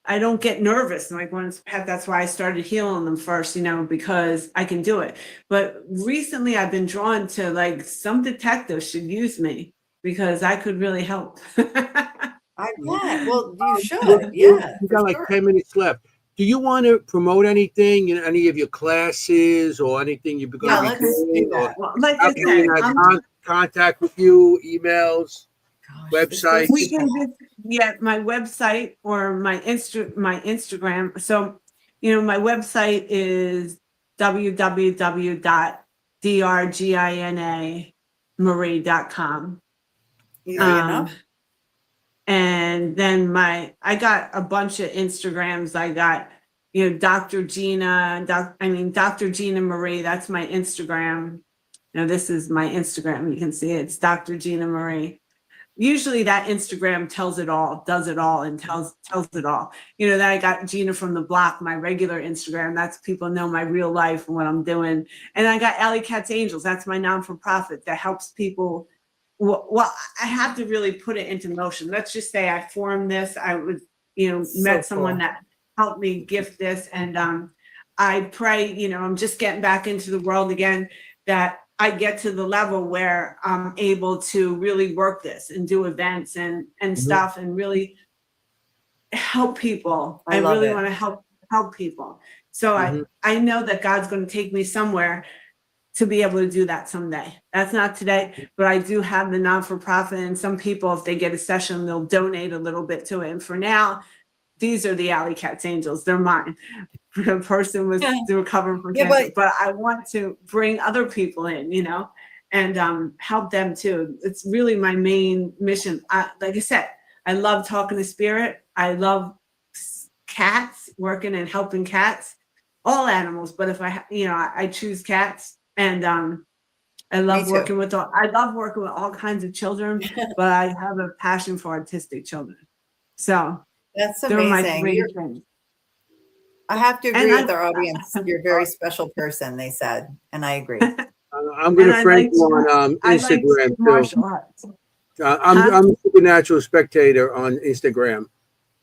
Speaker 3: I don't get nervous like when it's a pet. That's why I started healing them first, because I can do it. But recently I've been drawn to like some detectives should use me because I could really help.
Speaker 1: I bet. Well, you should. Yeah.
Speaker 2: You got like 10 minutes left. Do you want to promote anything in any of your classes or anything you're going to be doing?
Speaker 1: That.
Speaker 2: Or like I said, contact with you, emails, website.
Speaker 3: We can my website or my Instagram. So, my website is www.drginamarie.com.
Speaker 1: Easy enough.
Speaker 3: And then I got a bunch of Instagrams. I got, Dr. Gina, Dr. Gina Marie. That's my Instagram. This is my Instagram. You can see it. It's Dr. Gina Marie. Usually that Instagram tells it all, does it all, and tells it all. Then I got Gina from the Block, my regular Instagram. That's people know my real life and what I'm doing. And I got Alley Cat's Angels. That's my non-for-profit that helps people. Well, I have to really put it into motion. Let's just say I formed this. I was, met someone that helped me gift this. And I pray, I'm just getting back into the world again, that I get to the level where I'm able to really work this and do events and stuff and really help people. I really want to help people. So I know that God's going to take me somewhere to be able to do that someday. That's not today, but I do have the non-for-profit, and some people, if they get a session, they'll donate a little bit to it. And for now, these are the Alley Cat's Angels. They're mine. The person was recovering from cancer, but I want to bring other people in, and help them too. It's really my main mission. Like I said, I love talking to spirit. I love cats, working and helping cats, all animals. But if I choose cats. And I love working with all kinds of children, but I have a passion for autistic children. So
Speaker 1: that's amazing. I have to agree with our audience. You're a very special person, they said, and I agree.
Speaker 2: I'm going to friend you on Instagram too. I'm a supernatural spectator on Instagram.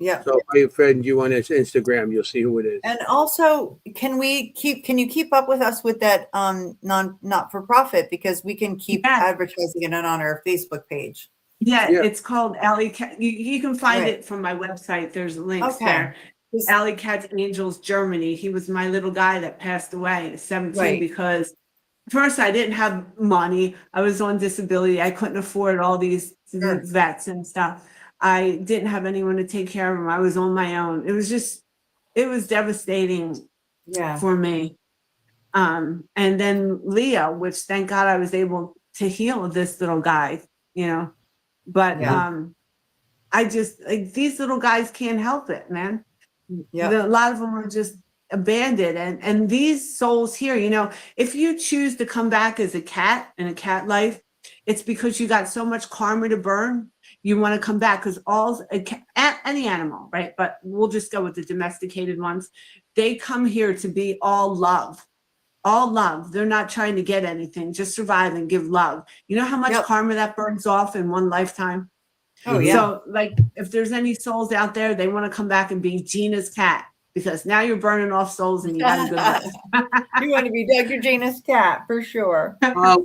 Speaker 1: Yeah.
Speaker 2: So if I friend you on Instagram, you'll see who it is.
Speaker 1: And also, can you keep up with us with that not-for-profit, because we can keep advertising it on our Facebook page.
Speaker 3: Yeah. It's called Alley Cat. You can find it from my website. There's links there. Alley Cat's Angels Germany. He was my little guy that passed away at 17 because first I didn't have money. I was on disability. I couldn't afford all these vets and stuff. I didn't have anyone to take care of him. I was on my own. It was devastating for me. And then Leo, which thank God I was able to heal this little guy, but I just, like, these little guys can't help it, man.
Speaker 1: Yeah.
Speaker 3: A lot of them are just abandoned. And these souls here, you know, if you choose to come back as a cat in a cat life, it's because you got so much karma to burn. You want to come back because any animal, right? But we'll just go with the domesticated ones. They come here to be all love. All love. They're not trying to get anything, just survive and give love. You know how much karma that burns off in one lifetime?
Speaker 1: Oh, yeah.
Speaker 3: So, like, if there's any souls out there, they want to come back and be Gina's cat because now you're burning off souls and you got a good life.
Speaker 1: You want to be Dr. Gina's cat for sure.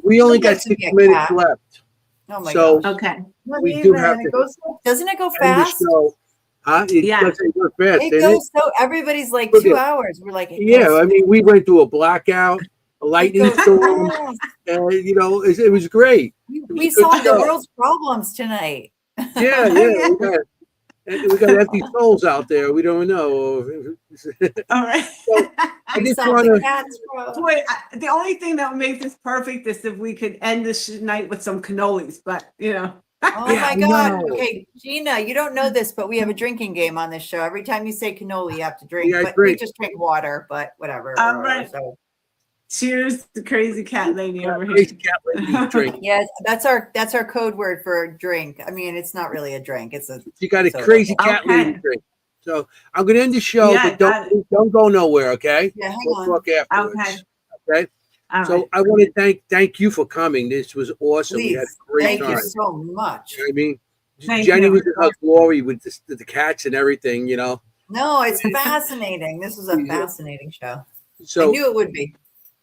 Speaker 2: We only got 6 minutes left.
Speaker 1: Oh my
Speaker 2: so
Speaker 1: gosh.
Speaker 3: Okay.
Speaker 2: We do have to.
Speaker 1: Doesn't it go fast?
Speaker 2: It doesn't go fast.
Speaker 1: It goes so everybody's like 2 hours. We're like,
Speaker 2: I mean, we went through a blackout, a lightning storm, and you know, it was great.
Speaker 1: We solved the world's problems tonight.
Speaker 2: Yeah. We got empty souls out there. We don't know.
Speaker 3: All right.
Speaker 2: So I just want
Speaker 3: to. Boy, the only thing that would make this perfect is if we could end this night with some cannolis. But you know.
Speaker 1: Oh my God. Okay, Gina, you don't know this, but we have a drinking game on this show. Every time you say cannoli, you have to drink. But we just drink water. But whatever.
Speaker 3: All right. So. Cheers, the crazy cat lady over here.
Speaker 2: Crazy cat lady drink.
Speaker 1: Yes, that's our code word for drink. I mean, it's not really a drink. It's a.
Speaker 2: You got a crazy cat lady drink. So I'm going to end the show, but don't go nowhere, okay?
Speaker 1: Yeah, hang
Speaker 2: we'll
Speaker 1: on.
Speaker 2: talk afterwards. Okay.
Speaker 3: All
Speaker 2: so
Speaker 3: right.
Speaker 2: I want to thank you for coming. This was awesome.
Speaker 1: Please.
Speaker 2: We had a great time.
Speaker 1: Thank you so much.
Speaker 2: You know what I mean, Jenny was in her glory with the cats and everything. You know.
Speaker 1: No, it's fascinating. This was a fascinating show.
Speaker 2: So
Speaker 1: I knew it would be.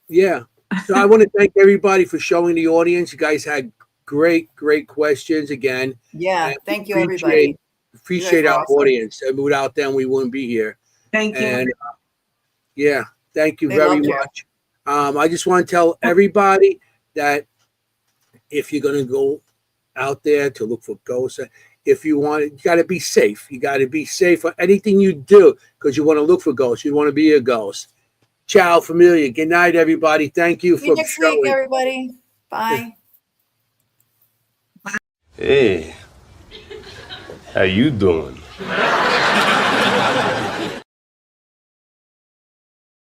Speaker 2: Yeah. So I want to thank everybody for showing the audience. You guys had great questions again.
Speaker 1: Yeah. Thank you, everybody.
Speaker 2: Appreciate our audience. And without them, we wouldn't be here.
Speaker 3: Thank you.
Speaker 2: And thank you very much. I just want to tell everybody that if you're going to go out there to look for ghosts, if you want, you got to be safe. You got to be safe for anything you do because you want to look for ghosts. You want to be a ghost. Ciao, familia. Good night, everybody. Thank you for
Speaker 1: next week, everybody. Bye.
Speaker 4: Hey, how you doing?